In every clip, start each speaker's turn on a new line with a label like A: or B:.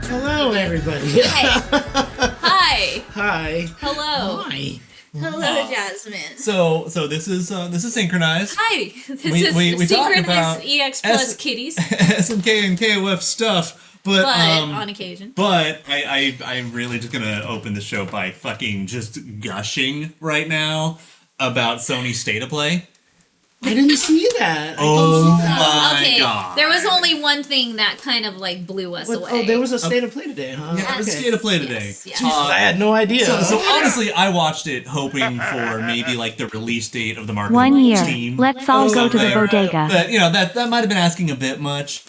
A: Hello, everybody.
B: Hi.
A: Hi.
B: Hello.
A: Hi.
B: Hello, Jasmine.
C: So this is SNKronize.
B: Hi. This
C: We
B: is
C: talk
B: Synchronized
C: about
B: EX plus kitties,
C: SNK and KOF stuff, but
B: on occasion.
C: But I'm really just gonna open the show by fucking just gushing right now about Sony's State of Play.
A: I didn't see that.
C: My God.
B: There was only one thing that kind of like blew us away.
A: Oh, there was a State of Play today, huh?
C: Yeah, it was State of Play today.
B: Yes.
A: Jesus, I had no idea.
C: So honestly, I watched it hoping for maybe like the release date of the Mark
D: 1 year.
C: team.
D: Let's all go to the bodega.
C: But that might have been asking a bit much.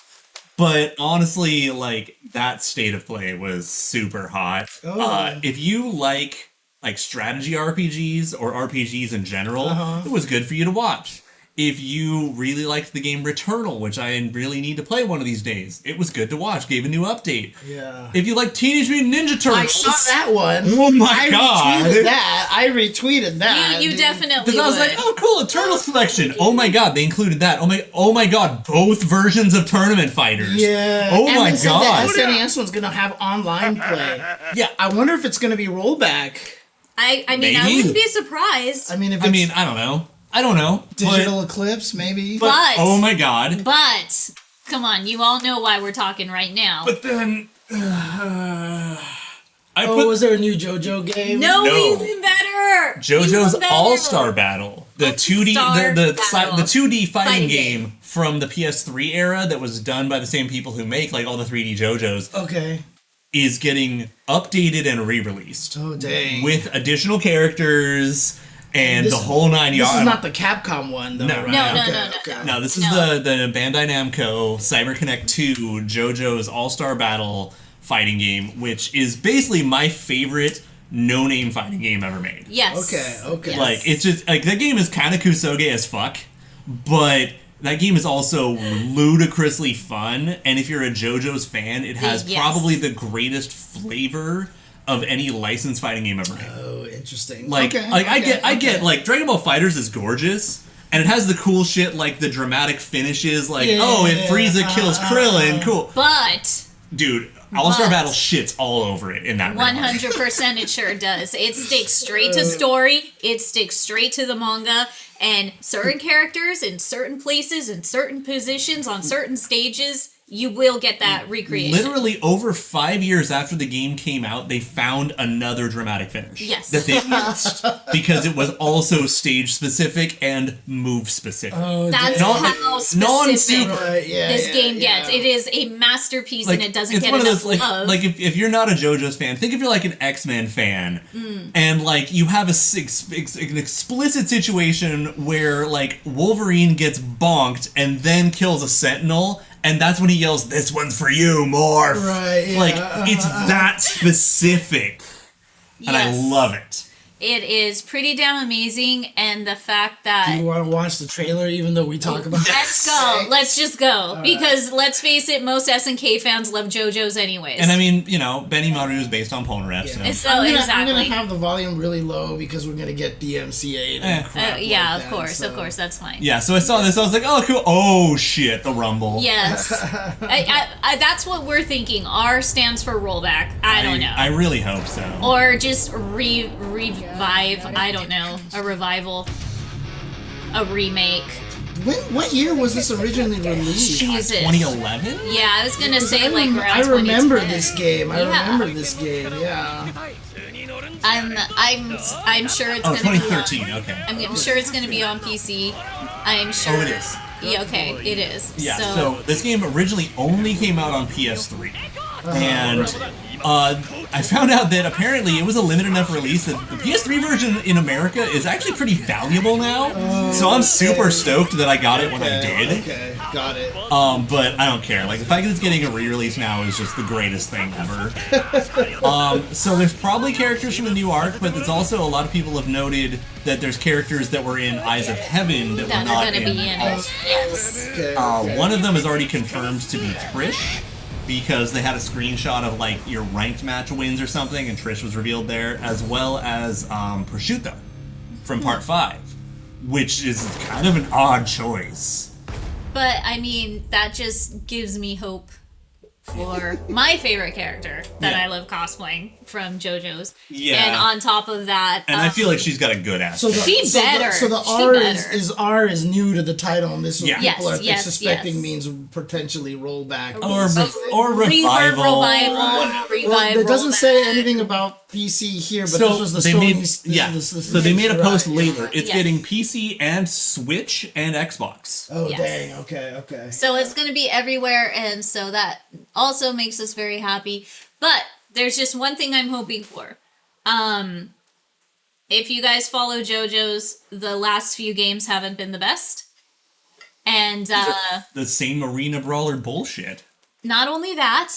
C: But honestly, like that State of Play was super hot. If you like strategy RPGs or RPGs in general, it was good for you to watch. If you really liked the game Returnal, which I really need to play one of these days, it was good to watch. Gave a new update.
A: Yeah.
C: If you like Teenage Mutant Ninja Turtles,
A: I saw that one.
C: Oh my God!
A: I retweeted that.
B: You definitely
C: Because I was like, oh cool, a Turtles collection. Oh my God, they included that. Oh my God, both versions of Tournament Fighters.
A: Yeah.
C: Oh
A: and
C: my
A: they said
C: God.
A: the SNES one's gonna have online play.
C: Yeah.
A: I wonder if it's gonna be rollback.
B: I mean,
C: Maybe.
B: I wouldn't be surprised.
A: I mean, if it's
C: I don't know. I don't know.
A: digital eclipse, maybe.
B: But
C: oh my God.
B: But come on, you all know why we're talking right now.
C: But then
A: was there a new JoJo game?
B: No,
C: No.
B: even better.
C: JoJo's
B: Even better.
C: All-Star Battle, the 2D
B: Battle.
C: the 2D fighting
B: Fighting
C: game from the PS3 era that was done by the same people who make like all the 3D JoJos
A: Okay.
C: is getting updated and re-released
A: Oh dang.
C: with additional characters and
A: This-
C: the whole 9 yards.
A: This is not the Capcom one, though,
C: No.
A: right?
B: No,
A: Okay.
C: No, this is
B: No.
C: the Bandai Namco CyberConnect 2 JoJo's All-Star Battle fighting game, which is basically my favorite no-name fighting game ever made.
B: Yes.
A: Okay.
B: Yes.
C: Like, it's just, like, that game is kind of Kusoge as fuck, but that game is also ludicrously fun, and if you're a JoJo's fan, it has
B: Yes.
C: probably the greatest flavor of any licensed fighting game ever made.
A: Oh, interesting.
C: Like, I get, like, Dragon Ball FighterZ is gorgeous, and it has the cool shit, like, the dramatic finishes, like, if Frieza kills Krillin, cool.
B: But
C: Dude, All-Star
B: But-
C: Battle shits all over it in that regard.
B: 100% it sure does. It sticks straight to story. It sticks straight to the manga. And certain characters in certain places, in certain positions, on certain stages, you will get that recreation.
C: Literally over 5 years after the game came out, they found another dramatic finish.
B: Yes.
C: That they missed because it was also stage specific and move specific.
A: Oh,
B: That's
C: Non-
B: how specific
C: non-super-
B: this game gets. It is a masterpiece and it doesn't
C: it's
B: get
C: one of
B: enough
C: those,
B: love.
C: like if you're not a JoJo's fan, think if you're like an X-Men fan, and like you have an explicit situation where like Wolverine gets bonked and then kills a Sentinel, and that's when he yells, "This one's for you, Morph!"
A: Right, yeah.
C: Like it's that specific, and I
B: Yes.
C: love it.
B: It is pretty damn amazing, and the fact that
A: You want to watch the trailer, even though we talk about
B: let's go, let's just go, because let's face it, most SNK fans love JoJo's anyways.
C: And I mean, Benny Maru is based on Polnareff, so.
B: So
A: I'm
B: exactly.
A: gonna have the volume really low because we're gonna get DMCA. And crap
B: yeah,
A: like
B: of
A: that,
B: course,
A: so.
B: of course, that's fine.
C: Yeah, so I saw this, I was like, oh, cool. Oh, shit, the Rumble.
B: Yes, that's what we're thinking. R stands for rollback. I don't know.
C: I really hope so.
B: Or just revive, I don't know, a revival, a remake.
A: What year was this originally released?
B: Jesus.
C: 2011?
B: Yeah, I was gonna say like around
A: I remember
B: 2010.
A: this game. I
B: Yeah.
A: remember this game. Yeah.
B: I'm sure it's
C: Oh,
B: gonna be
C: 2013, okay.
B: I'm sure it's gonna be on PC. I'm sure.
C: Oh, it is.
B: Yeah, okay, it is.
C: Yeah, so this game originally only came out on PS3. And I found out that apparently it was a limited enough release that the PS3 version in America is actually pretty valuable now. So I'm super stoked that I got it when I did.
A: Okay, got it.
C: But I don't care. Like the fact that it's getting a re-release now is just the greatest thing ever. So there's probably characters from the new arc, but there's also a lot of people have noted that there's characters that were in Eyes of Heaven that were
B: that are
C: not
B: gonna be in it. Yes.
A: Okay.
C: One of them is already confirmed to be Trish, because they had a screenshot of like your ranked match wins or something, and Trish was revealed there, as well as Prosciutto from Part 5, which is kind of an odd choice.
B: But I mean, that just gives me hope for my favorite character that
C: Yeah.
B: I love cosplaying from JoJo's.
C: Yeah.
B: And on top of that,
C: And I feel like she's got a good ass.
A: So the,
B: She
A: so
B: better.
A: The, so the
B: She
A: R
B: better.
A: is R is new to the title, and this is what
C: Yeah.
A: people are
B: Yes,
A: suspecting
B: yes.
A: means potentially rollback.
C: or revival.
A: Well,
B: revival.
A: it doesn't say
B: rollback.
A: anything about PC here, but
C: So
A: this was the
C: they
A: Sony.
C: made so they made a post later. It's
B: Yes.
C: getting PC and Switch and Xbox.
A: Oh
B: Yes.
A: dang! Okay.
B: So it's going to be everywhere, and so that also makes us very happy. But there's just one thing I'm hoping for. If you guys follow JoJo's, the last few games haven't been the best. And
C: The same arena brawler bullshit.
B: not only that,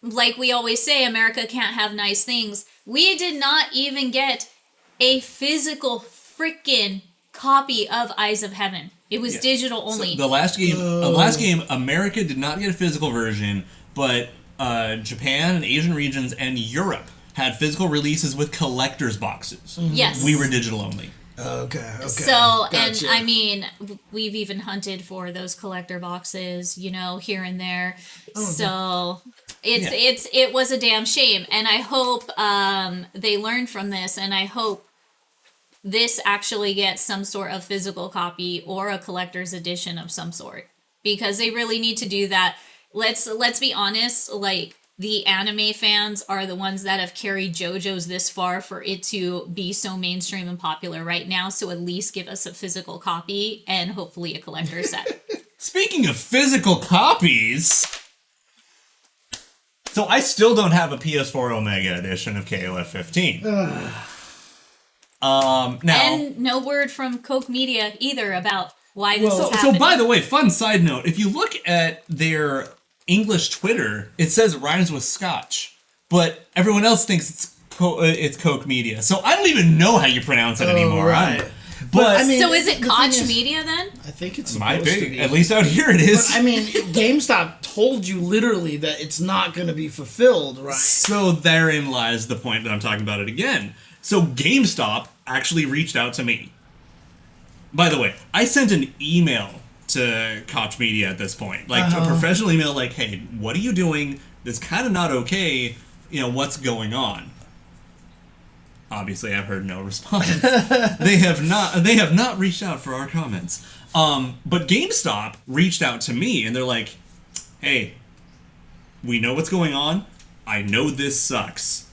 B: like we always say, America can't have nice things. We did not even get a physical freaking copy of Eyes of Heaven. It was digital only.
C: So the last game, America did not get a physical version, but Japan and Asian regions and Europe had physical releases with collector's boxes.
B: Yes.
C: We were digital only.
A: Okay.
B: So,
A: Gotcha.
B: and I mean, we've even hunted for those collector boxes, here and there. So it was a damn shame. And I hope they learned from this, and I hope this actually gets some sort of physical copy or a collector's edition of some sort, because they really need to do that. Let's be honest, like, the anime fans are the ones that have carried JoJo's this far for it to be so mainstream and popular right now. So at least give us a physical copy and hopefully a collector set.
C: Speaking of physical copies, so I still don't have a PS4 Omega edition of KOF 15. Now,
B: And no word from Coke Media either about why this is
C: so
B: happening.
C: by the way, fun side note, if you look at their English Twitter, it says rhymes with Scotch, but everyone else thinks it's Coke Media. So I don't even know how you pronounce it anymore.
A: right.
C: But
A: I mean,
B: So is it
A: the
B: Koch
A: thing is-
B: Media then?
A: I think it's
C: might
A: supposed to
C: be.
A: be.
C: At least out here it is.
A: But, I mean, GameStop told you literally that it's not going to be fulfilled, right?
C: So therein lies the point that I'm talking about it again. So GameStop actually reached out to me. By the way, I sent an email to Koch Media at this point. Like, a professional email like, hey, what are you doing? That's kind of not okay. What's going on? Obviously, I've heard no response. They have not reached out for our comments. But GameStop reached out to me, and they're like, hey, we know what's going on. I know this sucks.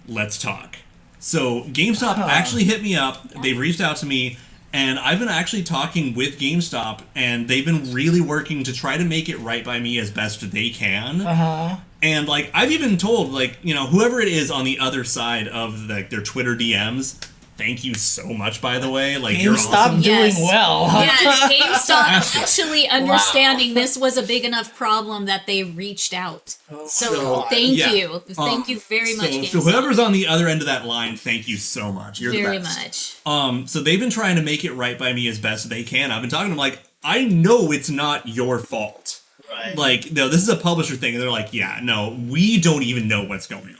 C: Let's talk. So GameStop actually hit me up. They've reached out to me, and I've been actually talking with GameStop, and they've been really working to try to make it right by me as best they can. And, like, I've even told, like, whoever it is on the other side of, their Twitter DMs, thank you so much, by the way. Like, you're
A: GameStop
C: awesome.
A: doing
B: Yes.
A: well.
B: Yes, GameStop
C: Fantastic.
B: actually understanding this was a big enough problem that they reached out. So thank
C: yeah.
B: you. Thank you very much, GameStop.
C: So whoever's on the other end of that line, thank you so much. You're
B: very
C: the best.
B: much.
C: So they've been trying to make it right by me as best they can. I've been talking to them like, I know it's not your fault.
A: Right.
C: Like, no, this is a publisher thing. And they're like, yeah, no, we don't even know what's going on.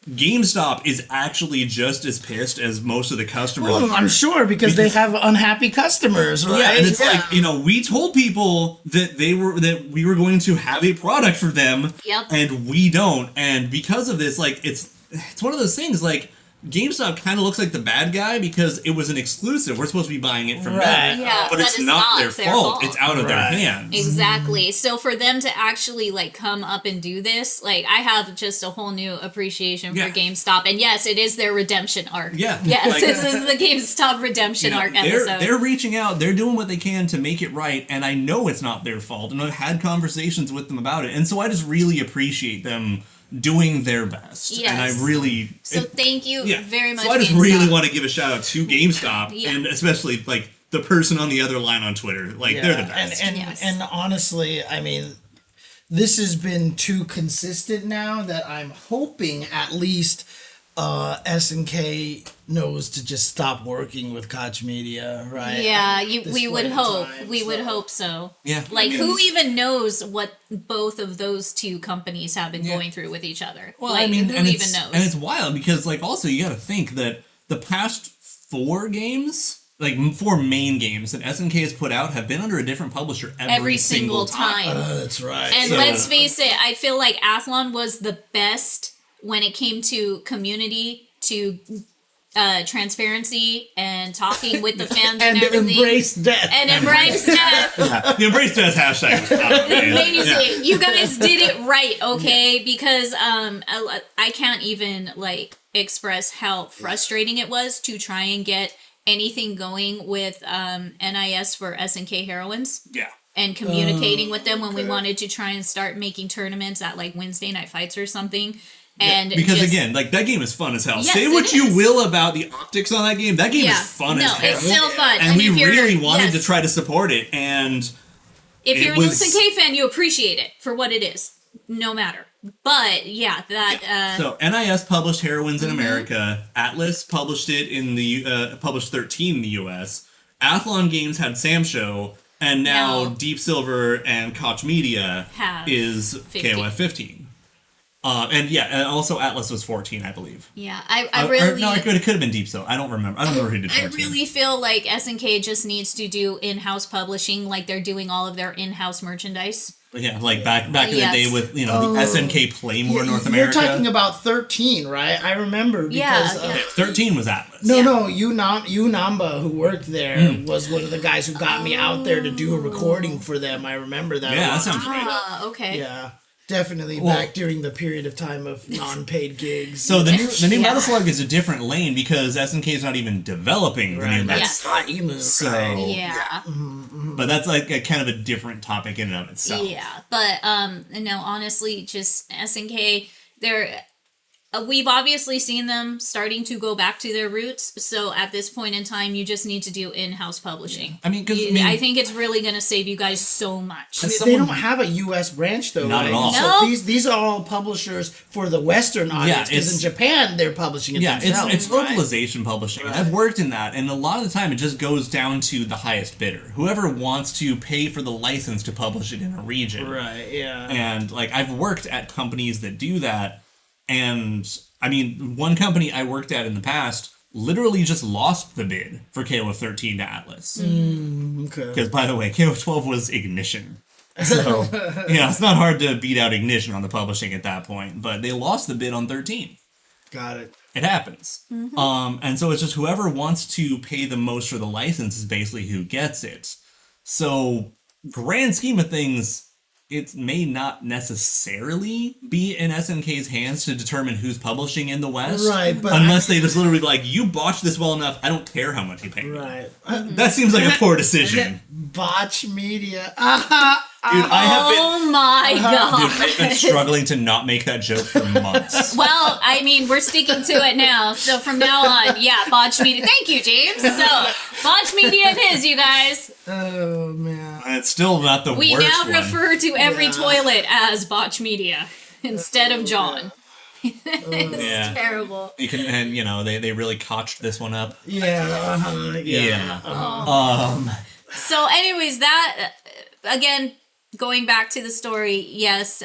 C: GameStop is actually just as pissed as most of the customers.
A: Well,
C: are.
A: I'm sure because they have unhappy customers, right?
C: Yeah, and it's like, we told people that we were going to have a product for them,
B: Yep.
C: and we don't. And because of this, like, it's one of those things, like, GameStop kind of looks like the bad guy because it was an exclusive. We're supposed to be buying it from
A: Right.
C: them.
B: Yeah,
C: but it's
B: it's
C: not their fault. It's out of their
A: Right.
C: hands.
B: Exactly. So for them to actually come up and do this, I have just a whole new appreciation for
C: Yeah.
B: GameStop. And yes, it is their redemption arc.
C: Yeah.
B: Yes,
C: Like-
B: this is the GameStop redemption arc episode.
C: They're reaching out. They're doing what they can to make it right, and I know it's not their fault. And I've had conversations with them about it, and so I just really appreciate them doing their best.
B: Yes.
C: And I really
B: Thank you very much.
C: So I just
B: GameStop.
C: really want to give a shout out to GameStop,
B: Yeah.
C: and especially the person on the other line on Twitter. They're the best.
A: And
B: Yes.
A: and honestly, I mean, this has been too consistent now that I'm hoping at least SNK knows to just stop working with Koch Media, right?
B: Yeah,
A: This
B: we would
A: point in
B: hope.
A: time,
B: We would
A: so-
B: hope so.
C: Yeah.
B: Who even knows what both of those two companies have been going through with each other?
C: Well,
B: who
C: and
B: even
C: it's,
B: knows?
C: and it's wild because also you got to think that the past 4 games like 4 main games that SNK has put out have been under a different publisher every single time.
A: That's right.
B: And let's face it, I feel like Athlon was the best when it came to community, to transparency, and talking with the fans and everything.
A: Embrace death.
B: And embrace death.
C: The embrace death hashtag was
B: Amazing. You guys did it right, okay? Because I can't even like express how frustrating it was to try and get anything going with NIS for SNK heroines.
C: Yeah.
B: And communicating with them when we wanted to try and start making tournaments at like Wednesday night fights or something. And
C: because again, like that game is fun as hell.
B: Yes,
C: Say what you will about the optics on that game. That game is fun as hell.
B: It's still fun.
C: And we really wanted to try to support it. And
B: if you're an SNK fan, you appreciate it for what it is, no matter. But yeah, that.
C: So NIS published Heroines in America. Atlas published it in the published 13 in the US. Athlon Games had Sam Show, and now Deep Silver and Koch Media is 15. KOF 15. And also Atlas was 14, I believe.
B: Yeah, I really...
C: No, it could have been Deep Silver. I don't remember. I don't remember who did 14.
B: I really feel like SNK just needs to do in-house publishing, like they're doing all of their in-house merchandise.
C: Yeah, like back in the day with, the SNK Playmore North America.
A: You're talking about 13, right? I remember because...
C: 13 was Atlas.
A: No, Namba, who worked there, was one of the guys who got me out there to do a recording for them. I remember that.
C: Yeah, that sounds right.
B: Okay.
A: Yeah. Definitely back during the period of time of non-paid gigs.
C: So the new Metal Slug is a different lane because SNK is not even developing the new Metal Slug. But that's like a kind of a different topic in and of itself.
B: Yeah, but honestly, just SNK, we've obviously seen them starting to go back to their roots. So at this point in time, you just need to do in-house publishing.
C: Yeah.
B: I think it's really going to save you guys so much.
A: They don't have a U.S. branch though,
C: not
A: right?
C: at all.
A: So these are all publishers for the Western audience. Because in Japan, they're publishing it themselves.
C: It's localization publishing. Right. I've worked in that, and a lot of the time, it just goes down to the highest bidder. Whoever wants to pay for the license to publish it in a region.
A: Right. Yeah.
C: And like I've worked at companies that do that. And, one company I worked at in the past literally just lost the bid for KOF 13 to Atlas.
A: Okay.
C: Because, by the way, KOF 12 was Ignition. So, it's not hard to beat out Ignition on the publishing at that point. But they lost the bid on 13.
A: Got it.
C: It happens. And so it's just whoever wants to pay the most for the license is basically who gets it. So, grand scheme of things... it may not necessarily be in SNK's hands to determine who's publishing in the West.
A: Right, but...
C: unless they just literally be like, you botched this well enough, I don't care how much you pay me.
A: Right.
C: That seems like a poor decision.
A: Botch Media.
C: Dude,
B: my God.
C: Dude, I've been struggling to not make that joke for months.
B: Well, we're sticking to it now. So from now on, Botch Media. Thank you, James. So, Botch Media it is, you guys.
A: Oh, man.
C: It's still not the
B: we
C: worst
B: now
C: one.
B: refer to every toilet as Botch Media instead of John. It's terrible.
C: You can, and they really cotched this one up.
B: So, anyways, that again, going back to the story, yes,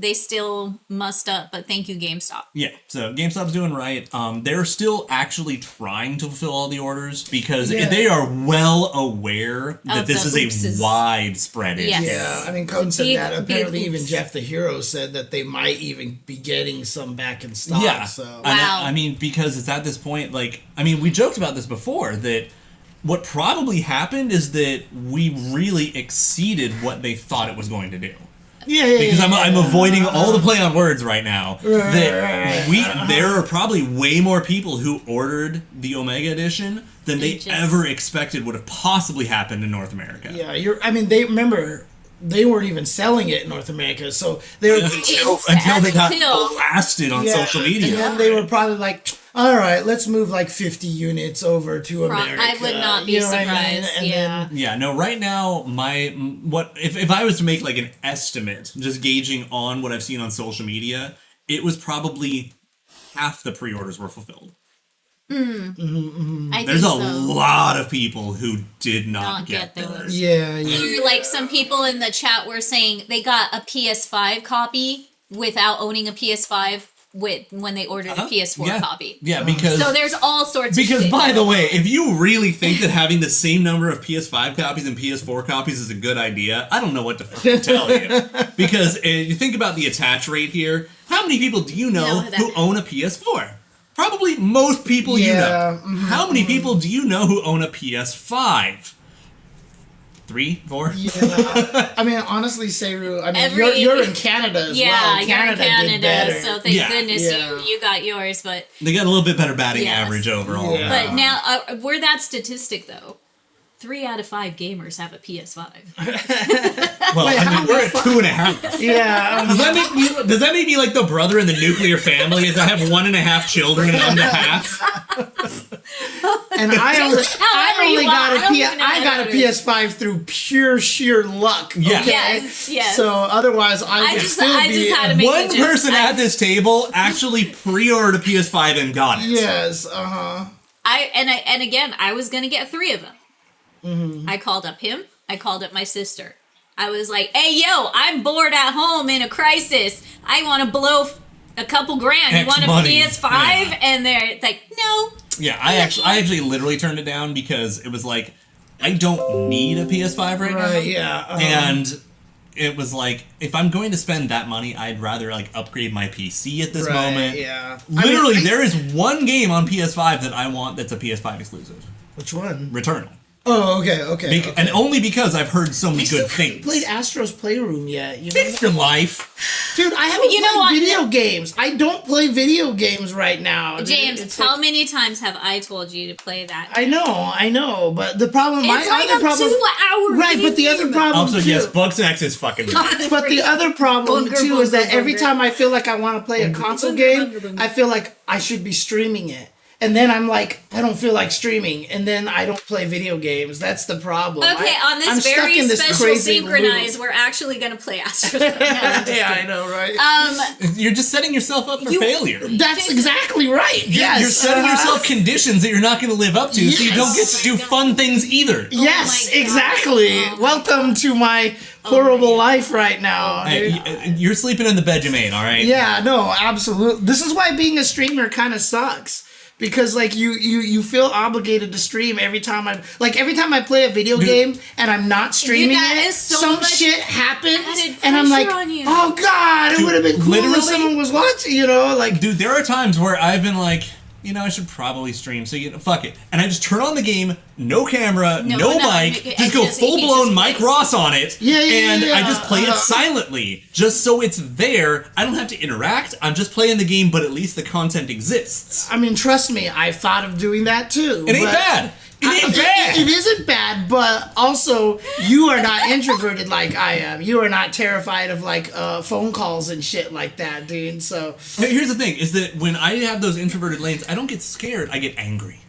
B: they still mussed up, but thank you, GameStop.
C: Yeah, so GameStop's doing right. They're still actually trying to fulfill all the orders because they are well aware that this is a widespread issue.
A: Yes. Yeah, Cone said that. Apparently, even Jeff the Hero said that they might even be getting some back in stock.
C: Yeah,
A: so.
B: Wow.
C: Because it's at this point, we joked about this before, that what probably happened is that we really exceeded what they thought it was going to do. Because I'm avoiding all the play on words right now. There are probably way more people who ordered the Omega Edition than they ever expected would have possibly happened in North America.
A: Yeah, they remember they weren't even selling it in North America, so they were
C: until they got blasted on social media.
A: And then they were probably like, all right, let's move 50 units over to America.
B: I would not be surprised.
C: Right now, if I was to make an estimate, just gauging on what I've seen on social media, it was probably half the pre-orders were fulfilled. There's a lot of people who did not get theirs.
B: Some people in the chat were saying they got a PS5 copy without owning a PS5 when they ordered a PS4 copy.
C: Yeah, because
B: So there's all sorts of
C: because
B: shit
C: by the
B: going
C: way,
B: on.
C: if you really think that having the same number of PS5 copies and PS4 copies is a good idea, I don't know what to fucking tell you. Because you think about the attach rate here. How many people do you know who own a PS4? Probably most people you know. How many people do you know who own a PS5? 3, 4?
A: Yeah. I mean, honestly, Seru, I mean, you're in Canada as well.
B: Yeah,
A: Canada
B: you're in
A: did better.
B: Canada, so thank goodness
A: Yeah.
B: you got yours. But
C: They got a little bit better batting
B: Yes.
C: average overall.
A: Yeah.
B: but now we're that statistic though. 3 out of 5 gamers have a PS5.
C: Well,
A: Wait,
C: I
A: how
C: mean, we're at 2.5.
A: Yeah.
C: Does that make me like the brother in the nuclear family? Is I have 1.5 children and I'm the half?
A: And I only got a
B: I
A: got a PS5 through pure sheer luck.
C: Yeah.
A: Okay?
B: Yes.
A: So otherwise, I would still
B: I
A: be.
B: just had to make
C: One
B: the joke.
C: person at this table actually pre-ordered a PS5 and got it.
A: Yes.
B: And again, I was gonna get 3 of them.
A: Mm-hmm.
B: I called up him. I called up my sister. I was like, "Hey, yo, I'm bored at home in a crisis. I want to blow a couple grand. You
C: X
B: want a
C: money.
B: PS5?"
C: Yeah.
B: And they're like, "No."
C: Yeah, I actually literally turned it down because it was like, I don't need a PS5 right now.
A: Right. Yeah.
C: And it was like, if I'm going to spend that money, I'd rather like upgrade my PC at this moment.
A: Yeah.
C: Literally, there is one game on PS5 that I want that's a PS5 exclusive.
A: Which one?
C: Returnal.
A: Oh, okay.
C: And only because I've heard so many
A: I still
C: good
A: haven't
C: things.
A: played Astro's Playroom yet. You know?
C: Fix your life.
A: Dude, I haven't
B: You know
A: played
B: what?
A: video games. I don't play video games right now. dude.
B: James,
A: It's
B: how
A: like-
B: many times have I told you to play that?
A: I know, but the problem.
B: It's
A: my
B: like
A: other
B: a
A: problem.
B: 2-hour
A: Right, but the other
B: game.
A: problem
C: Also,
A: too.
C: yes, Bugsnax is fucking good.
A: But the other problem
B: Bunker,
A: too is that
B: bunker,
A: every
B: bunker.
A: time I feel like I want to play a console game, I feel like I should be streaming it. And then I'm like, I don't feel like streaming, and then I don't play video games. That's the problem.
B: Okay, on
A: I'm
B: this
A: stuck
B: very
A: in this
B: special
A: crazy
B: Synchronize,
A: loop.
B: we're actually going to play Astro.
A: Yeah, I know, right?
C: You're just setting yourself up for failure.
A: That's exactly right. Yes,
C: You're setting yourself conditions that you're not going to live up to, so you don't get to do fun things either.
A: Yes,
B: Oh my God.
A: exactly.
B: Oh my
A: Welcome to my horrible life right now. dude.
C: Hey, you're sleeping in the bed you made, all right?
A: Yeah, no, absolutely. This is why being a streamer kind of sucks. Because like you feel obligated to stream every time I play a video game and I'm not streaming
B: that
A: it,
B: is so
A: some
B: much
A: shit happens
B: added
A: and I'm like,
B: pressure on you.
A: oh god, it would have been cool
C: literally-
A: if someone was watching, you know, like
C: Dude, there are times where I've been like, you know, I should probably stream, so fuck it. And I just turn on the game, no camera, no
B: nothing.
C: mic,
B: It
C: just go
B: just-
C: full
B: it
C: blown
B: just
C: Mike
B: plays.
C: Ross on it,
A: Yeah,
C: and I
A: yeah.
C: just play it silently, just so it's there. I don't have to interact, I'm just playing the game, but at least the content exists.
A: I mean, trust me, I've thought of doing that too.
C: It ain't
A: but-
C: bad. It ain't bad.
A: It isn't bad, but also you are not introverted like I am. You are not terrified of like phone calls and shit like that, dude. So
C: Here's the thing, is that when I have those introverted lanes, I don't get scared, I get angry.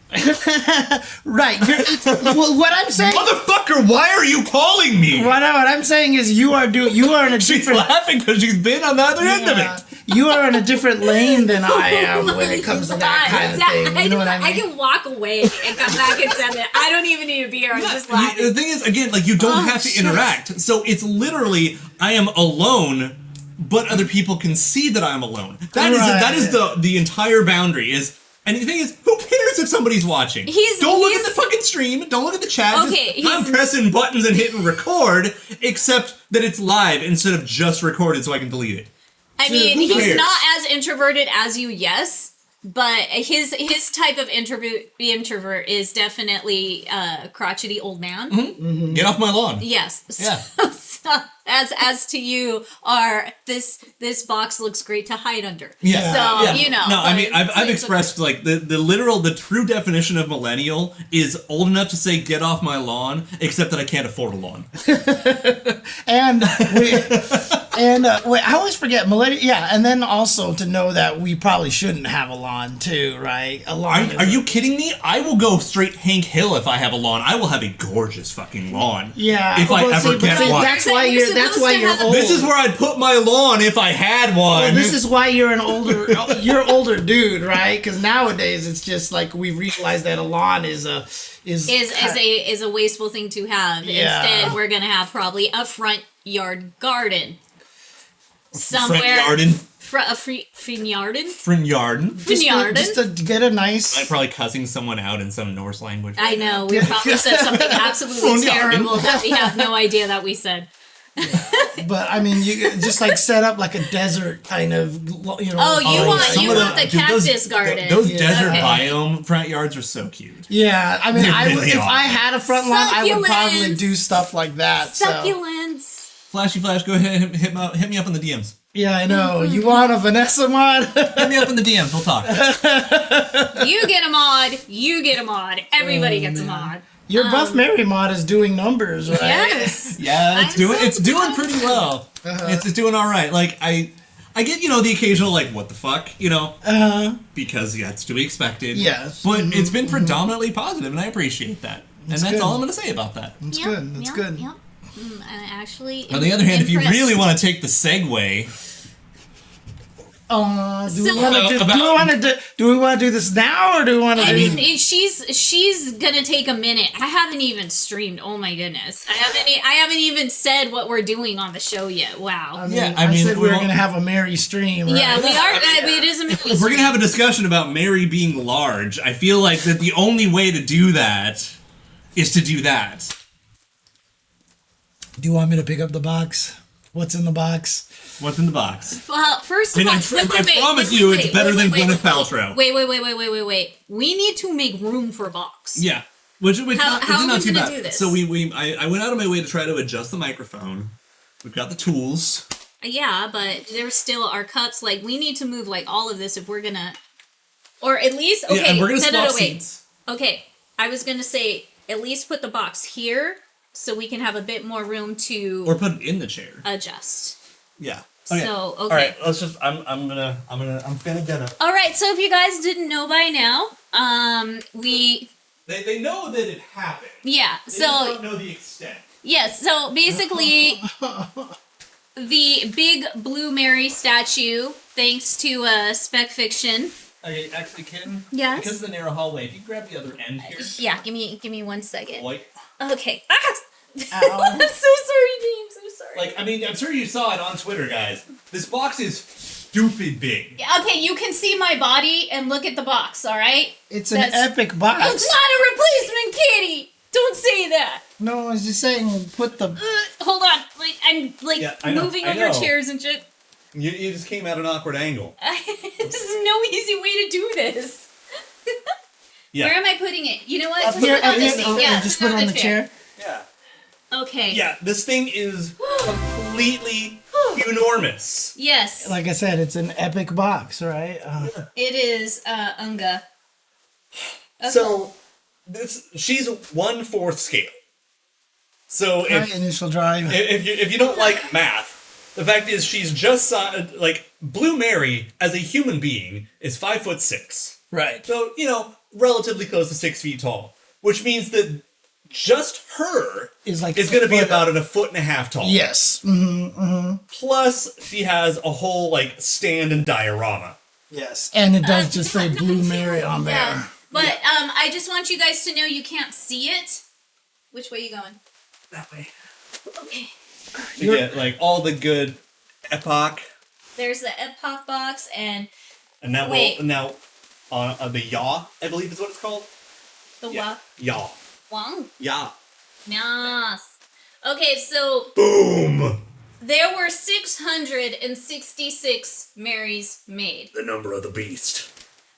A: right, well, what I'm saying.
C: Motherfucker, why are you calling me?
A: What I'm saying is you are in a
C: She's
A: different.
C: laughing because she's been on the other end of it.
A: You are in a different lane than I am when it comes to that kind of thing. You know what I mean?
B: I can walk away and come back and send it. I don't even need to be here. I'm just laughing.
C: The thing is, again, like you don't have to interact. So it's literally, I am alone, but other people can see that I'm alone. That is the entire boundary is. And the thing is, who cares if somebody's watching? Don't look at the fucking stream. Don't look at the chat.
B: Okay,
C: I'm pressing buttons and hitting record, except that it's live instead of just recorded so I can delete it.
B: I mean,
C: who
B: he's
C: cares?
B: not as introverted as you, yes, but his type of introvert is definitely a crotchety old man.
C: Mm-hmm. Get off my lawn.
B: Yes.
C: Yeah.
B: So, as to you are this box looks great to hide under.
C: Yeah.
B: So
C: Yeah.
B: you know.
C: No, I
B: but
C: mean, I've
B: it's
C: expressed like the true definition of millennial is old enough to say get off my lawn, except that I can't afford a lawn.
A: And wait, I always forget millennial. Yeah, and then also to know that we probably shouldn't have a lawn too, right? A lawn.
C: Are you kidding me? I will go straight Hank Hill if I have a lawn. I will have a gorgeous fucking lawn.
A: Yeah.
C: If I ever get one.
A: That's why you're old.
C: This is where I'd put my lawn if I had one.
A: Well, this is why you're an older dude, right? Because nowadays it's just like we realize that a lawn is a
B: wasteful thing to have.
A: Yeah.
B: Instead, we're gonna have probably a front yard garden somewhere.
C: Front garden.
B: Frignarden?
C: Frignarden.
A: Just to get a nice.
C: I'm probably cussing someone out in some Norse language.
B: I know, we probably said something absolutely terrible that we have no idea that we said.
A: But I mean, you just like set up like a desert kind of, you know.
B: Oh, you want the
C: dude,
B: cactus garden.
C: Those desert biome front yards are so cute.
A: Yeah, I mean,
C: Really
A: if
C: are.
A: I had a front lawn, I would probably
B: Succulents.
A: do stuff like that. So.
B: Succulents.
C: Flashy Flash, go ahead and hit me up in the DMs.
A: Yeah, I know. You want a Vanessa mod?
C: Hit me up in the DMs. We'll talk.
B: You get a mod. You get a mod. Everybody gets a mod.
A: Your Buff Mary mod is doing numbers, right?
B: Yes.
C: Yeah, it's doing pretty well. It's doing all right. Like I get the occasional like what the fuck because that's to be expected.
A: Yes.
C: But it's been predominantly positive, and I appreciate that. And that's
A: good.
C: all I'm gonna say about that.
A: That's good. That's good.
B: Yep. Actually,
C: On the other hand, if you really want to take the segue,
A: do we want to do this now, or do we want to?
B: I mean, she's gonna take a minute. I haven't even streamed. Oh my goodness, I haven't even said what we're doing on the show yet. Wow.
A: I said we were gonna have a merry stream. Right?
B: Yeah, we are. It is a merry
C: if we're gonna have a discussion about Mary being large, I feel like that the only way to do that is to do that.
A: Do you want me to pick up the box? What's in the box?
C: What's in the box?
B: Well, first of all,
C: I promise you it's better than Gwyneth Paltrow.
B: Wait. We need to make room for a box.
C: Yeah. Which
B: how
C: not
B: are we
C: too
B: gonna
C: bad.
B: do this?
C: So I went out of my way to try to adjust the microphone. We've got the tools.
B: Yeah, but there's still our cups. Like, we need to move like all of this if we're gonna, or at least
C: Yeah, and we're gonna swap seats.
B: Okay, I was gonna say at least put the box here so we can have a bit more room to
C: Or put it in the chair.
B: Adjust.
C: Yeah.
B: Okay. So okay.
C: All right. Let's just. I'm gonna get it.
B: All right. So if you guys didn't know by now,
C: They know that it happened.
B: Yeah.
C: They
B: so
C: just don't know the extent.
B: yes. So basically, the big Blue Mary statue, thanks to Spec Fiction.
C: Okay, actually, Kitten.
B: Yes.
C: Because of the narrow hallway, if you grab the other end here.
B: Yeah. Give me 1 second.
C: Boy.
B: Okay.
A: Ow.
B: I'm so sorry, James. I'm sorry.
C: Like, I mean, I'm sure you saw it on Twitter, guys. This box is stupid big.
B: Okay, you can see my body and look at the box, alright?
A: It's an epic box.
B: It's not a replacement kitty! Don't say that!
A: No, I was just saying, put the...
B: Hold on, like, I'm, like, moving
C: I
B: over
C: know.
B: chairs and shit.
C: You just came at an awkward angle.
B: There's no easy way to do this.
C: Yeah.
B: Where am I putting it? You know what?
A: Up
B: Just
A: here,
B: put it on this thing. Yeah,
A: just put it on the chair.
C: Yeah.
B: Okay.
C: Yeah, this thing is completely enormous.
B: Yes.
A: Like I said, it's an epic box, right?
B: It is, Unga. Okay.
C: So, she's 1/4 scale. So
A: My initial drive.
C: if you don't like math, the fact is she's just like Blue Mary as a human being is 5'6".
A: Right.
C: So relatively close to 6 feet tall, which means that just her
A: is
C: going to be about 1.5 feet tall.
A: Yes.
C: Plus, she has a whole stand and diorama.
A: Yes. And it does just say Blue Mary on there.
B: Yeah. But I just want you guys to know you can't see it. Which way are you going?
C: That way.
B: Okay.
C: You get all the good epoch.
B: There's the epoch box and
C: now
B: wait.
C: The yaw, I believe is what it's called.
B: The what?
C: Yaw.
B: Wang.
C: Yeah.
B: Yes. Okay, so
C: Boom.
B: there were 666 Marys made.
C: The number of the beast.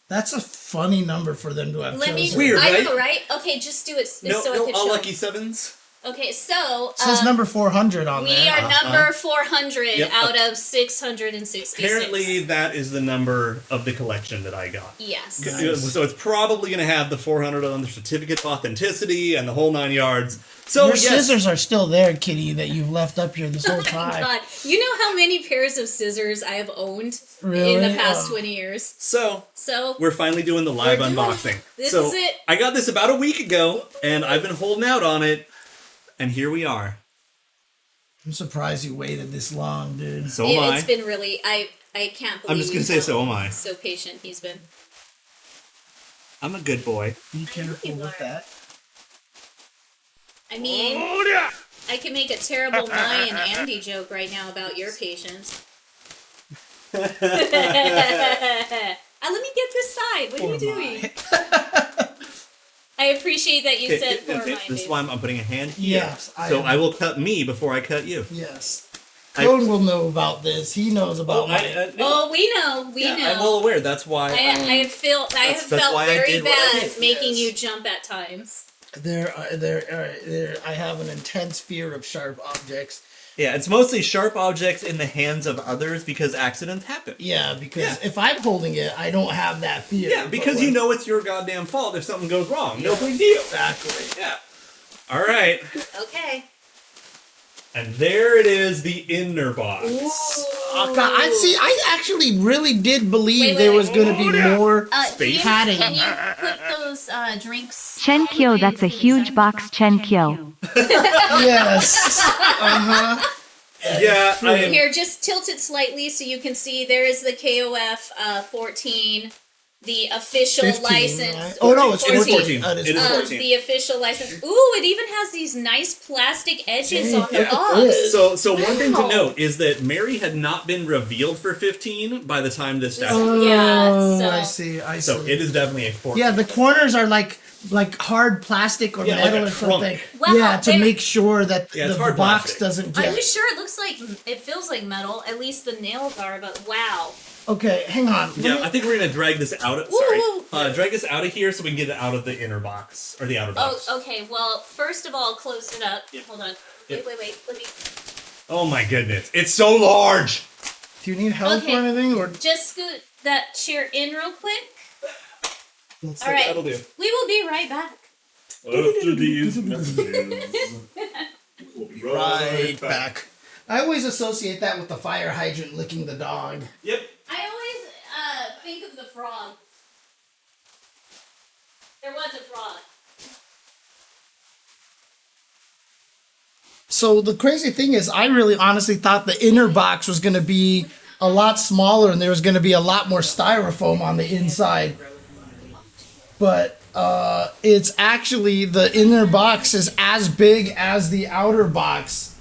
A: That's a funny number for them to have chosen.
C: Weird,
B: I
C: right?
B: know, right? Okay, just do it so I can
C: all
B: show.
C: lucky sevens.
B: Okay, so
A: It says number 400 on
B: we
A: there.
B: are number 400
C: Yep.
B: out of 666.
C: Apparently, that is the number of the collection that I got.
B: Yes.
A: Nice.
C: So it's probably going to have the 400 on the certificate of authenticity and the whole 9 yards. So
A: Your
C: yes,
A: scissors are still there, Kitty, that you've left up here this whole
B: Oh my
A: time.
B: God. You know how many pairs of scissors I have owned in
A: Really?
B: the past 20 years?
C: So
B: So
C: we're finally doing the live
B: We're doing
C: unboxing.
B: it. This
C: so
B: is it.
C: I got this about a week ago, and I've been holding out on it, and here we are.
A: I'm surprised you waited this long, dude.
C: So am I.
B: it's been really, I can't believe
C: I'm just gonna say so am I.
B: So patient he's been.
C: I'm a good boy.
A: Be careful
B: you
A: with
B: are.
A: that.
B: I mean, I can make a terrible Maya and Andy joke right now about your patience. Let me get this side. What are you doing? I appreciate that you said for mine.
C: This is why I'm putting a hand here.
A: Yes.
C: I will cut me before I cut you.
A: Yes. Cone will know about this. He knows about mine.
B: We know. We know.
C: I'm well aware. That's why
B: I have felt
C: why I
B: very
C: did what I
B: bad
C: did.
B: making you jump at times.
A: I have an intense fear of sharp objects.
C: Yeah, it's mostly sharp objects in the hands of others because accidents happen.
A: Yeah, because if I'm holding it, I don't have that fear.
C: Yeah, because you know it's your goddamn fault if something goes wrong. No big deal.
A: Exactly.
C: Yeah. All right.
B: Okay.
C: And there it is, the inner box.
A: Oh, God, I actually really did believe there was going to be more padding.
B: Can you put those drinks?
D: Chen Kyo, that's a huge box, Chen Kyo.
A: Yes.
C: Yeah.
B: Here, just tilt it slightly so you can see there is the KOF 14, the official
A: 15,
B: license.
A: right? Oh, no, it's 14.
C: It is 14.
B: The official license. Ooh, it even has these nice plastic edges on the
A: yeah.
B: box.
C: So one thing to note is that Mary had not been revealed for 15 by the time this statue.
A: I see.
C: So it is definitely a 14.
A: Yeah, the corners are like hard plastic or metal
C: like a
A: or something.
B: Well,
A: yeah, to make sure that
C: it's
A: the
C: hard
A: box
C: plastic.
A: doesn't
B: I
A: get...
B: was sure it looks like, it feels like metal, at least the nails are, but wow.
A: Okay, hang on.
C: Yeah, I think we're gonna drag this out. Drag this out of here so we can get it out of the inner box or the outer box.
B: Oh, okay. Well, first of all, close it up. Hold on.
C: Yep.
B: Wait. Let me.
C: Oh my goodness, it's so large.
A: Do you need help
B: Okay.
A: or anything? Or
B: Just scoot that chair in real quick.
A: Let's
B: All right.
C: That'll do.
B: We will be right back.
C: After these messages, we'll be
A: right back. I always associate that with the fire hydrant licking the dog.
C: Yep.
B: I always think of the frog. There was a frog.
A: So the crazy thing is, I really honestly thought the inner box was going to be a lot smaller and there was going to be a lot more styrofoam on the inside. But it's actually, the inner box is as big as the outer box.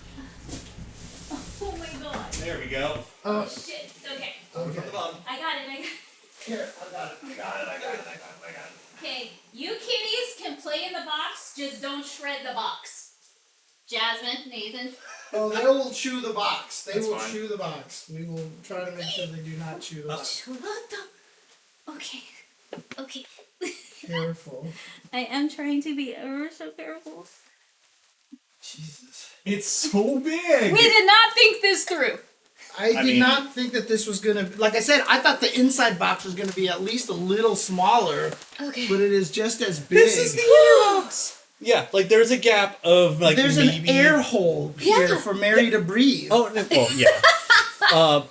B: Oh my god.
C: There we go.
A: Oh,
B: Shit. Okay.
C: From the bottom.
B: I got it.
A: here, I got it.
B: Okay. You kitties can play in the box, just don't shred the box. Jasmine, Nathan.
A: Oh, they will chew the box. They
C: That's
A: will
C: fine.
A: chew the box. We will try to make sure they do not chew the box.
B: Okay. Okay.
A: Careful.
B: I am trying to be ever so careful.
A: Jesus.
C: It's so big.
B: We did not think this through.
A: I did not think that this was going to... Like I said, I thought the inside box was going to be at least a little smaller.
B: Okay.
A: But it is just as big.
C: This is the inner box. Yeah, like there's a gap of like
A: There's
C: maybe...
A: an air hole here
B: Yeah.
A: for Mary to breathe.
C: Oh, no, well, yeah.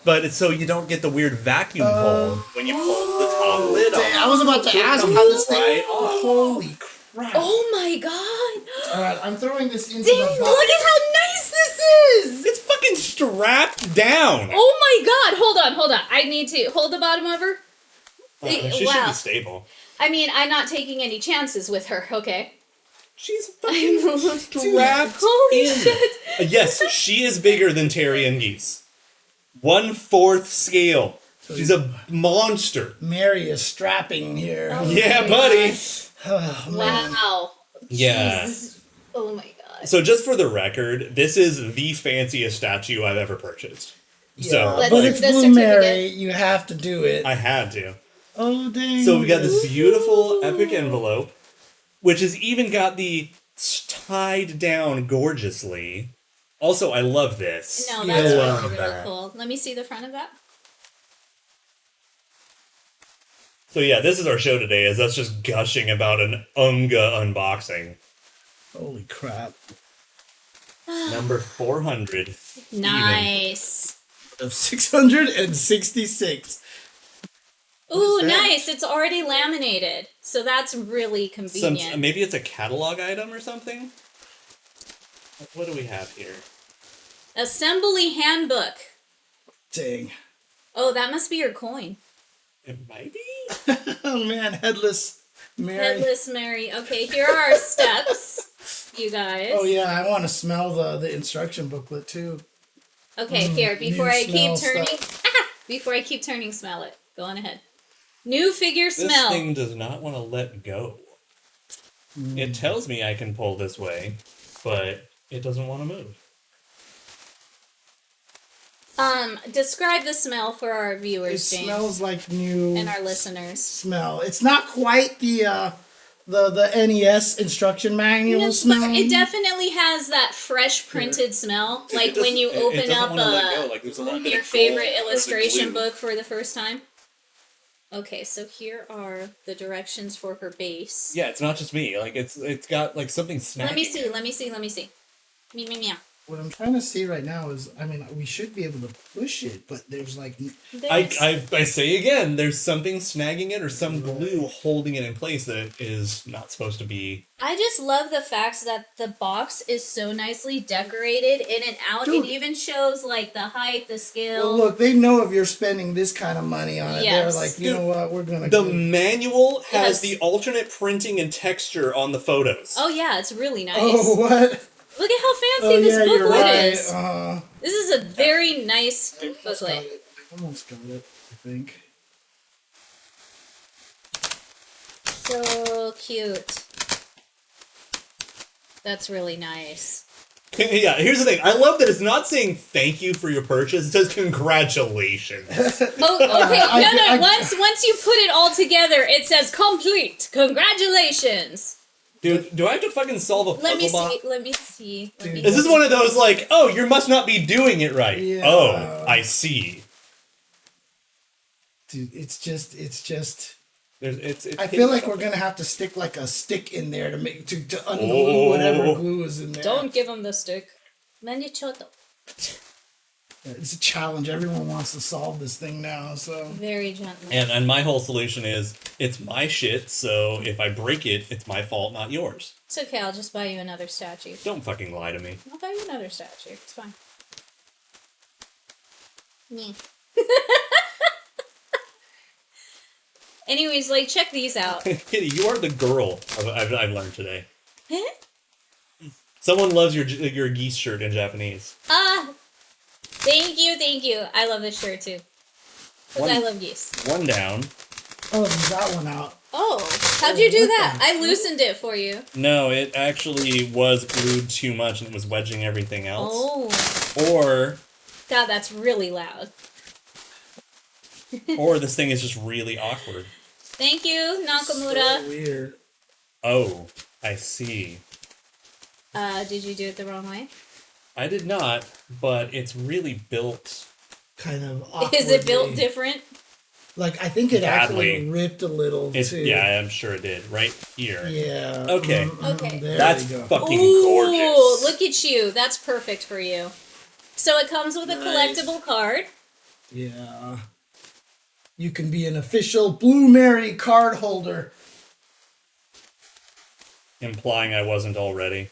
C: But it's so you don't get the weird vacuum hole when you pull the top lid off.
A: I was about to ask
C: comes
A: how this thing...
C: right off.
A: Holy crap.
B: Oh my god.
A: All right, I'm throwing this into
B: Dang,
A: the box.
B: look at how nice this is.
C: It's fucking strapped down.
B: Oh my god. Hold on. I need to hold the bottom of her.
C: She should
B: Wow.
C: be stable.
B: I mean, I'm not taking any chances with her, okay?
C: She's fucking strapped
B: Holy
C: in.
B: shit.
C: Yes, she is bigger than Terry and Geese. 1/4 scale. She's a monster.
A: Mary is strapping here.
C: Yeah, buddy.
A: Oh, man.
B: Wow.
C: Yeah.
B: Jesus. Oh my god.
C: So just for the record, this is the fanciest statue I've ever purchased.
A: Yeah,
C: So
B: Let's-
A: but it's
B: the
A: Blue
B: certificate.
A: Mary. You have to do it.
C: I had to.
A: Oh, dang.
C: So we got this beautiful epic envelope, which has even got the tied down gorgeously. Also, I love this.
B: No,
C: I
B: that's
C: love
B: really, really
C: that.
B: cool. Let me see the front of that.
C: So yeah, this is our show today, as us just gushing about an Unga unboxing.
A: Holy crap.
C: Number 400.
B: Nice.
A: Of 666.
B: Ooh,
A: that?
B: nice. It's already laminated. So that's really convenient.
C: Maybe it's a catalog item or something? What do we have here?
B: Assembly handbook.
A: Dang.
B: Oh, that must be your coin.
C: It might be?
A: Oh, man. Headless Mary.
B: Headless Mary. Okay, here are our steps, you guys.
A: Oh, yeah. I want to smell the instruction booklet, too.
B: Okay, here, before
A: new
B: I keep
A: smell
B: turning.
A: stuff.
B: Ah! Before I keep turning, smell it. Go on ahead. New figure
C: This
B: smell.
C: thing does not want to let go. It tells me I can pull this way, but it doesn't want to move.
B: Describe the smell for our viewers,
A: It
B: James.
A: smells like new
B: And our listeners.
A: smell. It's not quite the NES instruction manual
B: No,
A: smell.
B: but it definitely has that fresh printed smell, like when you open up your favorite illustration book for the first time. Okay, so here are the directions for her base.
C: Yeah, it's not just me. Like it's got like something snagging.
B: Let me see. Meow.
A: What I'm trying to see right now is, I mean, we should be able to push it, but there's like...
C: I say again, there's something snagging it or some glue holding it in place that is not supposed to be.
B: I just love the fact that the box is so nicely decorated in and out.
A: Dude.
B: It even shows like the height, the scale.
A: Well, look, they know if you're spending this kind of money on it.
B: Yes.
A: They're like, you know what, we're going to...
C: The manual
B: Yes.
C: has the alternate printing and texture on the photos.
B: Oh yeah, it's really nice.
A: Oh, what?
B: Look at how fancy this
A: you're
B: booklet
A: right.
B: is. This is a very nice
A: I
B: booklet.
A: almost got it, I think.
B: So cute. That's really nice.
C: Yeah, here's the thing. I love that it's not saying thank you for your purchase. It says congratulations.
B: Oh, okay. Once you put it all together, it says complete. Congratulations.
C: Dude, do I have to fucking solve a puzzle box?
B: Let me see.
C: Is this one of those like, oh, you must not be doing it right?
A: Yeah.
C: Oh, I see.
A: Dude, it's just...
C: It's
A: I feel like we're gonna have to stick like a stick in there to make to unglue whatever glue is in there.
B: Don't give him the stick. Manichoto.
A: It's a challenge. Everyone wants to solve this thing now, so...
B: Very gently.
C: And my whole solution is, it's my shit, so if I break it, it's my fault, not yours.
B: It's okay, I'll just buy you another statue.
C: Don't fucking lie to me.
B: I'll buy you another statue. It's fine. Yeah. Anyways, like, check these out.
C: Kitty, you are the girl I've learned today. Someone loves your geese shirt in Japanese.
B: Thank you. I love this shirt too. Because I love geese.
C: One down.
A: Oh, you got one out.
B: Oh, how'd you do
A: what
B: that?
A: the-
B: I loosened it for you.
C: No, it actually was glued too much and it was wedging everything else.
B: Oh.
C: Or
B: God, that's really loud.
C: or this thing is just really awkward.
B: Thank you, Nakamura.
A: So weird.
C: Oh, I see.
B: Did you do it the wrong way?
C: I did not, but it's really built.
A: Kind of awkwardly.
B: Is it built different?
A: Like, I think it
C: Badly.
A: actually ripped a little, too.
C: Yeah, I'm sure it did. Right here.
A: Yeah.
C: Okay.
B: Okay.
A: There
C: That's
A: we go.
C: fucking
B: Ooh,
C: gorgeous.
B: look at you. That's perfect for you. So it comes with a collectible card.
A: Yeah. You can be an official Blue Mary card holder.
C: Implying I wasn't already.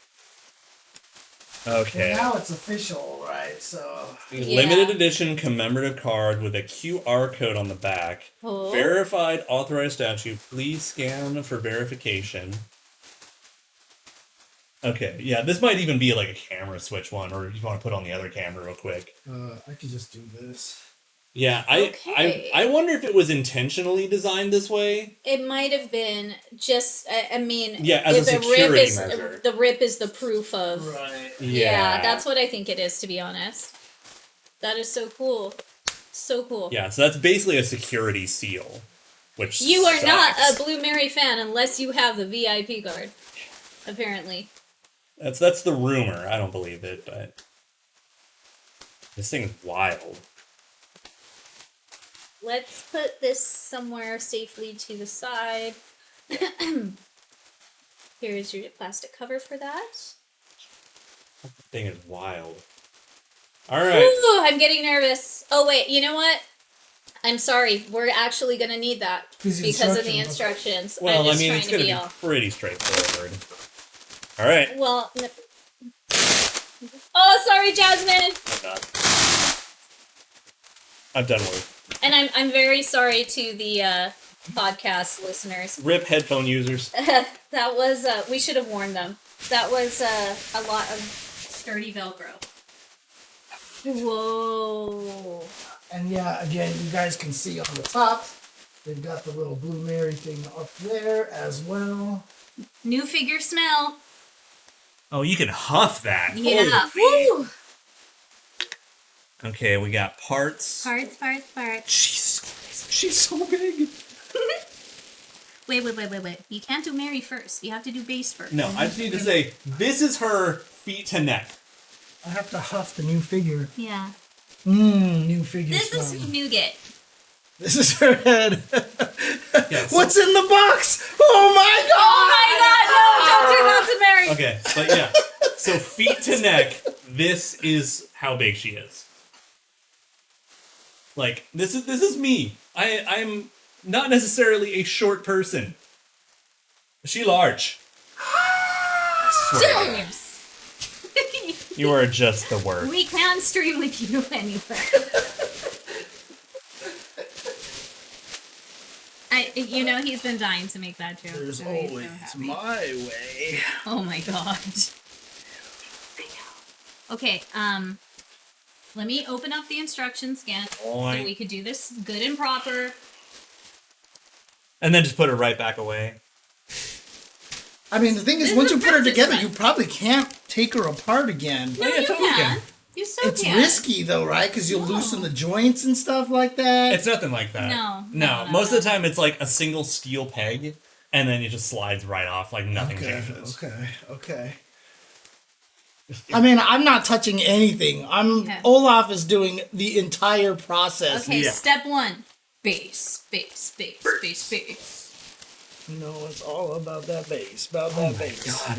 C: Okay.
A: Now it's official, right? So...
C: Limited edition commemorative card with a QR code on the back.
B: Oh.
C: Verified authorized statue. Please scan for verification. Okay, yeah, this might even be like a camera switch one, or you want to put on the other camera real quick.
A: I could just do this.
C: Yeah,
B: Okay.
C: I wonder if it was intentionally designed this way.
B: It might have been just, I mean,
C: Yeah, as a
B: if
C: security measure.
B: the rip is the proof of.
A: Right.
B: Yeah, that's what I think it is, to be honest. That is so cool. So cool.
C: Yeah, so that's basically a security seal, which
B: You are not
C: sucks.
B: a Blue Mary fan unless you have the VIP card, apparently.
C: That's the rumor. I don't believe it, but this thing is wild.
B: Let's put this somewhere safely to the side. Here is your plastic cover for that.
C: This thing is wild. All right.
B: Ooh, I'm getting nervous. Oh, wait, you know what? I'm sorry. We're actually going to need that because of the instructions.
C: Well,
B: I'm just
C: I mean,
B: trying
C: it's
B: to
C: going to
B: be
C: be
B: all...
C: pretty straightforward. All right.
B: Well, oh, sorry, Jasmine.
C: I'm done. I'm done with.
B: And I'm very sorry to the podcast listeners.
C: Rip headphone users.
B: That was we should have warned them. That was a lot of sturdy Velcro. Whoa.
A: And yeah, again, you guys can see on the top, they've got the little Blue Mary thing up there as well.
B: New figure smell.
C: Oh, you can huff that.
B: Yeah.
C: Holy.
B: Woo.
C: Okay, we got parts.
B: Parts.
C: Jesus Christ, she's so big.
B: Wait. You can't do Mary first. You have to do base first.
C: No, I just need to say, this is her feet to neck.
A: I have to huff the new figure.
B: Yeah.
A: New figure
B: This
A: smell.
B: is nougat.
A: This is her head.
C: Yeah, so-
A: What's in the box? Oh my god!
B: Oh my god, no! Don't do that to Mary!
C: Okay, but yeah. So feet to neck, this is how big she is. Like, this is me. I'm not necessarily a short person. She large.
B: James!
C: You are just the worst.
B: We can stream with you anything. You know, he's been dying to make that joke.
A: There's
B: so he's so
A: always
B: happy.
A: my way.
B: Oh my god. I know. Okay, let me open up the instructions again so we could do this good and proper.
C: And then just put her right back away.
A: I mean, the thing is,
B: This
A: once
B: is
A: you put her
B: practice
A: together,
B: run.
A: you probably can't take her apart again.
B: No,
C: yeah,
B: you
C: totally
B: can.
C: can.
B: You so
A: It's
B: can.
A: risky though, right? Because you'll loosen the joints and stuff like that.
C: It's nothing like that.
B: No,
C: Most of the time, it's like a single steel peg, and then it just slides right off, like nothing changes.
A: Okay. I mean, I'm not touching anything.
B: Okay.
A: Olaf is doing the entire process.
B: Okay,
C: Yeah.
B: step one. Base.
A: No, it's all about that base. About
C: Oh
A: that
C: my
A: base.
C: god,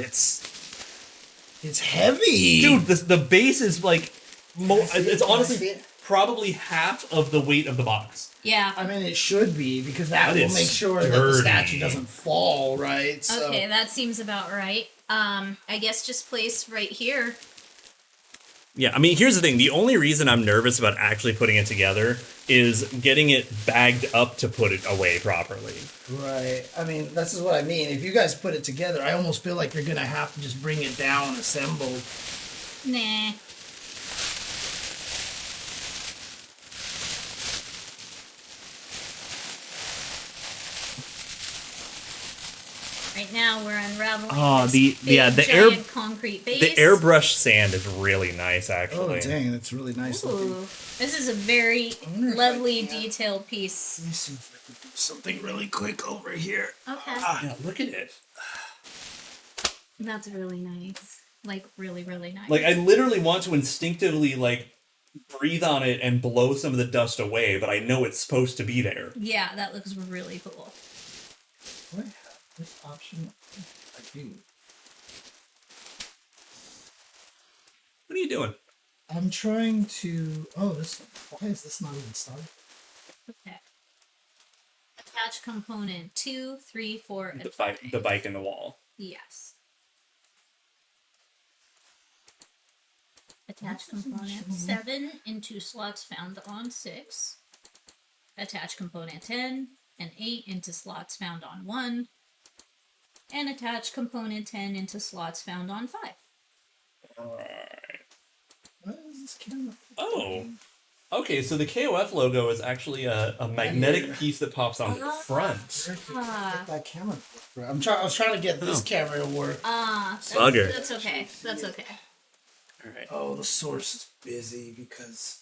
A: It's heavy.
C: dude, the base is like, it's
A: Can I
C: honestly
A: see it?
C: probably half of the weight of the box.
B: Yeah.
A: I mean, it should be, because that
C: That
A: will
C: is
A: make sure that the
C: dirty.
A: statue doesn't fall, right? So,
B: Okay, that seems about right. I guess just place right here.
C: Yeah, I mean, here's the thing. The only reason I'm nervous about actually putting it together is getting it bagged up to put it away properly.
A: right. I mean, this is what I mean. If you guys put it together, I almost feel like you're going to have to just bring it down, assemble.
B: Nah. Right now we're unraveling
C: Oh,
B: this big,
C: the
B: giant concrete base.
C: The airbrush sand is really nice,
A: Oh,
C: actually.
A: dang. That's really nice looking.
B: Ooh, this is a very
A: wonder if
B: lovely,
A: I can-
B: detailed piece.
A: Let me see if I can do something really quick over here.
B: Okay.
C: Yeah, look at it.
B: That's really nice. Like, really, really nice.
C: Like, I literally want to instinctively, like, breathe on it and blow some of the dust away, but I know it's supposed to be there.
B: Yeah, that looks really cool.
A: Do I have this option? I do.
C: What are you doing?
A: I'm trying to. Oh, this. Why is this not even started?
B: Okay. Attach component 2, 3, 4, and
C: The
B: 5.
C: bike in the wall.
B: Yes. Attach component 7 into slots found on 6. Attach component 10 and 8 into slots found on 1. And attach component 10 into slots found on 5.
C: Alright.
A: What is this camera?
C: Oh. Okay, so the KOF logo is actually a magnetic piece that pops on the front.
A: Where did I get that camera for? I was trying to get this camera to work.
C: Slugger.
B: That's okay. That's okay.
C: Alright.
A: Oh, the source is busy because.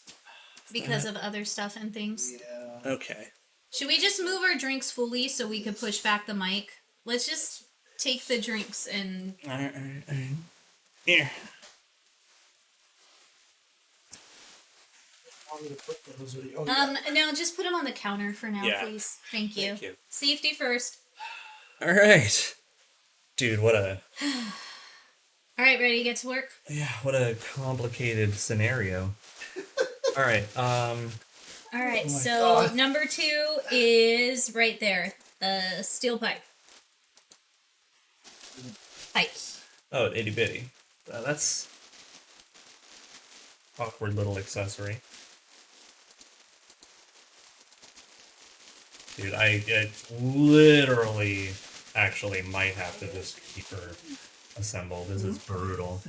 B: Because of other stuff and things.
A: Yeah.
C: Okay.
B: Should we just move our drinks fully so we could push back the mic? Let's just take the drinks and...
C: Alright. Here.
A: Want me to put those with you? Oh, yeah.
B: No, just put them on the counter for now,
C: Yeah.
B: please. Thank you.
C: Thank you.
B: Safety first.
C: Alright. Dude, what a
B: Alright, ready to get to work?
C: what a complicated scenario. Alright,
B: Alright,
A: Oh my
B: so
A: God.
B: number 2 is right there. The steel pipe. Pipe.
C: oh, itty bitty. That's awkward little accessory. Dude, I literally actually might have to just keep her assembled. This is brutal.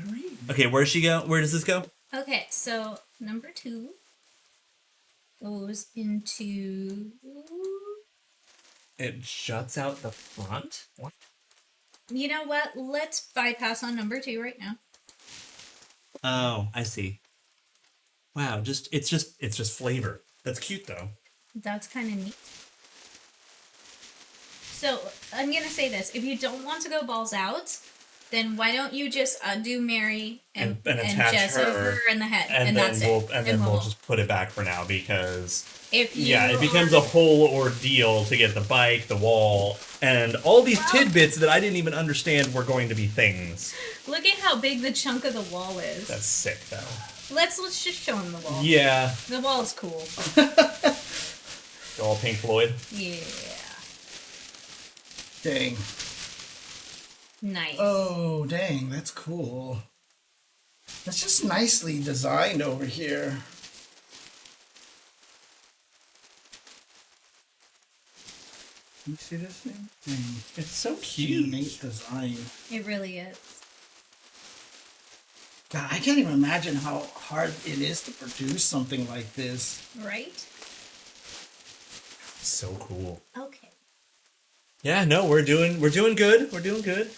C: Okay, where's she go? Where does this go?
B: Okay, so number 2 goes into...
C: It juts out the front? What?
B: You know what? Let's bypass on number 2 right now.
C: Oh, I see. Wow, it's just flavor. That's cute though.
B: That's kind of neat. So, I'm going to say this. If you don't want to go balls out, then why don't you just undo Mary and
C: attach
B: Jess
C: her,
B: over in the head, and
C: then
B: that's it.
C: And then we'll just put it back for now because
B: if you
C: it becomes a whole ordeal to get the bike, the wall, and all these tidbits that I didn't even understand were going to be things.
B: Look at how big the chunk of the wall is.
C: That's sick though.
B: Let's just show him the wall.
C: Yeah.
B: The wall is cool.
C: All Pink Floyd.
B: Yeah.
A: Dang.
B: Nice.
A: Oh, dang, that's cool. That's just nicely designed over here. You see this thing? Dang.
C: It's so
A: Unique
C: cute.
A: design.
B: It really is.
A: God, I can't even imagine how hard it is to produce something like this.
B: Right?
C: So cool.
B: Okay.
C: Yeah, no, we're doing good. We're doing good.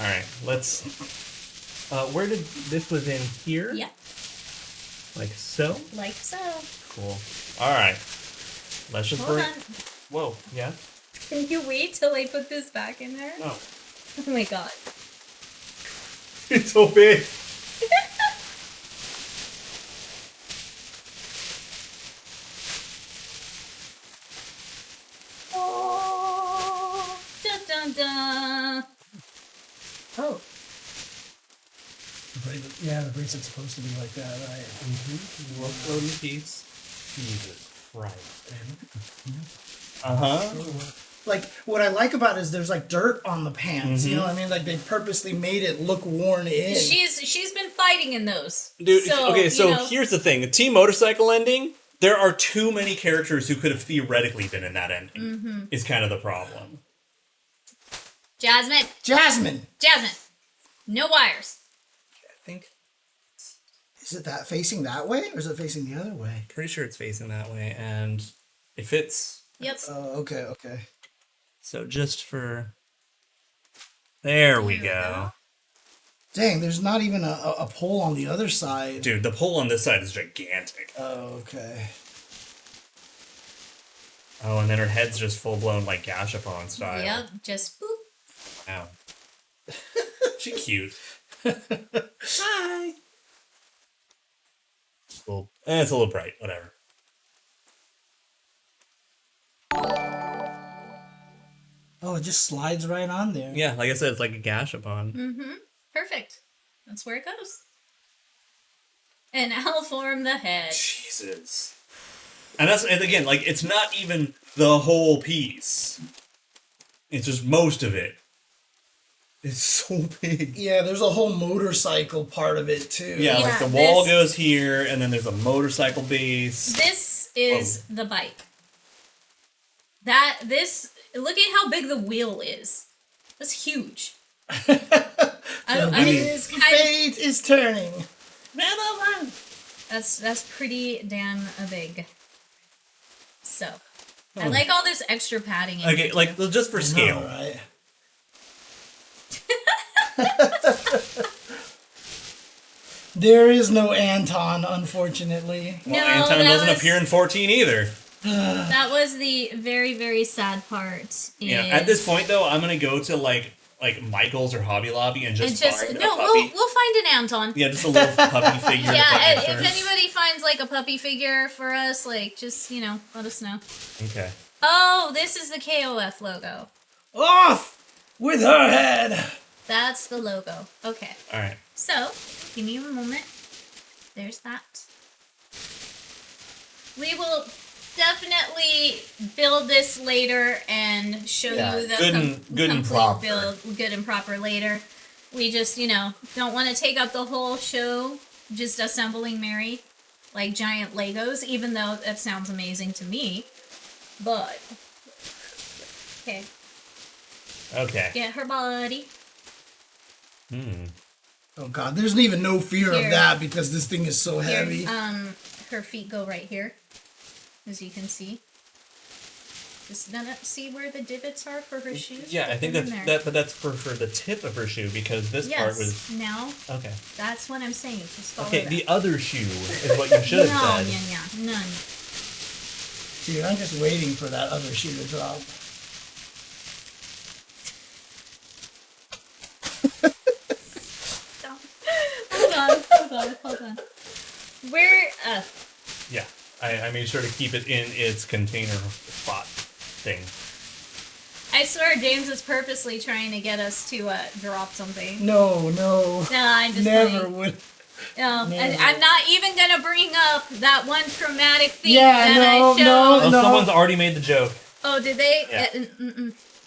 C: All right, let's. Where did this was in here?
B: Yeah.
C: Like so.
B: Like so.
C: Cool. All right. Let's just
B: Hold
C: bring.
B: on.
C: Whoa. Yeah.
B: Can you wait till I put this back in there?
C: No.
B: Oh my god.
C: It's so big.
B: Oh. Dun dun dun.
A: Oh. Yeah, the bracelet's supposed to be like that, right?
C: Loading piece. Jesus Christ.
A: Like, what I like about it is there's like dirt on the pants. You know what I mean? Like they purposely made it look worn in.
B: She's been fighting in those.
C: Dude,
B: So,
C: okay, so
B: you know,
C: here's the thing. The Team Motorcycle ending, there are too many characters who could have theoretically been in that ending, is kind of the problem.
B: Jasmine.
A: Jasmine!
B: No wires.
C: I think,
A: Is it that facing that way or is it facing the other way?
C: pretty sure it's facing that way, and it fits.
B: Yep.
A: Oh, okay.
C: So just for... There we
B: There we
C: go.
B: go.
A: Dang, there's not even a pole on the other side.
C: Dude, the pole on this side is gigantic.
A: Oh, okay.
C: Oh, and then her head's just full-blown, like, Gashapon style.
B: Yep. Just boop.
C: Wow. She's cute. Hi. Well, it's a little bright. Whatever.
A: Oh, it just slides right on there.
C: Yeah, like I said, it's like a Gashapon.
B: Mm-hmm. Perfect. That's where it goes. And I'll form the head.
C: Jesus. And again, like, it's not even the whole piece. It's just most of it. It's so big.
A: Yeah, there's a whole motorcycle part of it too.
C: Yeah, like the wall goes here, and then there's a motorcycle base.
B: This is the bike. Look at how big the wheel is. That's huge. It's kind
A: Fate is turning.
B: That's pretty damn big. So, I like all this extra padding in
C: Okay,
B: it.
C: like, just for scale.
A: All right. There is no Anton, unfortunately.
B: No,
C: Well, Anton
B: that
C: doesn't
B: was-
C: appear in 14 either.
B: That was the very, very sad part.
C: Yeah, at this point, though, I'm going to go to, like Michael's or Hobby Lobby and just find a puppy.
B: we'll find an Anton.
C: Yeah, just a little puppy figure.
B: Yeah,
C: to
B: if
C: put in
B: anybody finds like a puppy figure for us, like just let us know.
C: Okay.
B: Oh, this is the KOF logo.
A: Off with her head.
B: That's the logo. Okay,
C: All right.
B: so give me a moment. There's that. We will definitely build this later and show you the
C: good and
B: complete
C: proper.
B: build, good and proper later. We just, don't want to take up the whole show just assembling Mary like giant Legos, even though that sounds amazing to me. But okay,
C: Okay.
B: get her body.
A: Oh God, there's even no fear
B: Here.
A: of that because this thing is so
B: Here,
A: heavy.
B: her feet go right here, as you can see. Just see where the divots are for her shoes?
C: Yeah, I
B: Put
C: think
B: them in
C: that's
B: there.
C: but that's for the tip of her shoe because this part was
B: now,
C: okay.
B: that's what I'm saying. Just follow
C: Okay,
B: that.
C: the other shoe is what you should have said.
B: No.
A: Dude, I'm just waiting for that other shoe to drop.
B: Hold on. Where,
C: Yeah, I made sure to keep it in its container spot thing.
B: I swear James is purposely trying to get us to drop something.
A: No.
B: No, I'm just
A: Never
B: playing.
A: would.
B: No,
A: Never.
B: and I'm not even gonna bring up that one traumatic thing
A: Yeah,
B: that I
A: no,
B: showed.
A: no.
C: Oh, someone's already made the joke.
B: Oh, did they?
C: Yeah.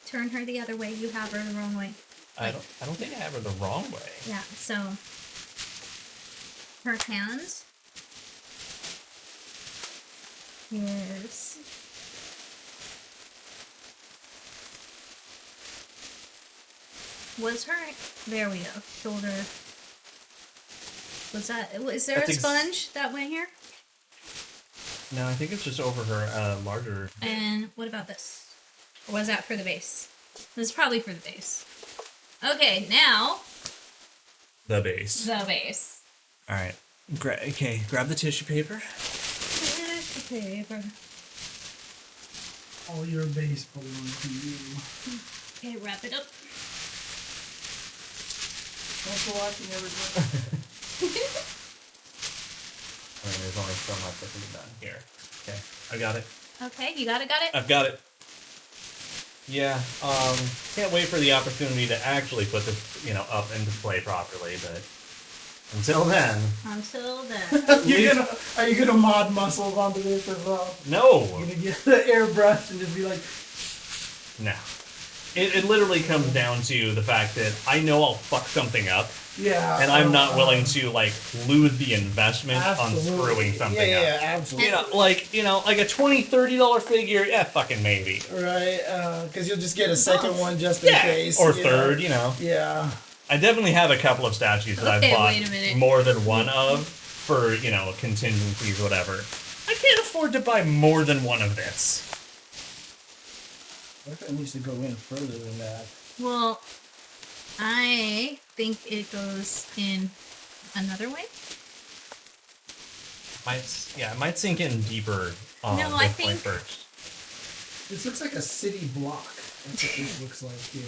B: Turn her the other way. You have her the wrong way.
C: I don't think I have her the wrong way.
B: Yeah, so her hand is there we go. Shoulder. Was there
C: That's
B: a sponge that went here?
C: No, I think it's just over her larger.
B: And what about this? Or was that for the base? This is probably for the base. Okay, now
C: The base.
B: the base.
C: All right. Grab the tissue paper.
B: Tissue paper.
A: All your base belongs to you.
B: Okay, wrap it up.
A: Thanks for watching, everyone.
C: I mean, there's only so much that can be done here. Okay, I got it.
B: Okay, you got it.
C: I've got it. Yeah, can't wait for the opportunity to actually put this, up into play properly, but until then.
A: Are you gonna mod muscles onto this as well?
C: No!
A: You're gonna get the airbrush and just be like,
C: No. It literally comes down to the fact that I know I'll fuck something up,
A: yeah.
C: and I'm not willing to, lose the investment
A: Absolutely.
C: on screwing something up.
A: Yeah, absolutely.
C: Like a $20, $30 figure, yeah, fucking maybe.
A: Right, because you'll just get a second one just in case.
C: Or
A: you
C: third,
A: know? Yeah.
C: I definitely have a couple of statues that
B: Okay,
C: I've
B: wait a
C: bought
B: minute.
C: more than one of for, contingencies, whatever. I can't afford to buy more than one of this.
A: I think it needs to go in further than that.
B: Well, I think it goes in another way.
C: It might sink in deeper on
B: No,
C: this
B: I
C: point
B: think-
C: first.
A: This looks like a city block. That's what this looks like here.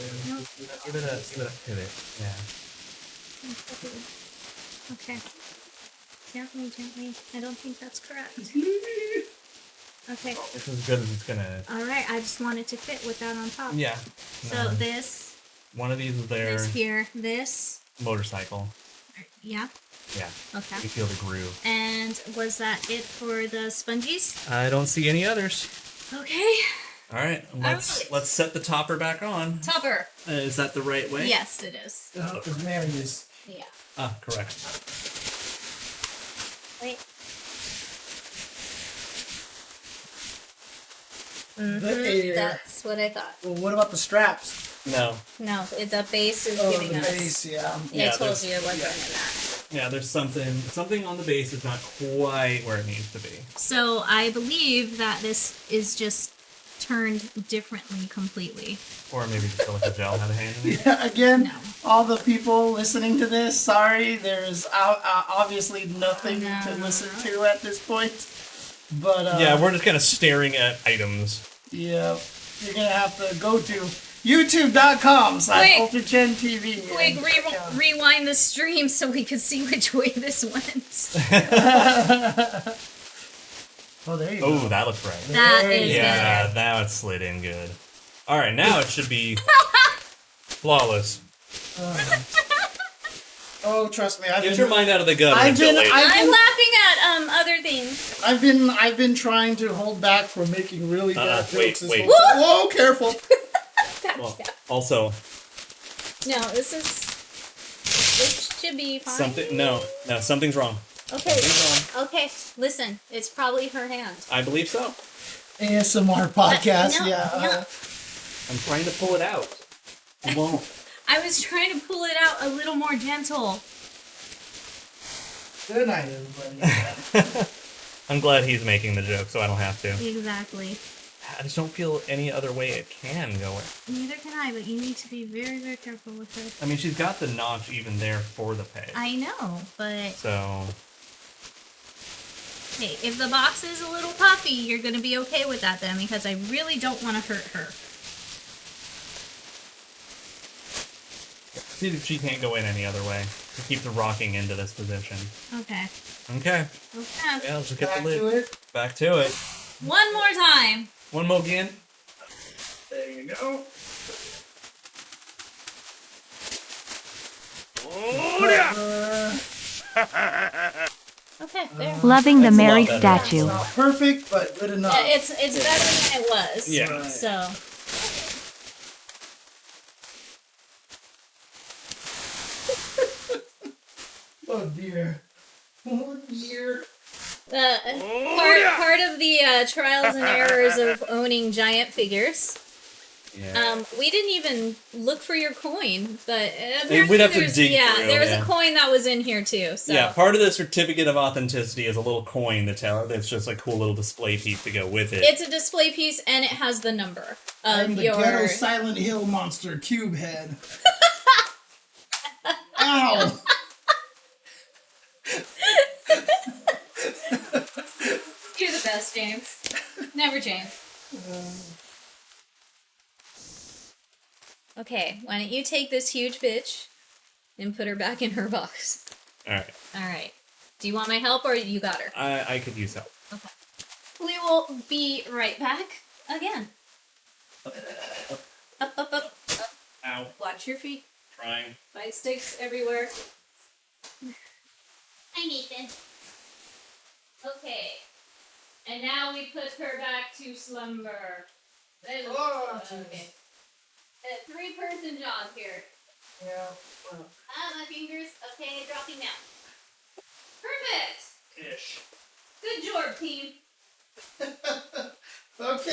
C: Give it a pivot. Yeah.
B: Okay. Gently. I don't think that's correct. Okay.
C: It's as good as it's gonna.
B: Alright, I just wanted to fit with that on top.
C: Yeah.
B: So this
C: One of these is there.
B: here, this.
C: Motorcycle.
B: Yeah.
C: Yeah.
B: Okay.
C: You feel the groove.
B: And was that it for the spongies?
C: I don't see any others.
B: Okay.
C: All right. Let's set the topper back on.
B: Topper.
C: Is that the right way?
B: Yes, it is.
A: Because Mary is.
B: Yeah.
C: Ah, correct.
B: Wait.
A: The air.
B: That's what I thought.
A: Well, what about the straps?
C: No.
B: No, the base is
A: Oh,
B: giving
A: the
B: us.
A: base, yeah.
C: Yeah,
B: I told
C: there's-
B: you it wasn't in that.
C: Yeah, there's something on the base that's not quite where it needs to be.
B: So I believe that this is just turned differently completely.
C: Or maybe the silica gel had a hand in it.
A: Yeah, again,
B: No.
A: all the people listening to this, sorry, there's obviously nothing
B: No,
A: to
B: no,
A: listen
B: no.
A: to at this point. But,
C: Yeah, we're just kind of staring at items.
A: yeah, you're going to have to go to youtube.com/UltraChenTV.
B: Quick, rewind the stream so we could see which way this went.
A: Oh, there you
C: Oh,
A: go.
C: that looks right.
B: That
A: There
B: is
A: you
C: Yeah, that slid in good. All right, now it should be flawless.
A: Oh, trust me,
C: Get your mind out of the gutter
A: I've
C: until
A: been-
C: later.
B: I'm laughing at other things.
A: I've been trying to hold back from making really bad
C: wait,
A: jokes. this
C: wait.
A: whole time. Whoa, careful.
C: Well, also,
B: No, this should be fine.
C: something's wrong.
B: Okay.
C: Something's wrong.
B: Okay. Listen, it's probably her hand.
C: I believe so.
A: ASMR podcast,
B: No,
A: yeah.
B: no.
C: I'm trying to pull it out. It won't.
B: I was trying to pull it out a little more gentle.
A: Good night, everybody.
C: I'm glad he's making the joke, so I don't have to.
B: Exactly.
C: I just don't feel any other way it can go in.
B: Neither can I, but you need to be very, very careful with it.
C: I mean, she's got the notch even there for the peg.
B: I know, but
C: So,
B: hey, if the box is a little puffy, you're going to be okay with that then, because I really don't want to hurt her.
C: see if she can't go in any other way. She keeps rocking into this position.
B: Okay.
C: Okay.
B: Okay.
C: Yeah, let's just get
A: Back
C: the lid.
A: to it.
C: Back to it.
B: One more time.
C: One more again.
A: There you go.
C: Oh, yeah.
B: Okay, there.
D: Loving the
C: That's a
D: Mary
C: lot better.
D: statue.
A: Not perfect, but good enough.
B: It's better than it was.
C: Yeah.
A: Right.
B: So,
A: Oh dear. Oh dear.
B: part of the trials and errors of owning giant figures.
C: Yeah.
B: We didn't even look for your coin, but
C: We'd
B: apparently
C: have to
B: there's,
C: dig
B: yeah,
C: through,
B: there was
C: yeah.
B: a coin that was in here too. So
C: Yeah, part of the certificate of authenticity is a little coin that's just a cool little display piece to go with it.
B: it's a display piece and it has the number
A: I'm
B: of
A: the
B: your.
A: ghetto Silent Hill monster cube head. Ow!
B: You're the best, James. Never change. Okay, why don't you take this huge bitch and put her back in her box?
C: Alright.
B: All right. Do you want my help or you got her?
C: I could use help.
B: Okay. We will be right back again. Up, up, up, up.
C: Ow.
B: Watch your feet.
C: Trying.
B: Fight sticks everywhere. Hi, Nathan. Okay. And now we put her back to slumber.
A: Oh,
B: Okay. A 3-person job here.
A: Yeah.
B: My fingers. Okay, dropping now. Perfect.
C: Ish.
B: Good job, team.
A: Okay.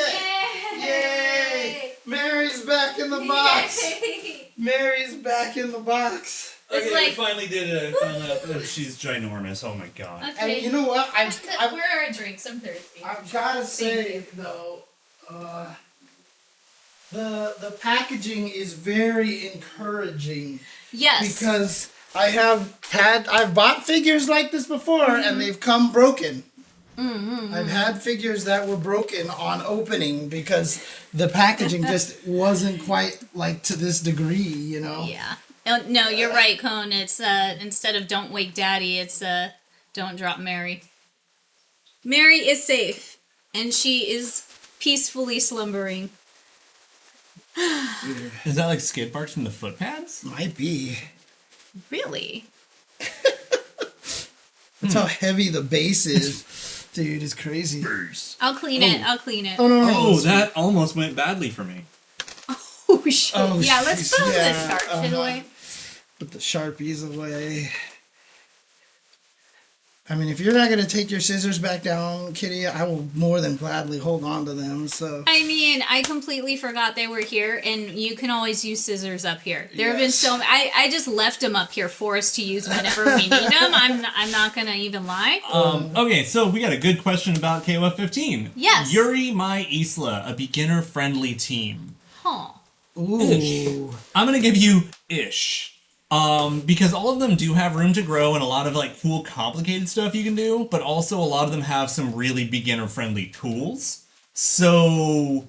B: Yay!
A: Yay! Mary's back in the box.
B: Yay!
A: Mary's back in the box.
B: It's
C: Okay,
B: like-
C: we finally did it. I found out that she's ginormous. Oh my god.
B: Okay.
A: And you know what?
B: Where are our drinks? I'm thirsty.
A: I've gotta
B: Thank
A: say
B: you.
A: though, the packaging is very encouraging
B: Yes.
A: because I've bought figures like this before and they've come broken. I've had figures that were broken on opening because the packaging just wasn't quite like to this degree, you know.
B: Yeah. Oh, no, you're right, Cone. It's instead of "Don't Wake Daddy," it's "Don't Drop Mary." Mary is safe, and she is peacefully slumbering.
C: Is that like skid marks from the foot pads?
A: Might be.
B: Really?
A: That's how heavy the base is. Dude, it's crazy.
B: I'll clean it. I'll clean it.
A: Oh no, no.
C: Oh, that almost went badly for me.
B: Oh shit!
A: Oh,
B: yeah, let's
A: jeez,
B: put
A: yeah,
B: the sharp shit away.
A: Put the Sharpies away. I mean, if you're not gonna take your scissors back down, Kitty, I will more than gladly hold on to them. So
B: I mean, I completely forgot they were here, and you can always use scissors up here. There have been
A: Yes.
B: so I just left them up here for us to use whenever we need them. I'm not gonna even lie.
C: Okay, so we got a good question about KOF 15.
B: Yes.
C: Yuri My Isla, a beginner-friendly team.
B: Huh.
A: ooh,
C: I'm gonna give you ish. Because all of them do have room to grow and a lot of like cool complicated stuff you can do, but also a lot of them have some really beginner-friendly tools. So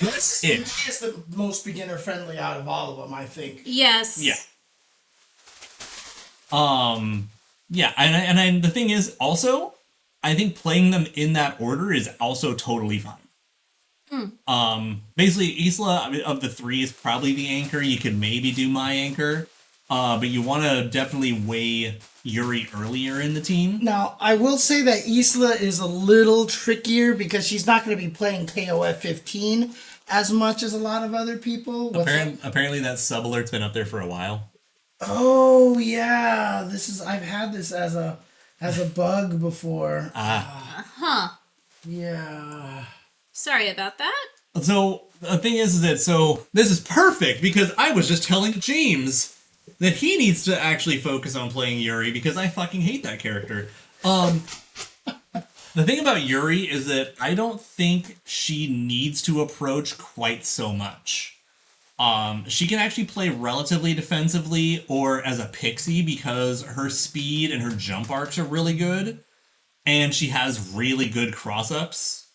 A: this
C: ish.
A: is the most beginner friendly out of all of them, I think.
B: Yes.
C: Yeah. Yeah, and the thing is, also, I think playing them in that order is also totally fine. Basically, Isla, I mean, of the three, is probably the anchor. You could maybe do my anchor, but you want to definitely weigh Yuri earlier in the team.
A: Now, I will say that Isla is a little trickier because she's not going to be playing KOF 15 as much as a lot of other people.
C: Apparently, that sub alert's been up there for a while.
A: Oh yeah, I've had this as a bug before.
B: Huh.
A: Yeah.
B: Sorry about that.
C: So the thing is that this is perfect because I was just telling James that he needs to actually focus on playing Yuri because I fucking hate that character. The thing about Yuri is that I don't think she needs to approach quite so much. She can actually play relatively defensively or as a pixie because her speed and her jump arcs are really good. And she has really good cross-ups.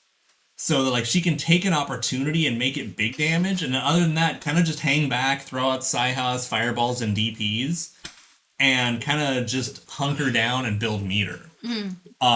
C: So that, like, she can take an opportunity and make it big damage. And other than that, kind of just hang back, throw out Psyhas, Fireballs, and DPs. And kind of just hunker down and build meter.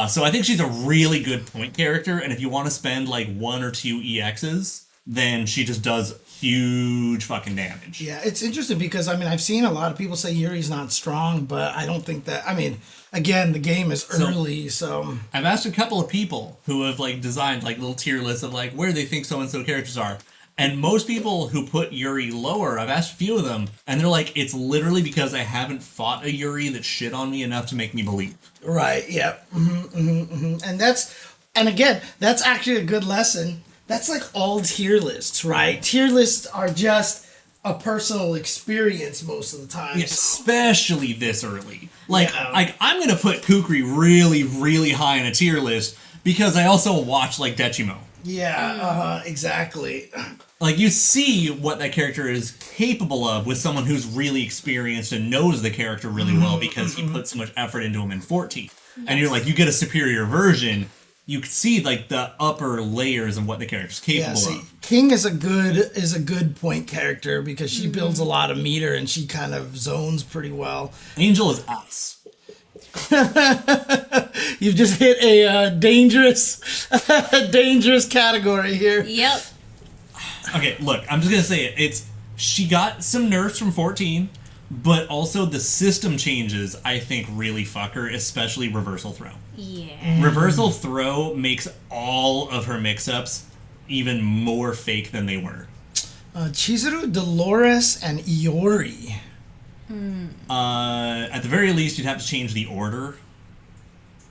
C: So I think she's a really good point character. And if you want to spend, like, 1 or 2 EXs, then she just does huge fucking damage.
A: Yeah, it's interesting because, I mean, I've seen a lot of people say Yuri's not strong, but I don't think that, I mean, again, the game is early, so...
C: I've asked a couple of people who have, like, designed, like, little tier lists of, like, where they think so-and-so characters are. And most people who put Yuri lower, I've asked a few of them, and they're like, it's literally because I haven't fought a Yuri that shit on me enough to make me believe.
A: Right, yeah. And again, that's actually a good lesson. That's like all tier lists, right? Tier lists are just a personal experience most of the time.
C: Yeah, especially this early. Like, I'm going to put Kukri really, really high in a tier list because I also watch, like, Dechimo.
A: Yeah, exactly.
C: Like, you see what that character is capable of with someone who's really experienced and knows the character really well because he put so much effort into him in 14. And you're like, you get a superior version... You can see like the upper layers of what the character's capable of.
A: King is a good point character because she builds a lot of meter and she kind of zones pretty well.
C: Angel is ass.
A: You've just hit a dangerous category here.
B: Yep.
C: Okay, look, I'm just gonna say it. She got some nerfs from 14, but also the system changes I think really fuck her, especially reversal throw.
B: Yeah.
C: Reversal throw makes all of her mix-ups even more fake than they were.
A: Chizuru, Dolores, and Iori.
C: At the very least, you'd have to change the order.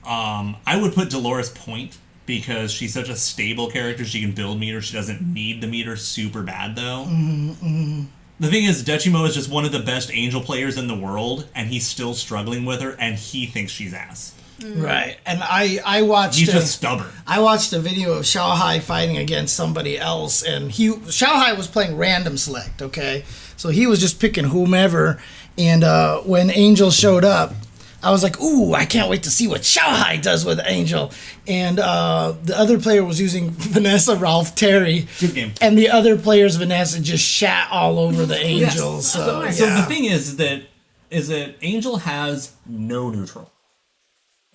C: I would put Dolores point because she's such a stable character. She can build meter. She doesn't need the meter super bad, though. The thing is, Dechimo is just one of the best Angel players in the world, and he's still struggling with her, and he thinks she's ass.
A: Right, and I watched...
C: He's just stubborn.
A: I watched a video of Xiaohai fighting against somebody else, and Xiaohai was playing random select, okay? So he was just picking whomever, and when Angel showed up, I was like, ooh, I can't wait to see what Xiaohai does with Angel. And the other player was using Vanessa Ralph Terry.
C: Good game.
A: And the other player's Vanessa just shat all over the Angel.
C: Yes.
A: So
C: the thing is that Angel has no neutral.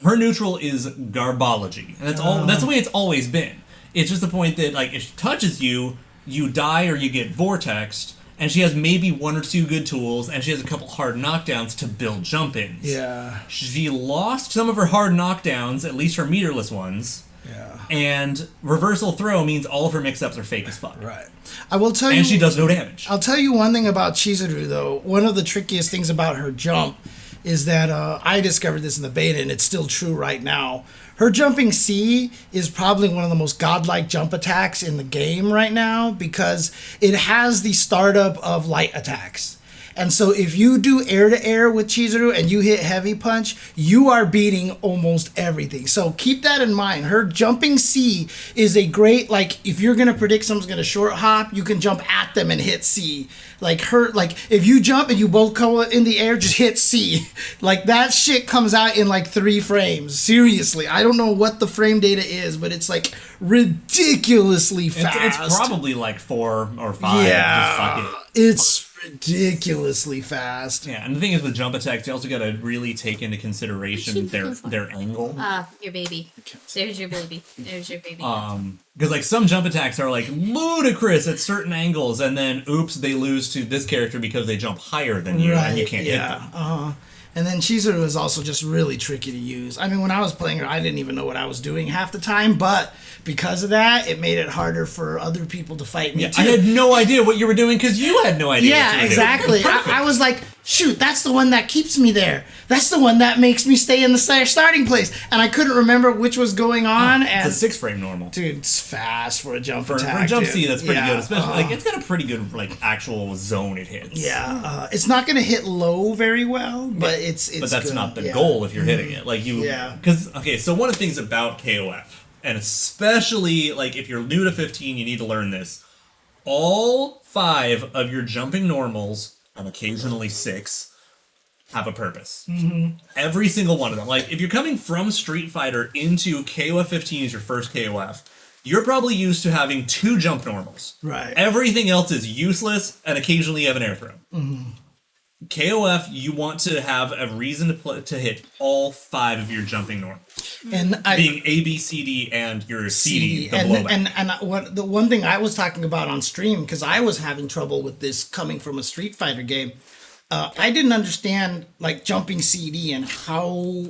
C: Her neutral is garbology. And that's the way it's always been. It's just the point that, like, if she touches you, you die or you get vortexed. And she has maybe 1 or 2 good tools, and she has a couple hard knockdowns to build jump-ins.
A: Yeah.
C: She lost some of her hard knockdowns, at least her meterless ones.
A: Yeah.
C: And reversal throw means all of her mix-ups are fake as fuck.
A: Right. I will tell you...
C: And she does no damage.
A: I'll tell you one thing about Chizuru, though. One of the trickiest things about her jump is that I discovered this in the beta, and it's still true right now. Her jumping C is probably one of the most godlike jump attacks in the game right now because it has the startup of light attacks. And so if you do air-to-air with Chizuru and you hit heavy punch, you are beating almost everything. So keep that in mind. Her jumping C is a great, like, if you're going to predict someone's going to short hop, you can jump at them and hit C. Like, if you jump and you both go in the air, just hit C. Like, that shit comes out in, like, 3 frames. Seriously. I don't know what the frame data is, but it's, like, ridiculously fast.
C: It's probably, like, 4 or 5.
A: Yeah.
C: Just fuck it.
A: It's ridiculously fast.
C: Yeah, and the thing is with jump attacks, you also got to really take into consideration their angle.
B: Your baby. There's your baby. There's your baby.
C: Because like some jump attacks are like ludicrous at certain angles, and then oops, they lose to this character because they jump higher than you, and you can't hit them.
A: And then Chizuru is also just really tricky to use. I mean, when I was playing her, I didn't even know what I was doing half the time, but because of that, it made it harder for other people to fight me too.
C: I had no idea what you were doing because you had no idea what you were
A: exactly.
C: doing.
A: I was like, shoot, that's the one that keeps me there. That's the one that makes me stay in the starting place. And I couldn't remember which was going on. And
C: it's a 6-frame normal.
A: dude, it's fast for a jump attack.
C: For a jump C, that's pretty good. Especially like it's got a pretty good like actual zone it hits.
A: Yeah, it's not going to hit low very well, but it's
C: but that's
A: good.
C: not the goal if you're hitting it. Like you, because so one of the things about KOF, and especially like if you're new to 15, you need to learn this. All 5 of your jumping normals, and occasionally 6, have a purpose. Every single one of them. Like, if you're coming from Street Fighter into KOF 15 as your first KOF, you're probably used to having 2 jump normals.
A: Right.
C: Everything else is useless, and occasionally you have an air throw. KOF, you want to have a reason to hit all 5 of your jumping normals.
A: And
C: being A, B, C, D, and your CD, the
A: and
C: blowback.
A: the one thing I was talking about on stream, because I was having trouble with this coming from a Street Fighter game, I didn't understand like jumping CD and how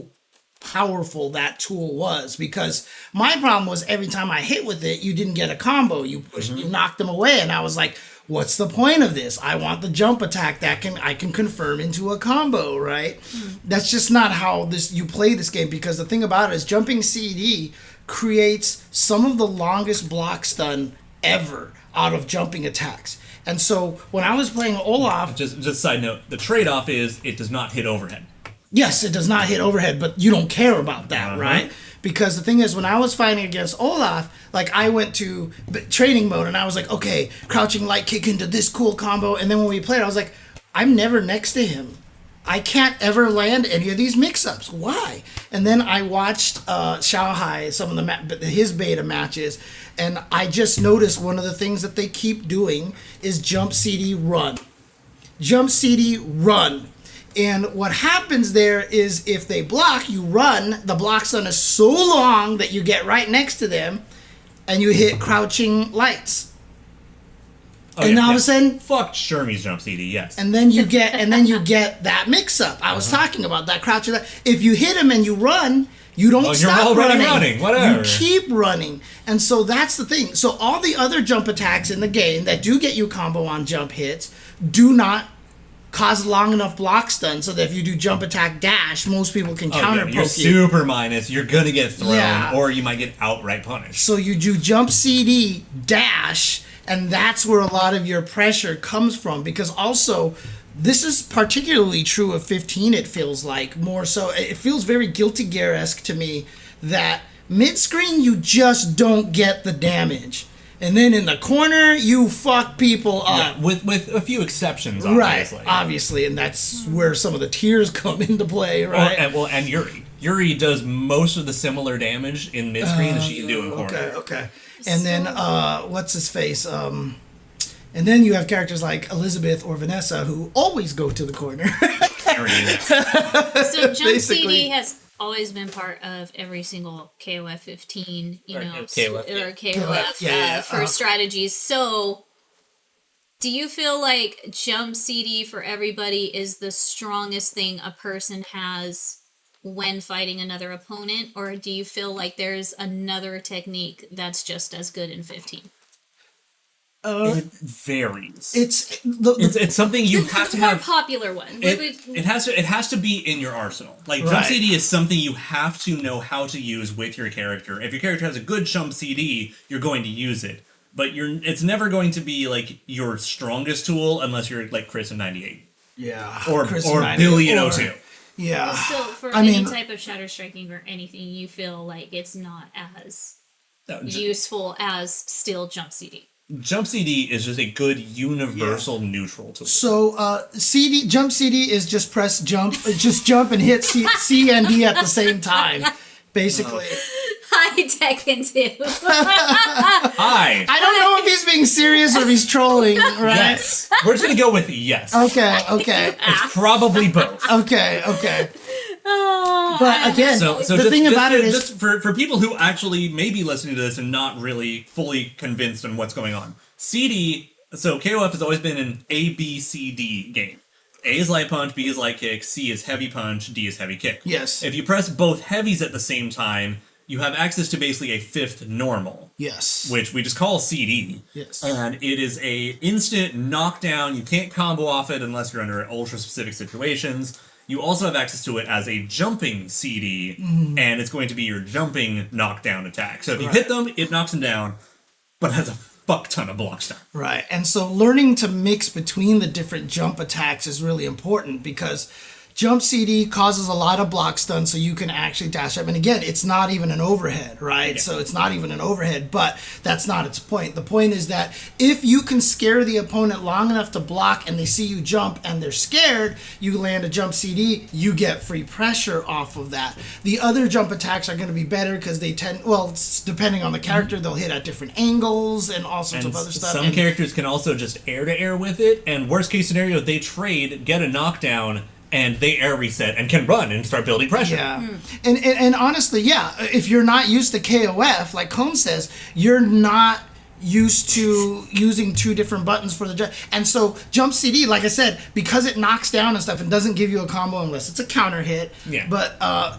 A: powerful that tool was, because my problem was every time I hit with it, you didn't get a combo. You pushed, you knocked them away, and I was like, what's the point of this? I want the jump attack that I can confirm into a combo, right? That's just not how you play this game, because the thing about it is jumping CD creates some of the longest block stun ever out of jumping attacks. And so when I was playing Olaf...
C: Just side note, the trade-off is it does not hit overhead.
A: Yes, it does not hit overhead, but you don't care about that, right? Because the thing is, when I was fighting against Olaf, like I went to training mode and I was like, okay, crouching light kick into this cool combo. And then when we played, I was like, I'm never next to him. I can't ever land any of these mix-ups. Why? And then I watched Xiaohai, some of his beta matches, and I just noticed one of the things that they keep doing is jump CD run. Jump CD run. And what happens there is if they block, you run, the block stun is so long that you get right next to them and you hit crouching lights. And all of a sudden,
C: fuck Shermie's jump CD, yes.
A: And then you get that mix up. I was talking about that crouching. If you hit him and you run, you don't stop running.
C: Whatever.
A: You keep running. And so that's the thing. So all the other jump attacks in the game that do get you combo on jump hits do not cause long enough block stun so that if you do jump attack dash, most people can counter poke you.
C: You're super minus, you're gonna get thrown, or you might get outright punished.
A: So you do jump CD dash, and that's where a lot of your pressure comes from, because also this is particularly true of 15, it feels like, more so. It feels very Guilty Gear-esque to me that mid-screen you just don't get the damage. And then in the corner, you fuck people up.
C: Yeah, with a few exceptions, obviously.
A: Right, obviously, and that's where some of the tiers come into play, right?
C: And Yuri. Yuri does most of the similar damage in mid-screen as she can do in corner.
A: Okay. And then, what's his face? And then you have characters like Elizabeth or Vanessa who always go to the corner.
B: So Jump CD has always been part of every single KOF 15, KOF for strategies. So do you feel like Jump CD for everybody is the strongest thing a person has when fighting another opponent, or do you feel like there's another technique that's just as good in 15?
C: It varies.
A: It's
C: something you have to have.
B: The more popular one.
C: It has to be in your arsenal. Like jump CD is something you have to know how to use with your character. If your character has a good jump CD, you're going to use it. But it's never going to be like your strongest tool unless you're like Chris in 98.
A: Yeah.
C: Or Billy in 02.
A: Yeah.
B: So for any type of shadow striking or anything, you feel like it's not as useful as still jump CD.
C: Jump CD is just a good universal neutral tool.
A: So jump CD is just press jump, just jump and hit C and D at the same time, basically.
B: Hi, Tekken 2.
C: Hi.
A: I don't know if he's being serious or if he's trolling, right?
C: Yes. We're just gonna go with yes.
A: Okay.
C: It's probably both.
A: Okay. But again, the thing about it is...
C: Just for people who actually may be listening to this and not really fully convinced on what's going on. CD, so KOF has always been an A, B, C, D game. A is light punch, B is light kick, C is heavy punch, D is heavy kick.
A: Yes.
C: If you press both heavies at the same time, you have access to basically a 5th normal.
A: Yes.
C: Which we just call CD.
A: Yes.
C: And it is a instant knockdown. You can't combo off it unless you're under ultra-specific situations. You also have access to it as a jumping CD, and it's going to be your jumping knockdown attack. So if you hit them, it knocks them down, but it has a fuck ton of block stun.
A: Right. And so learning to mix between the different jump attacks is really important because jump CD causes a lot of block stun, so you can actually dash up. And again, it's not even an overhead, right? Yeah. So it's not even an overhead, but that's not its point. The point is that if you can scare the opponent long enough to block and they see you jump and they're scared, you land a jump CD, you get free pressure off of that. The other jump attacks are going to be better because they tend, well, depending on the character, they'll hit at different angles and all sorts of other stuff.
C: Some characters can also just air to air with it, and worst case scenario, they trade, get a knockdown, and they air reset and can run and start building pressure.
A: Yeah. And honestly, yeah, if you're not used to KOF, like Cone says, you're not used to using 2 different buttons for the jump. And so jump CD, like I said, because it knocks down and stuff and doesn't give you a combo unless it's a counter hit.
C: Yeah.
A: But,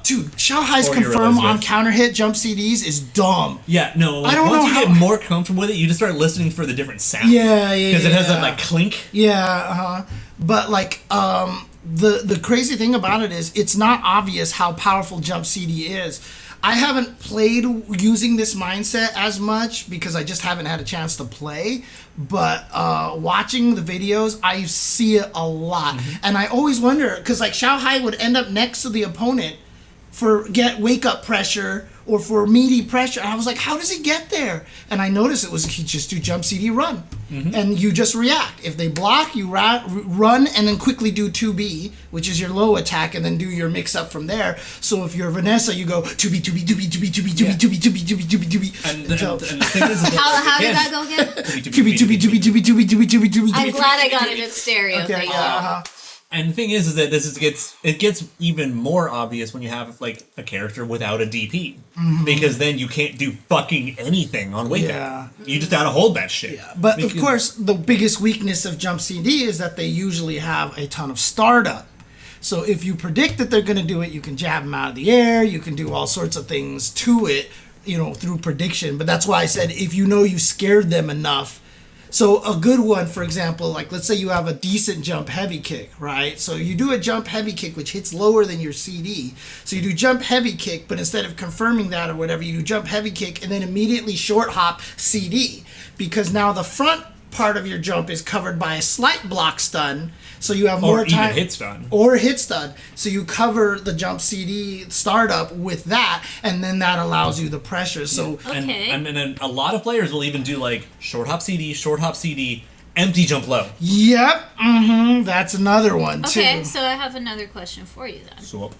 A: dude, Xiaohai's confirm on counter hit jump CDs is dumb.
C: Yeah, no, like,
A: I don't
C: once
A: know
C: you get more comfortable with it, you just start listening for the different sounds.
A: Yeah.
C: Because it has that, like, clink.
A: Yeah, But, like, the crazy thing about it is it's not obvious how powerful jump CD is. I haven't played using this mindset as much because I just haven't had a chance to play, but watching the videos, I see it a lot. And I always wonder, because like Xiaohai would end up next to the opponent for wake up pressure or for meaty pressure. And I was like, how does he get there? And I noticed it was he just do jump CD run. And you just react. If they block, you run and then quickly do 2B, which is your low attack, and then do your mix up from there. So if you're Vanessa, you go 2B, 2B, 2B, 2B, 2B, 2B, 2B, 2B, 2B, 2B, 2B.
C: And the thing is that
B: How did that go again?
A: 2B, 2B, 2B, 2B, 2B, 2B, 2B, 2B.
B: I'm glad I got it in stereo.
A: Okay,
C: And the thing is that it gets even more obvious when you have like a character without a DP, because then you can't do fucking anything on wake up. You just gotta hold that shit.
A: Yeah, but of course, the biggest weakness of jump CD is that they usually have a ton of startup. So if you predict that they're going to do it, you can jab them out of the air. You can do all sorts of things to it, through prediction. But that's why I said if you scared them enough. So a good one, for example, like let's say you have a decent jump heavy kick, right? So you do a jump heavy kick, which hits lower than your CD. So you do jump heavy kick, but instead of confirming that or whatever, you do jump heavy kick and then immediately short hop CD. Because now the front part of your jump is covered by a slight block stun. So you have more time.
C: Or even hit stun.
A: Or hit stun. So you cover the jump CD startup with that, and then that allows you the pressure. So
C: and then a lot of players will even do like short hop CD, empty jump low.
A: Yep. That's another one too.
B: Okay, so I have another question for you then.
C: So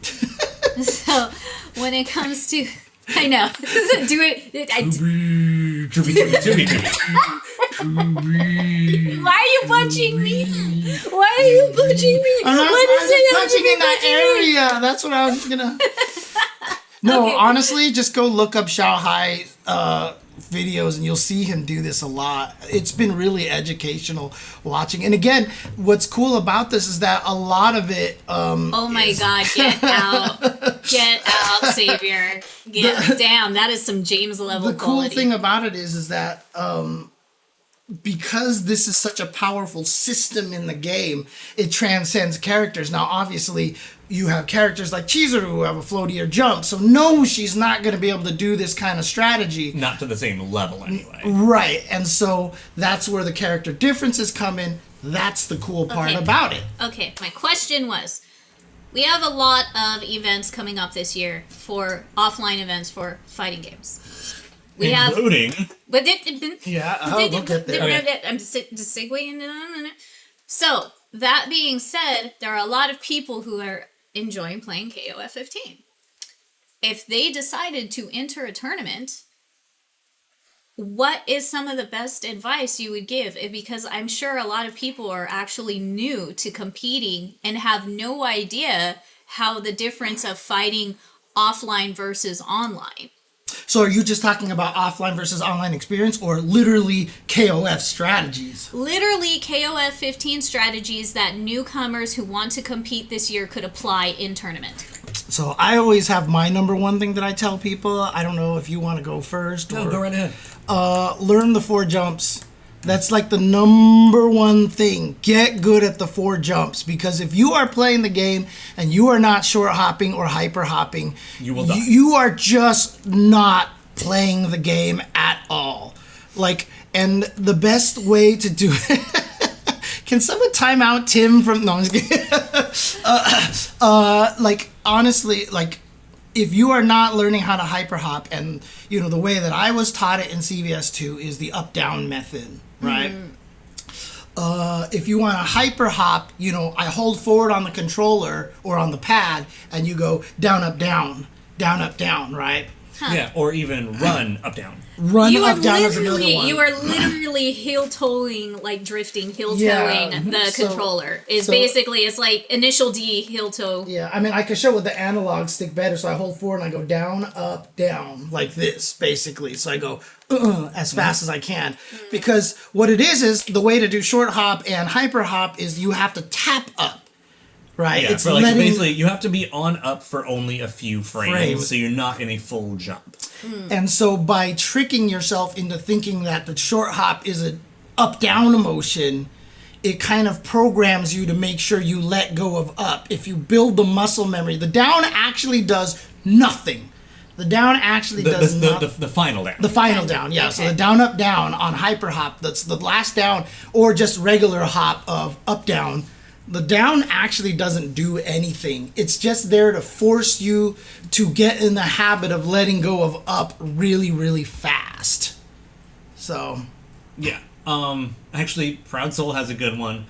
B: when it comes to I know. Do it. Why are you punching me? Why are you punching me?
A: I'm punching in that area. That's what I was gonna. No, okay. Honestly, just go look up Xiaohai videos and you'll see him do this a lot. It's been really educational watching. And again, what's cool about this is that a lot of it
B: oh my god, get out, Savior. Damn, that is some James level
A: the
B: quality.
A: Cool thing about it is that because this is such a powerful system in the game, it transcends characters. Now, obviously, you have characters like Chizuru who have a floatier jump, so no, she's not going to be able to do this kind of strategy.
C: Not to the same level, anyway.
A: Right, and so that's where the character differences come in. That's the cool part about it.
B: Okay, my question was, we have a lot of events coming up this year for offline events for fighting games.
C: Including.
B: We'll
A: get there.
B: Okay. I'm just segueing into that. So, that being said, there are a lot of people who are enjoying playing KOF 15. If they decided to enter a tournament, what is some of the best advice you would give? Because I'm sure a lot of people are actually new to competing and have no idea how the difference of fighting offline versus online.
A: So are you just talking about offline versus online experience, or literally KOF strategies?
B: Literally KOF 15 strategies that newcomers who want to compete this year could apply in tournament.
A: So I always have my number one thing that I tell people. I don't know if you want to go first.
C: No, go right ahead.
A: Learn the 4 jumps. That's like the number one thing. Get good at the 4 jumps, because if you are playing the game and you are not short hopping or hyper hopping,
C: you will die.
A: You are just not playing the game at all. Like, and the best way to do it. Can someone time out Tim from? No, I'm just kidding. Like, honestly, like, if you are not learning how to hyper hop, and you know the way that I was taught it in CVS2 is the up down method, right? If you want to hyper hop, you know, I hold forward on the controller or on the pad, and you go down up down, down up down, right?
C: Yeah, or even run up down.
A: Run up down is another one.
B: You are literally heel toeing, like drifting, heel
A: Yeah,
B: toeing the
A: so-
B: controller. Is
A: so-
B: basically, it's like initial D, heel toe.
A: Yeah, I mean, I can show with the analog stick better. So I hold forward and I go down, up, down, like this, basically. So I go as fast as I can. Because what it is the way to do short hop and hyper hop is you have to tap up, right?
C: Yeah,
A: It's
C: for like
A: letting,
C: basically you have to be on up for only a few frames,
A: Frames.
C: so you're not in a full jump.
A: and so by tricking yourself into thinking that the short hop is an up-down motion, it kind of programs you to make sure you let go of up. If you build the muscle memory, the down actually does nothing. The down actually does nothing.
C: The final down.
A: The final down, yeah. So the down, up, down on hyper hop, that's the last down, or just regular hop of up, down. The down actually doesn't do anything. It's just there to force you to get in the habit of letting go of up really, really fast. So,
C: Yeah. Actually, Proud Soul has a good one.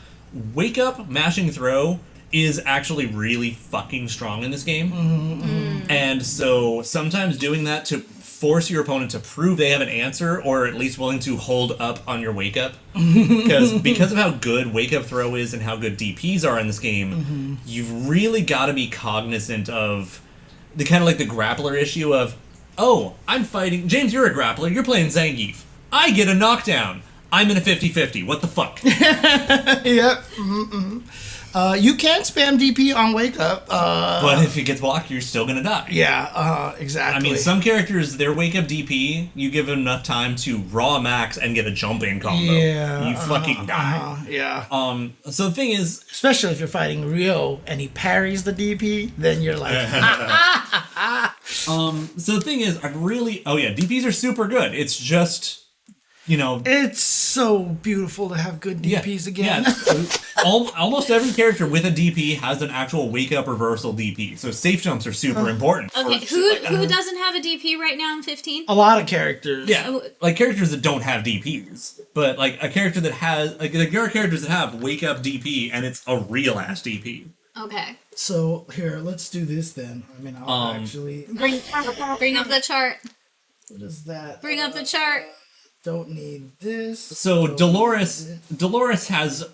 C: Wake up, mashing throw is actually really fucking strong in this game. And so sometimes doing that to force your opponent to prove they have an answer, or at least willing to hold up on your wake up. Because of how good wake up throw is and how good DPs are in this game, you've really got to be cognizant of the kind of like the grappler issue of, oh, I'm fighting James, you're a grappler, you're playing Zangief. I get a knockdown. I'm in a 50-50. What the fuck?
A: yep. You can spam DP on wake up.
C: But if it gets blocked, you're still gonna die.
A: Yeah, exactly.
C: I mean, some characters, their wake up DP, you give them enough time to raw max and get a jump in combo.
A: Yeah,
C: You fucking die.
A: yeah.
C: So the thing is,
A: Especially if you're fighting Rio and he parries the DP, then you're like,
C: so the thing is, DPs are super good. It's just, you know,
A: it's so beautiful to have good DPs again.
C: Yeah, almost every character with a DP has an actual wake up reversal DP. So safe jumps are super important.
B: Okay, who doesn't have a DP right now in 15?
A: A lot of characters.
C: Yeah, like characters that don't have DPs, but like a character that has, like there are characters that have wake up DP and it's a real ass DP.
B: Okay.
A: So here, let's do this then. I mean, I'll actually.
B: Bring up the chart.
A: What is that?
B: Bring up the chart.
A: Don't need this.
C: So
A: Don't
C: Dolores
A: need this.
C: Dolores has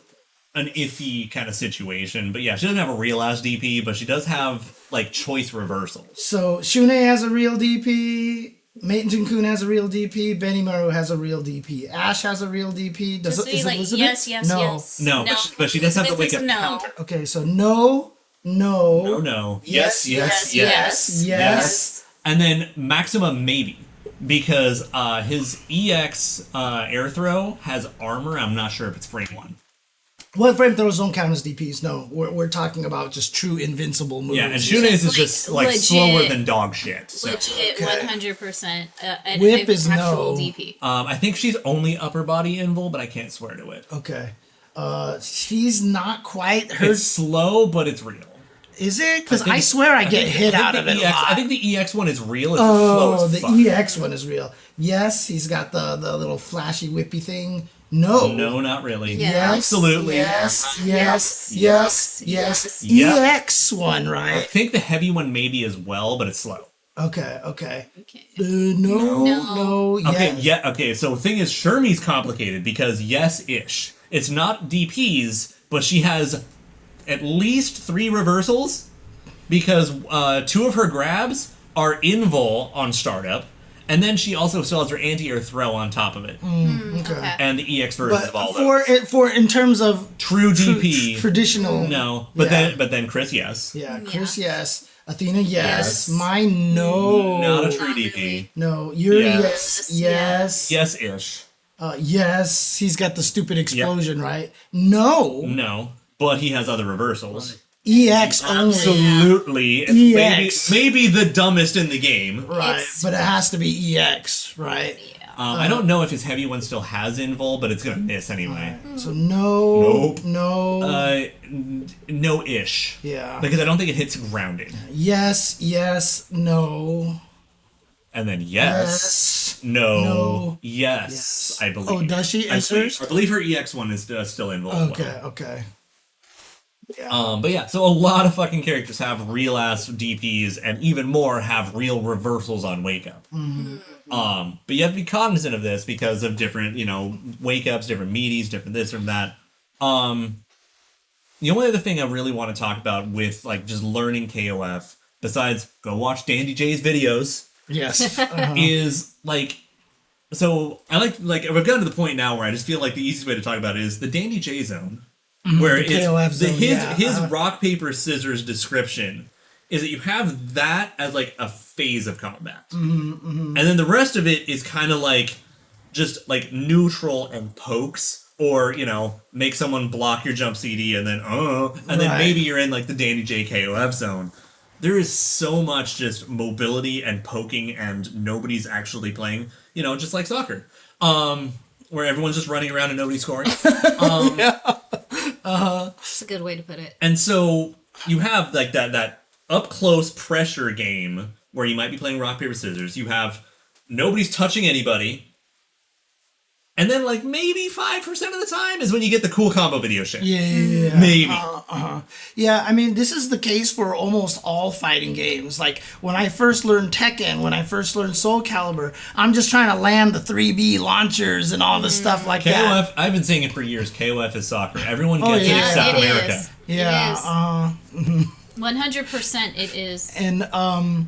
C: an iffy kind of situation, but yeah, she doesn't have a real ass DP, but she does have like choice reversals.
A: So Shune has a real DP. Maiten Kun has a real DP. Benny Maru has a real DP. Ash has a real DP.
B: Just say like
A: Elizabeth?
B: yes,
A: No.
B: yes.
C: No, but she does have the wake
B: It's
C: up
B: no.
C: counter.
A: Okay, so no.
C: No.
A: Yes,
C: Yes. And then Maxima maybe. Because his EX air throw has armor. I'm not sure if it's frame 1.
A: What frame throws don't count as DPs? No, we're talking about just true invincible moves.
C: Yeah, and Shune's is
B: like,
C: just like
B: legit.
C: slower than dog shit. So.
B: Legit, 100%.
A: Whip is
B: actual
A: no.
B: DP.
C: I think she's only upper body invul, but I can't swear to it.
A: Okay. She's not quite her.
C: It's slow, but it's real.
A: Is it? Because I swear I get hit out of it a lot.
C: I think the EX one is real. It's
A: Oh,
C: slow as
A: the
C: fuck.
A: EX one is real. Yes, he's got the little flashy whippy thing. No.
C: No, not really.
B: Yeah.
C: Absolutely.
A: Yes.
B: Yes.
C: Yep.
A: EX one,
C: I
A: right?
C: think the heavy one maybe as well, but it's slow.
A: Okay.
B: Okay.
A: No.
C: Okay,
A: Yes.
C: yeah, okay, so the thing is, Shermie's complicated because yes-ish. It's not DPs, but she has at least 3 reversals because 2 of her grabs are invul on startup, And then she also still has her anti-air throw on top of it.
A: Okay.
C: And the EX versions of all
A: for
C: those.
A: for in terms of
C: True DP.
A: traditional.
C: No.
A: Yeah.
C: But then Chris, yes.
A: Yeah, Chris, yes. Athena, yes.
B: Yes.
A: Mine, no.
C: Not a true
B: Not
C: DP.
B: really.
A: No, Yuri,
C: Yes.
A: yes.
C: Yes-ish.
A: Yes, he's got the stupid explosion, right? No.
C: No. But he has other reversals.
A: EX only.
C: Absolutely.
A: EX.
C: Maybe the dumbest in the game.
A: Right,
B: It's-
A: but it has to be EX, right?
C: I don't know if his heavy one still has invul, but it's going to miss anyway.
A: So no.
C: Nope.
A: No.
C: No-ish.
A: Yeah.
C: Because I don't think it hits grounded.
A: Yes, no.
C: And then yes. No.
A: No.
C: Yes. I believe.
A: Oh, does she?
C: I
A: Is hers?
C: believe her EX one is still invul as
A: Okay,
C: well.
A: okay.
C: But yeah, so a lot of fucking characters have real ass DPs, and even more have real reversals on wake up. But you have to be cognizant of this because of different, wake ups, different meaties, different this or that. The only other thing I really want to talk about with like just learning KOF, besides go watch Dandy J's videos,
A: Yes.
C: is like. So I like we've gotten to the point now where I just feel like the easiest way to talk about it is the Dandy J zone. Where
A: The KOF zone,
C: his rock paper scissors description is that you have that as like a phase of combat, and then the rest of it is kind of like just like neutral and pokes, or make someone block your jump CD, and then
A: Right.
C: maybe you're in like the Dandy J KOF zone. There is so much just mobility and poking, and nobody's actually playing. Just like soccer, where everyone's just running around and nobody's scoring.
B: That's a good way to put it.
C: And so you have like that up close pressure game where you might be playing rock paper scissors. You have nobody's touching anybody, and then like maybe 5% of the time is when you get the cool combo video shit.
A: Yeah.
C: Maybe.
A: Yeah, I mean, this is the case for almost all fighting games. Like, when I first learned Tekken, when I first learned Soul Calibur, I'm just trying to land the 3B launchers and all this stuff like that.
C: KOF. I've been saying it for years. KOF is soccer. Everyone gets it
A: yeah.
C: except
B: It
C: America.
B: is.
A: Yeah,
B: It is. 100% it is.
A: and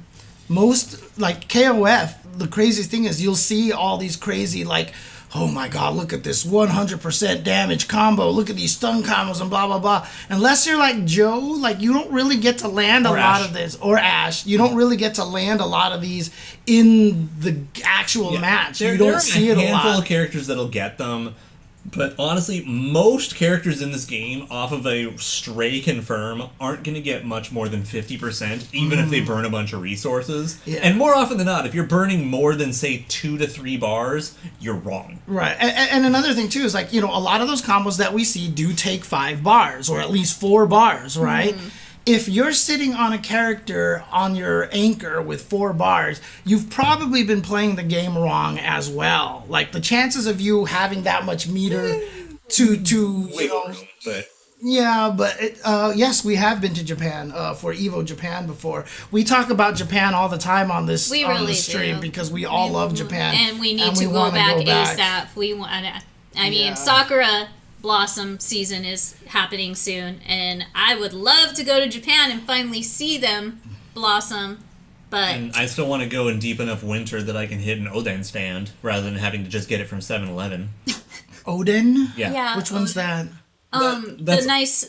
A: most, like, KOF, the craziest thing is you'll see all these crazy, like, oh my god, look at this 100% damage combo, look at these stun combos and blah blah blah. Unless you're like Joe, like, you don't really get to land a lot of this, or Ash, you don't really get to land a lot of these in the actual match. You don't see it a lot.
C: There are a handful of characters that'll get them, but honestly, most characters in this game off of a stray confirm aren't going to get much more than 50%, even if they burn a bunch of resources.
A: Yeah.
C: And more often than not, if you're burning more than, say, 2 to 3 bars, you're wrong.
A: Right, and another thing too is, like, a lot of those combos that we see do take 5 bars, or at least 4 bars, right? If you're sitting on a character on your anchor with 4 bars, you've probably been playing the game wrong as well. Like, the chances of you having that much meter
C: But
A: yeah, but yes, we have been to Japan for Evo Japan before. We talk about Japan all the time on this
B: We
A: on
B: really
A: the stream
B: do.
A: because we all love Japan,
B: And we need to go
A: wanna
B: back
A: go back.
B: ASAP. We want. I mean,
A: Yeah.
B: Sakura Blossom season is happening soon, and I would love to go to Japan and finally see them blossom. But
C: and I still want to go in deep enough winter that I can hit an Oden stand rather than having to just get it from 7-Eleven.
A: Oden.
B: yeah,
A: Which one's that?
B: the
C: That's-
B: nice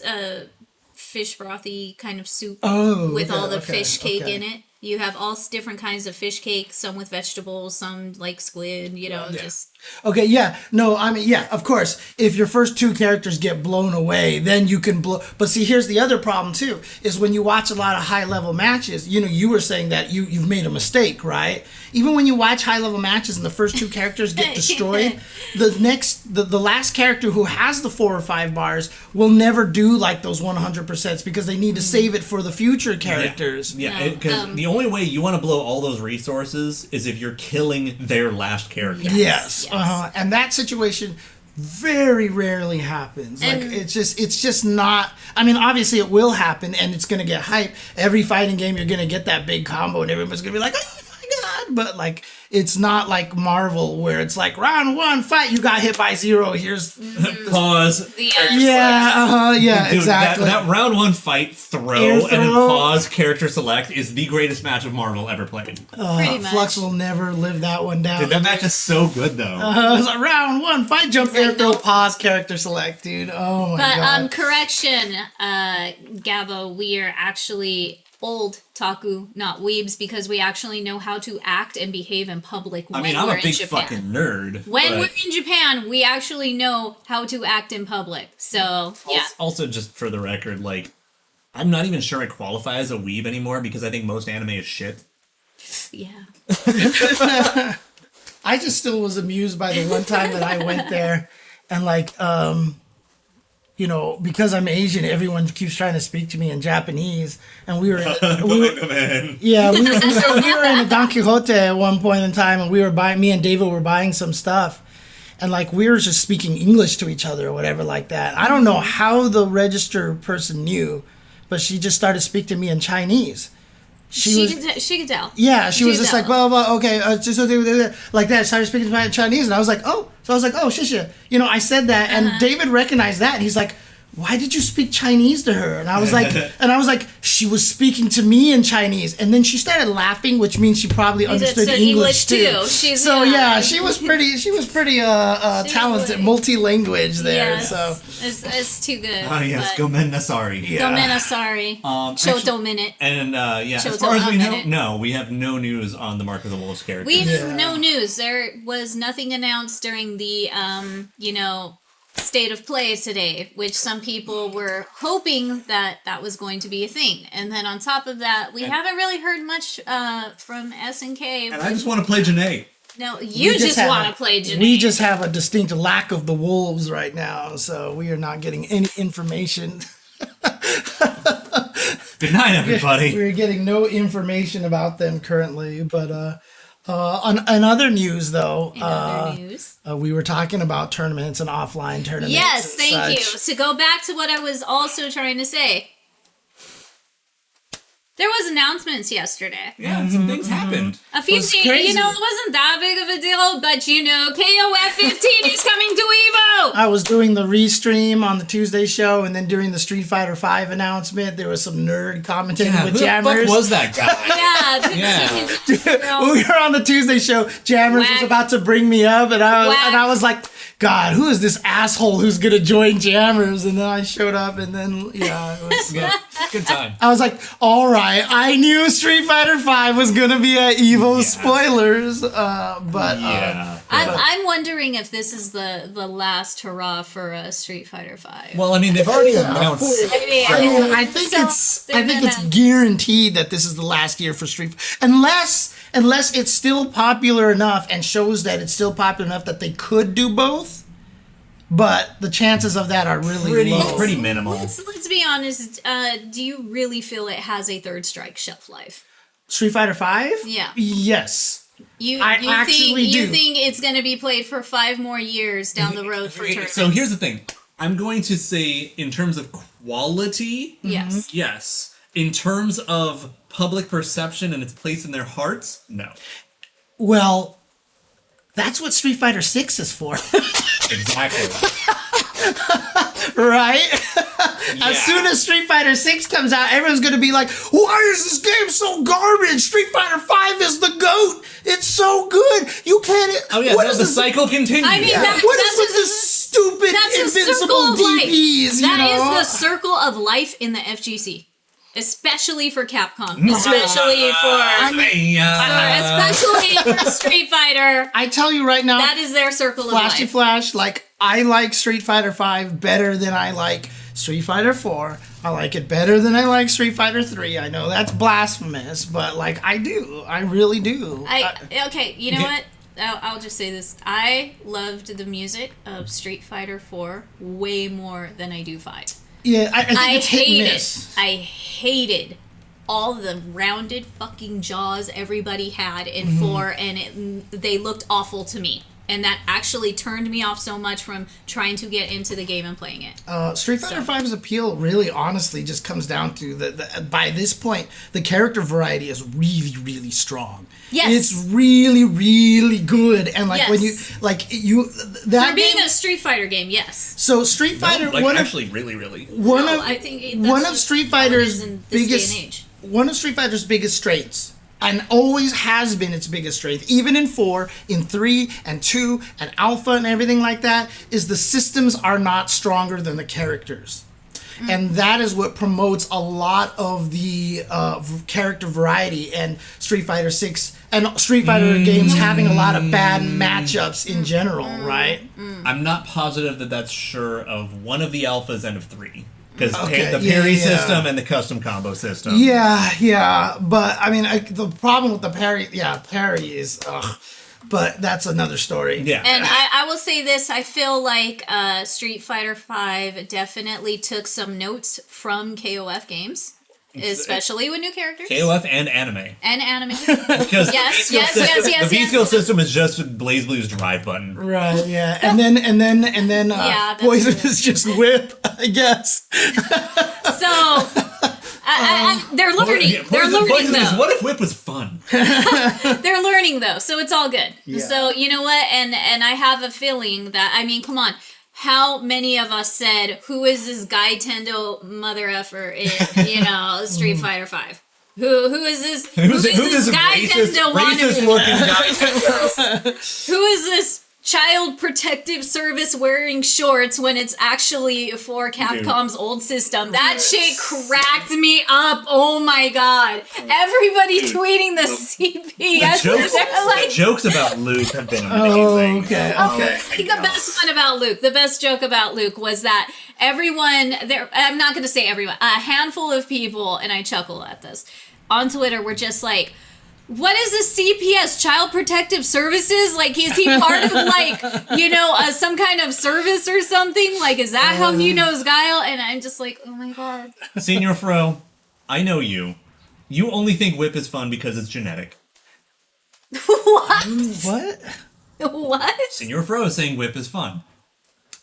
B: fish brothy kind of soup
A: Oh,
B: with all the
A: okay,
B: fish cake
A: okay.
B: in it. You have all different kinds of fish cake, some with vegetables, some like squid, just
A: Okay, yeah. No, I mean, yeah, of course. If your first 2 characters get blown away, then you can blow. But see, here's the other problem, too, is when you watch a lot of high-level matches, you were saying that you've made a mistake, right? Even when you watch high-level matches and the first 2 characters get destroyed, the last character who has the 4 or 5 bars will never do, like, those 100%s because they need to save it for the future characters.
C: Yeah, because the only way you want to blow all those resources is if you're killing their last character.
A: Yes. And that situation very rarely happens. Like,
B: And-
A: it's just not. I mean, obviously it will happen, and it's gonna get hype. Every fighting game, you're gonna get that big combo, and everyone's gonna be like, "Oh my god!" but like it's not like Marvel where it's like round 1 fight, you got hit by 0. Here's
C: Pause.
A: yeah,
C: Dude,
A: exactly.
C: That round 1 fight
A: Air
C: and then
A: throw.
C: pause character select is the greatest match of Marvel ever played.
B: Pretty much.
A: Flux will never live that one down.
C: Dude, that match is so good though.
A: It was like round 1 fight, jump, air throw, pause, character select, dude. Oh my god.
B: But correction, Gabo, we are actually old taku, not weebs, because we actually know how to act and behave in public when
C: I'm
B: we're
C: a big
B: in Japan.
C: fucking nerd.
B: When
C: but
B: we're in Japan, we actually know how to act in public. So, yeah.
C: Also, just for the record, like, I'm not even sure I qualify as a weeb anymore because I think most anime is shit.
B: Yeah.
A: I just still was amused by the one time that I went there and like you know, because I'm Asian, everyone keeps trying to speak to me in Japanese, and we were in a Don Quixote at one point in time, and me and David were buying some stuff, and like we were just speaking English to each other or whatever like that. I don't know how the register person knew, but she just started speaking to me in Chinese. She
B: could tell.
A: Yeah, she was
B: could
A: just
B: tell.
A: like, blah, blah, blah, okay, just like that. Started speaking to me in Chinese, and I was like, oh, shit. You know, I said that, and David recognized that, and he's like, why did you speak Chinese to her? And I was like, she was speaking to me in Chinese, and then she started laughing, which means she probably understood English too. She was pretty talented, multi-language there.
B: Yes.
A: So
B: it's too good.
C: Ah, yes, Gomen Nasari.
B: Gomen Nasari. Shoto minute.
C: And as
B: Shoto
C: far as we know,
B: minute.
C: no, we have no news on the Mark of the Wolves character.
B: We have no news. There was nothing announced during the, state of play today, which some people were hoping that was going to be a thing. And then on top of that, we haven't really heard much from SNK.
C: And I just want to play Janae.
B: No, you just want to play Janae.
A: We just have a distinct lack of the wolves right now, so we are not getting any information.
C: Good night, everybody.
A: We're getting no information about them currently, but on other news, though, we were talking about tournaments and offline tournaments.
B: Yes,
A: and
B: thank
A: such.
B: you. To go back to what I was also trying to say, there was announcements yesterday.
C: Yeah, some things happened.
B: A few things, it wasn't that big of a deal, but KOF 15 is coming to EVO!
A: I was doing the restream on the Tuesday show, and then during the Street Fighter V announcement, there was some nerd commentating with Jammers.
C: Who the fuck was that guy?
A: We were on the Tuesday show. Jammers was about to bring me up, and I was like, God, who is this asshole who's gonna join Jammers? And then I showed up, and then it was
C: good time.
A: I was like, all right, I knew Street Fighter V was gonna be at EVO. Spoilers, but
B: I'm wondering if this is the last hurrah for Street Fighter V.
C: Well, I mean, they've already announced.
A: I think it's guaranteed that this is the last year for Street Fighter, unless it's still popular enough and shows that it's still popular enough that they could do both. But the chances of that are really low.
C: Pretty minimal.
B: Let's be honest. Do you really feel it has a third strike shelf life?
A: Street Fighter V?
B: Yeah.
A: Yes.
B: You
A: do.
B: think it's going to be played for 5 more years down the road for tournaments?
C: So here's the thing. I'm going to say, in terms of quality, yes. In terms of public perception and its place in their hearts, no.
A: Well, that's what Street Fighter 6 is for.
C: Exactly.
A: Right? As soon as Street Fighter 6 comes out, everyone's going to be like, why is this game so garbage? Street Fighter 5 is the GOAT. It's so good. You can't...
C: Oh, yeah, the cycle continues.
B: I mean,
A: what is with this stupid invincible DPs,
B: That is the circle of life in the FGC. Especially for Capcom. Especially for Street Fighter.
A: I tell you right now,
B: that is their circle of life.
A: Flash, like, I like Street Fighter V better than I like Street Fighter 4. I like it better than I like Street Fighter 3. I know that's blasphemous, but, like, I do. I really do.
B: Okay, you know what? I'll just say this. I loved the music of Street Fighter 4 way more than I do 5.
A: Yeah, I think it's hit and miss.
B: I hated all the rounded fucking jaws everybody had in 4, and they looked awful to me. And that actually turned me off so much from trying to get into the game and playing it.
A: Street Fighter V's appeal really honestly just comes down to by this point, the character variety is really, really strong.
B: Yes.
A: It's really, really good. And like when you, like you, that
B: For being
A: game,
B: a Street Fighter game, yes.
A: so Street Fighter,
C: like
A: one
C: actually really, really.
B: I think that's
A: one of
B: just
A: Street
B: how it is
A: Fighter's
B: in this day and age.
A: biggest, one of Street Fighter's biggest strengths, and always has been its biggest strength, even in 4, in 3, and 2, and Alpha, and everything like that, is the systems are not stronger than the characters. And that is what promotes a lot of the character variety, and Street Fighter 6 and Street Fighter games having a lot of bad matchups in general, right?
C: I'm not positive that that's sure of one of the alphas and of 3. Because
A: Okay,
C: the parry system and the custom combo system.
A: Yeah, but I mean, the problem with the parry is, but that's another story.
C: Yeah.
B: And I will say this, I feel like Street Fighter V definitely took some notes from KOF games, especially with new characters.
C: KOF and anime.
B: And anime.
C: Because
B: Yes.
C: the V-Skill system is just BlazBlue's drive button.
A: Right, yeah. And then
B: that's
A: Poison
B: true.
A: is just whip, I guess.
B: So, they're learning. They're learning, though.
C: What if Whip was fun?
B: They're learning, though, so it's all good.
A: Yeah.
B: So, you know what? And I have a feeling that, I mean, come on. How many of us said, who is this Guy Tendo mother effer in, Street Fighter 5? Who is this? Who is this Guy Tendo
C: racist
B: wannabe?
C: looking guy?
B: Who is this child protective service wearing shorts when it's actually for Capcom's old system? That shit cracked me up. Oh my god. Everybody tweeting the CPS.
C: The jokes about Luke have been amazing.
A: Oh, okay.
B: The best one about Luke, the best joke about Luke was that everyone there, I'm not going to say everyone, a handful of people, and I chuckle at this, on Twitter were just like, what is this CPS, Child Protective Services? Like, is he part of, like, some kind of service or something? Like, is that how he knows Guile? And I'm just like, oh my god.
C: Senior Fro, I know you. You only think Whip is fun because it's genetic.
B: What?
A: What?
B: What?
C: Senior Fro is saying Whip is fun.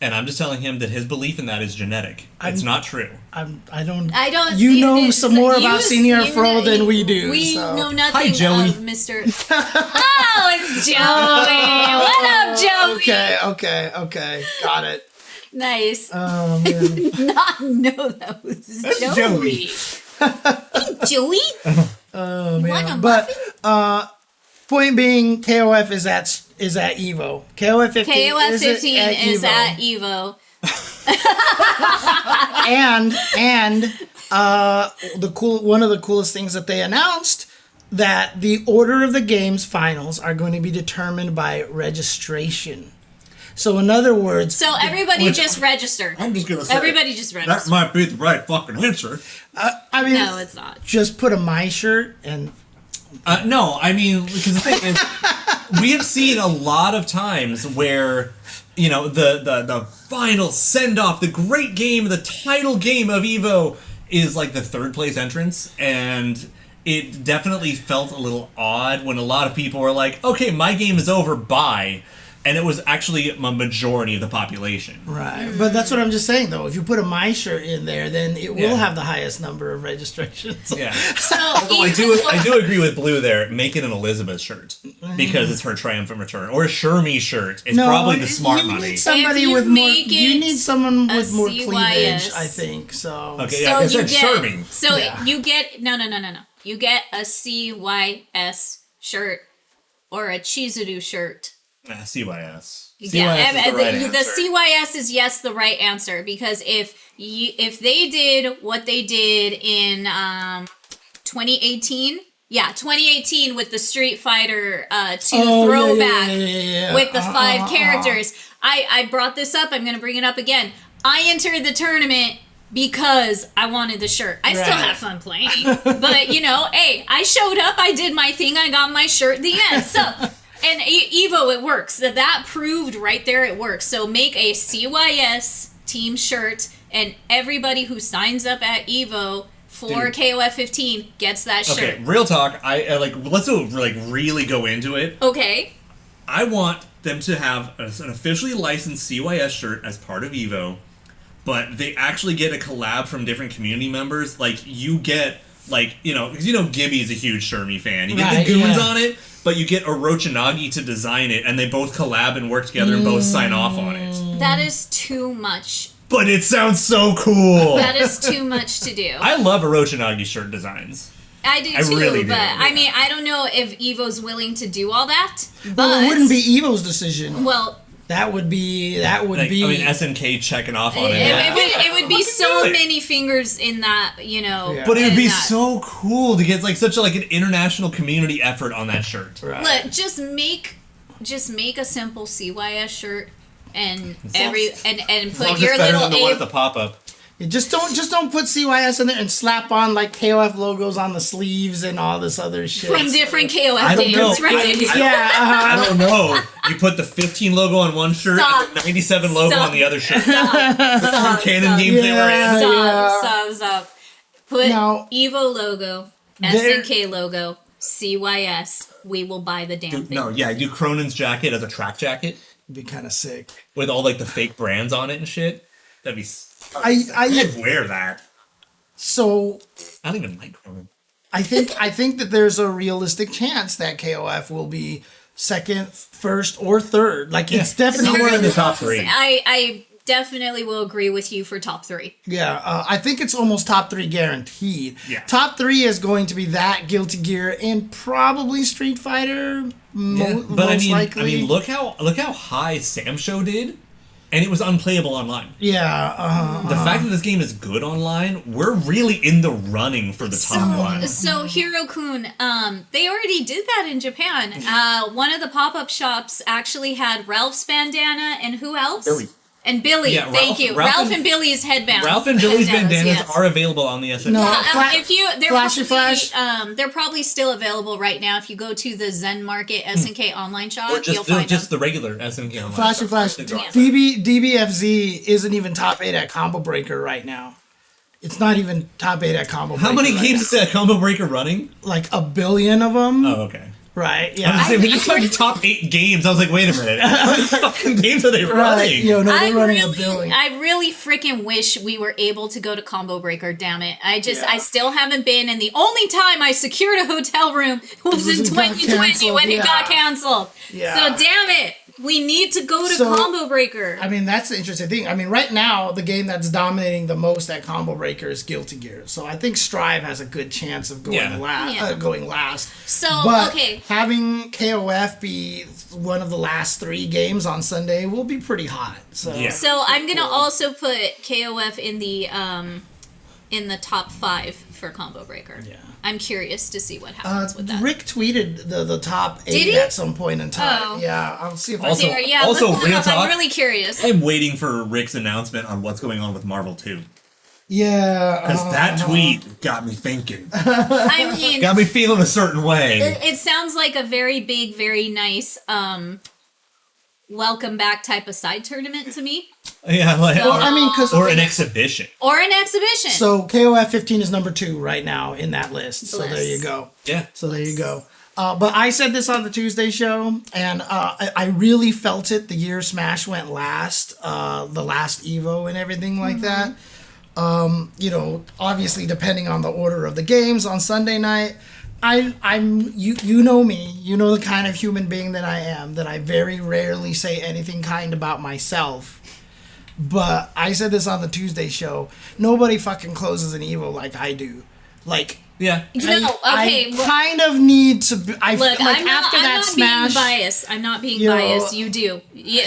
C: And I'm just telling him that his belief in that is genetic. It's not true.
A: I don't.
B: You
A: know some more about Senior Fro than we do.
B: We
A: so.
B: know nothing
C: Hi, Joey.
B: of Mr. Oh, it's Joey. What up, Joey?
A: Okay. Got it.
B: Nice.
A: Oh, man.
B: Did not know that was Joey. Hey, Joey?
A: Oh,
B: Want a
A: man. But, point being, KOF is at Evo. KOF 15
B: KOF
A: is
B: 15 is at
A: Evo.
B: Evo.
A: And one of the coolest things that they announced, that the order of the game's finals are going to be determined by registration. So in other words,
B: So everybody just register.
C: I'm just going to say,
B: Everybody just register.
C: that might be the right fucking answer.
A: I mean,
B: No, it's not.
A: just put a my shirt and
C: No, I mean, because the thing is, we have seen a lot of times where, the final send-off, the great game, the title game of EVO is like the third place entrance, and it definitely felt a little odd when a lot of people were like, okay, my game is over, bye. And it was actually a majority of the population.
A: right. But that's what I'm just saying, though. If you put a my shirt in there, then it will have the highest number of registrations.
C: Yeah.
B: So
C: Although I do agree with Blue there. Make it an Elizabeth shirt because it's her triumphant return, or a Shermie shirt. It's probably the smart
A: you
C: money.
A: Need somebody
B: If you
A: with more.
B: make
A: You
B: it
A: need someone
B: a
A: with more
B: CYS.
A: cleavage, I think. So
C: Okay, yeah, I said Shermie.
B: So
A: Yeah.
B: you get no. You get a CYS shirt or a Chizuru shirt.
C: CYS.
B: Yeah,
C: CYS is the right
B: the
C: answer.
B: CYS is the right answer, because if they did what they did in 2018. Yeah, 2018 with the Street Fighter 2 throwback with the 5 characters. I brought this up. I'm going to bring it up again. I entered the tournament because I wanted the shirt. I still have fun playing. But, hey, I showed up. I did my thing. I got my shirt at the end. So, and EVO, it works. That proved right there it works. So make a CYS team shirt, and everybody who signs up at EVO for KOF 15 gets that shirt.
C: Okay, real talk. Let's really go into it.
B: Okay.
C: I want them to have an officially licensed CYS shirt as part of EVO, but they actually get a collab from different community members. Like, you get, like, because Gibby is a huge Shermie fan. You get the goons on it, but you get Orochanagi to design it, and they both collab and work together and both sign off on it.
B: That is too much.
C: But it sounds so cool.
B: That is too much to do.
C: I love Orochanagi shirt designs.
B: I do too,
C: really do,
B: but
C: yeah.
B: I mean, I don't know if Evo's willing to do all that. But
A: Well, it wouldn't be Evo's decision.
B: Well,
A: That would be.
C: I mean, SNK checking off on it.
B: it would be so many fingers in that,
A: Yeah.
C: But it would be
B: that.
C: so cool to get like such an international community effort on that shirt.
A: Right.
B: Look, just make a simple CYS shirt and put your little
C: the one at
B: A.
C: the pop up.
A: Yeah, just don't put CYS in there and slap on like KOF logos on the sleeves and all this other shit.
B: From different KOF
C: I don't know.
B: games, right?
A: Yeah.
C: I don't know. You put the 15 logo on one shirt and the 97 logo on the other shirt.
B: Stop.
C: Canon games they were in.
B: Stop. Put
A: Now,
B: Evo logo, SNK logo, CYS. We will buy the damn thing.
C: No, yeah, do Cronin's jacket as a track jacket
A: It'd be kind of sick.
C: with all like the fake brands on it and shit. That'd be.
A: I'd
C: I'd wear that.
A: so
C: I don't even like Cronin.
A: I think that there's a realistic chance that KOF will be second, first, or third. Like it's definitely
C: Somewhere in the top three.
B: I definitely will agree with you for top 3.
A: Yeah, I think it's almost top 3 guaranteed.
C: Yeah.
A: Top 3 is going to be that, Guilty Gear, and probably Street Fighter. Most likely.
C: I mean, look how high Sam Show did, and it was unplayable online.
A: Yeah.
C: The fact that this game is good online, we're really in the running for the top one.
B: So Hiro-kun, they already did that in Japan. One of the pop-up shops actually had Ralph's bandana and who else?
C: Billy.
B: And Billy,
C: Yeah,
B: thank you. Ralph and Billy's headbands.
C: Ralph and Billy's bandanas
B: yes.
C: are available on the SNK.
A: No.
B: They're probably still available right now. If you go to the Zen Market SNK online shop,
C: Or
B: you'll
C: just
B: find
C: just
B: them.
C: the regular SNK online.
A: Flash. DBFZ isn't even top 8 at Combo Breaker right now. It's not even top 8 at Combo Breaker.
C: How many
A: right
C: games is that Combo Breaker running?
A: now. Like 1 billion of them.
C: Oh, okay.
A: Right.
C: I was
A: Yeah.
C: saying, we just talking top 8 games. I was like, wait a minute. How many fucking games are they
A: Right.
C: running?
A: Yo, no, they're running 1 billion.
B: I really freaking wish we were able to go to Combo Breaker, damn it. I still haven't been, and the only time I secured a hotel room was in
A: it got
B: 2020 when it
A: canceled,
B: got canceled.
A: Yeah.
B: So damn it, we need to go to
A: So,
B: Combo Breaker.
A: I mean, that's the interesting thing. I mean, right now, the game that's dominating the most at Combo Breaker is Guilty Gear. So I think Strive has a good chance of going
B: Yeah.
A: going last.
B: So,
A: But
B: okay.
A: having KOF be one of the last 3 games on Sunday will be pretty hot. So
C: Yeah.
B: So I'm gonna also put KOF in the top 5 for Combo Breaker.
A: Yeah.
B: I'm curious to see what happens with that.
A: Rick tweeted the top 8
B: Did he?
A: at some point in time.
B: Oh.
A: Yeah, I'll see if
C: Also-
A: I can.
B: Yeah,
C: also,
B: look
C: real
B: up.
C: talk.
B: I'm really curious.
C: I'm waiting for Rick's announcement on what's going on with Marvel 2.
A: Yeah.
C: Because that tweet got me thinking.
B: I mean,
C: Got me feeling a certain way.
B: it sounds like a very big, very nice welcome back type of side tournament to me.
C: Yeah, like,
B: So-
A: I mean, because
C: or an exhibition.
B: Or an exhibition.
A: so KOF 15 is number 2 right now in that list. So there you go.
C: Yeah.
A: So there you go. But I said this on the Tuesday show, and I really felt it the year Smash went last, the last Evo and everything like that. Obviously depending on the order of the games on Sunday night, you know me, you know the kind of human being that I am, that I very rarely say anything kind about myself. But I said this on the Tuesday show, nobody fucking closes an Evo like I do. Like,
C: Yeah.
A: I kind of need to.
B: Look,
A: like
B: I'm
A: after
B: not
A: that Smash,
B: being biased. I'm not being
A: You know,
B: biased. You do.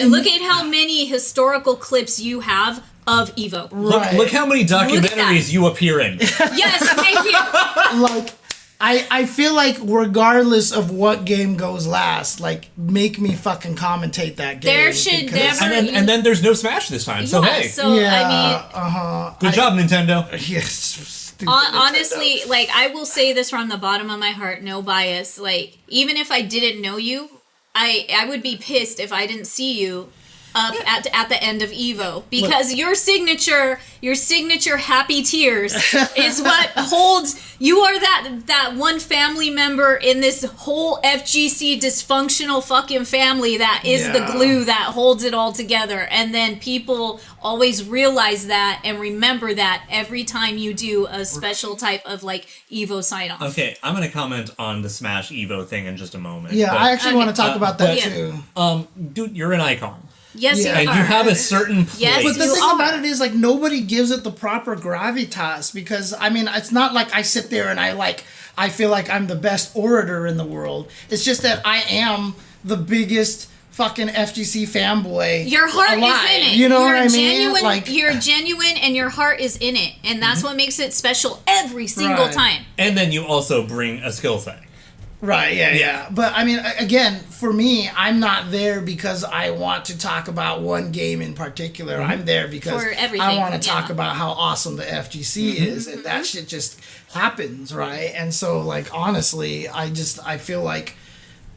B: Look at how many historical clips you have of Evo.
A: right?
C: Look how many
B: at that.
C: documentaries you appear in.
B: Yes, thank you.
A: Like, I feel like regardless of what game goes last, like make me fucking commentate that game.
B: There should
A: because-
B: never-
C: And then there's no Smash this time. So
B: Yeah,
C: hey,
B: so
A: Yeah.
B: I mean,
C: good job, Nintendo.
A: Yes. Stupid
B: honestly,
A: Nintendo.
B: like I will say this from the bottom of my heart, no bias. Like even if I didn't know you, I would be pissed if I didn't see you up at the end of Evo, because your signature happy tears is what holds you are that one family member in this whole FGC dysfunctional fucking family that is the glue that holds it all together. And then people always realize that and remember that every time you do a special type of like Evo sign off.
C: Okay, I'm gonna comment on the Smash Evo thing in just a moment.
A: Yeah,
C: but,
A: I actually want to talk about that too.
C: Dude, you're an icon.
B: Yes,
A: Yeah.
B: you
C: And
B: are.
C: you have a certain place.
B: Yes,
A: But the
B: you
A: thing
B: are.
A: about it is, like, nobody gives it the proper gravitas, because, I mean, it's not like I sit there and I feel like I'm the best orator in the world. It's just that I am the biggest fucking FGC fanboy.
B: Your heart
A: alive.
B: is in it.
A: You know
B: you're
A: what I mean?
B: Genuine,
A: Like,
B: you're genuine and your heart is in it. And that's what makes it special every single
A: Right.
B: time.
C: And then you also bring a skill set.
A: right, yeah. But, I mean, again, for me, I'm not there because I want to talk about one game in particular. I'm there because
B: For everything,
A: I want to talk
B: yeah.
A: about how awesome the FGC is, and that shit just happens, right? And so, like, honestly, I feel like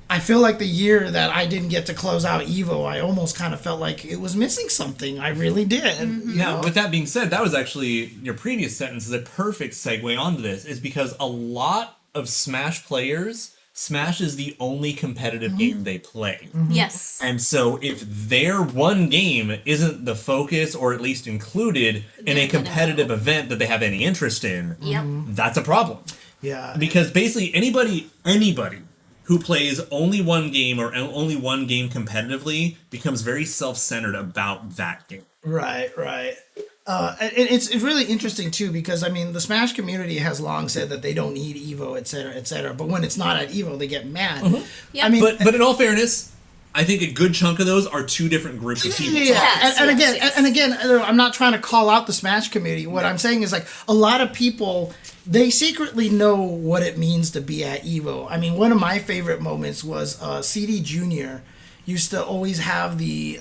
A: the year that I didn't get to close out Evo, I almost kind of felt like it was missing something. I really did. You know?
C: With that being said, that was actually your previous sentence is a perfect segue onto this, is because a lot of Smash players, Smash is the only competitive game they play.
B: Yes.
C: And so if their one game isn't the focus or at least included in a competitive event that they have any interest in,
B: Yep.
C: that's a problem.
A: Yeah.
C: Because basically anybody who plays only one game or only one game competitively becomes very self-centered about that game.
A: Right. And it's really interesting too, because I mean the Smash community has long said that they don't need Evo, etc. But when it's not at Evo, they get mad.
B: Yep.
A: I mean,
C: But in all fairness, I think a good chunk of those are two different groups of people.
B: Yes,
A: and
B: yes.
A: again, I'm not trying to call out the Smash community. What I'm saying is, like, a lot of people, they secretly know what it means to be at Evo. I mean, one of my favorite moments was CD Junior used to always have the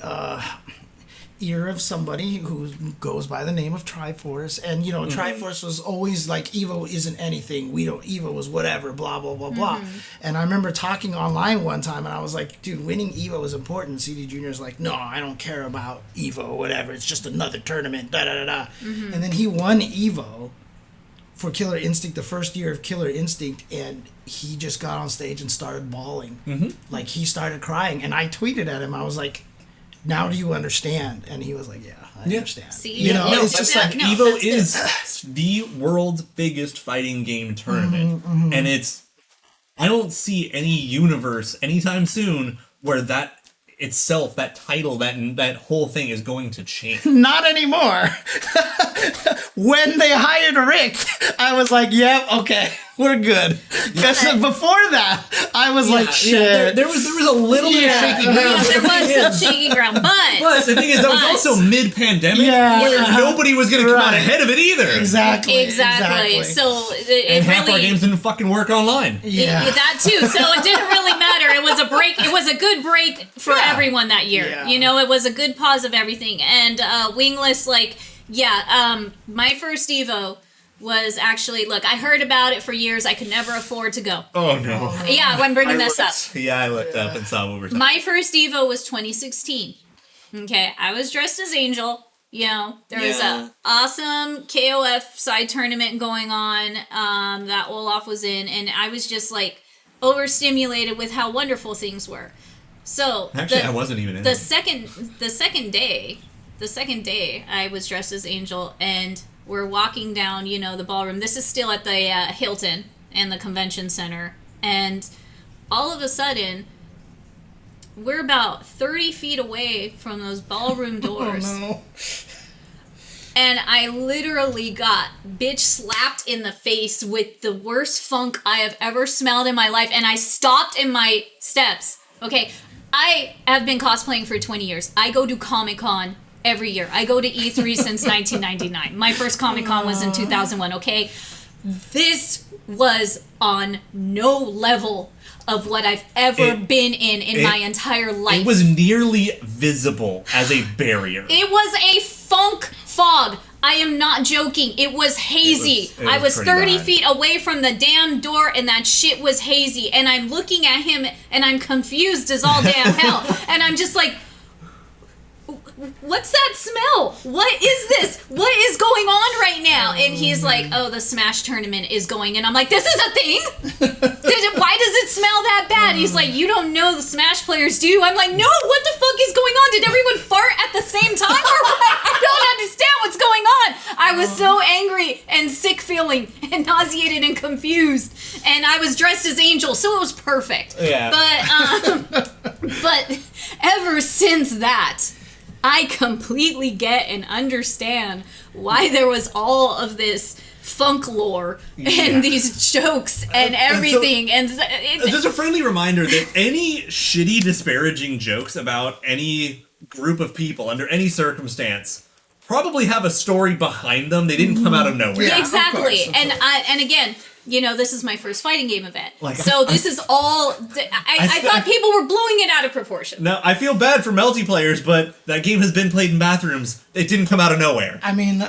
A: ear of somebody who goes by the name of Triforce, and you know, Triforce was always like, Evo isn't anything, Evo was whatever, blah blah blah blah. And I remember talking online one time and I was like, dude, winning Evo is important. CD Junior's like, no, I don't care about Evo, whatever, it's just another tournament, da da da da. And then he won Evo for Killer Instinct, the first year of Killer Instinct, and he just got on stage and started bawling. Like, he started crying, and I tweeted at him, I was like, now do you understand? And he was like, yeah, I understand.
B: See,
A: you know,
B: no,
A: it's just
B: yeah,
A: like,
B: no,
C: Evo
B: that's
C: is the world's biggest fighting game tournament. And I don't see any universe anytime soon where that itself, that title, that whole thing is going to change.
A: not anymore. When they hired Rick, I was like, yep, okay, we're good. Because before that, I was like, shit.
C: There was a little bit of shaky ground.
B: Yes, there was some shaky ground,
C: But the thing is, that was also mid-pandemic,
A: Yeah.
C: where nobody was going to come out
A: Right.
C: ahead of it either.
B: Exactly.
A: Exactly.
B: So
C: And half our games didn't fucking work online.
A: Yeah.
B: that too. So it didn't really matter. It was a break. It was a good break for everyone that year.
A: Yeah.
B: You know, it was a good pause of everything. And Wingless, like, my first Evo was actually, look, I heard about it for years. I could never afford to go.
C: Oh, no.
B: Yeah, I'm bringing this up.
C: Yeah, I looked up and saw what we're talking
B: My first Evo was 2016. Okay, I was dressed as Angel. You know, there was a awesome KOF side tournament going on that Olaf was in, and I was just like overstimulated with how wonderful things were. So
C: Actually, I wasn't even in
B: the
C: it.
B: second day, I was dressed as Angel, and we're walking down, you know, the ballroom. This is still at the Hilton and the convention center, and all of a sudden, we're about 30 feet away from those ballroom doors.
A: Oh, no.
B: And I literally got bitch slapped in the face with the worst funk I have ever smelled in my life. And I stopped in my steps. Okay, I have been cosplaying for 20 years. I go to Comic-Con every year. I go to E3 since 1999. My first Comic-Con was in 2001, okay? This was on no level of what I've ever been in my entire life.
C: It was nearly visible as a barrier.
B: It was a funk fog. I am not joking. It was hazy.
C: It was
B: I was
C: pretty
B: 30
C: bad.
B: feet away from the damn door and that shit was hazy. And I'm looking at him and I'm confused as all damn hell. And I'm just like, what's that smell? What is this? What is going on right now? And he's like, oh, the Smash tournament is going. And I'm like, this is a thing? Why does it smell that bad? He's like, you don't know the Smash players do. I'm like, no, what the fuck is going on? Did everyone fart at the same time or what? I don't understand what's going on. I was so angry and sick feeling and nauseated and confused. And I was dressed as Angel, so it was perfect.
C: Yeah.
B: But ever since that, I completely get and understand why there was all of this funk lore and these jokes and everything.
C: Just a friendly reminder that any shitty, disparaging jokes about any group of people under any circumstance probably have a story behind them. They didn't come out of nowhere.
B: Yeah, exactly.
A: Of course.
B: And again, you know, this is my first fighting game event. So this is all... I thought people were blowing it out of proportion.
C: Now, I feel bad for Melty players, but that game has been played in bathrooms. It didn't come out of nowhere.
A: I mean,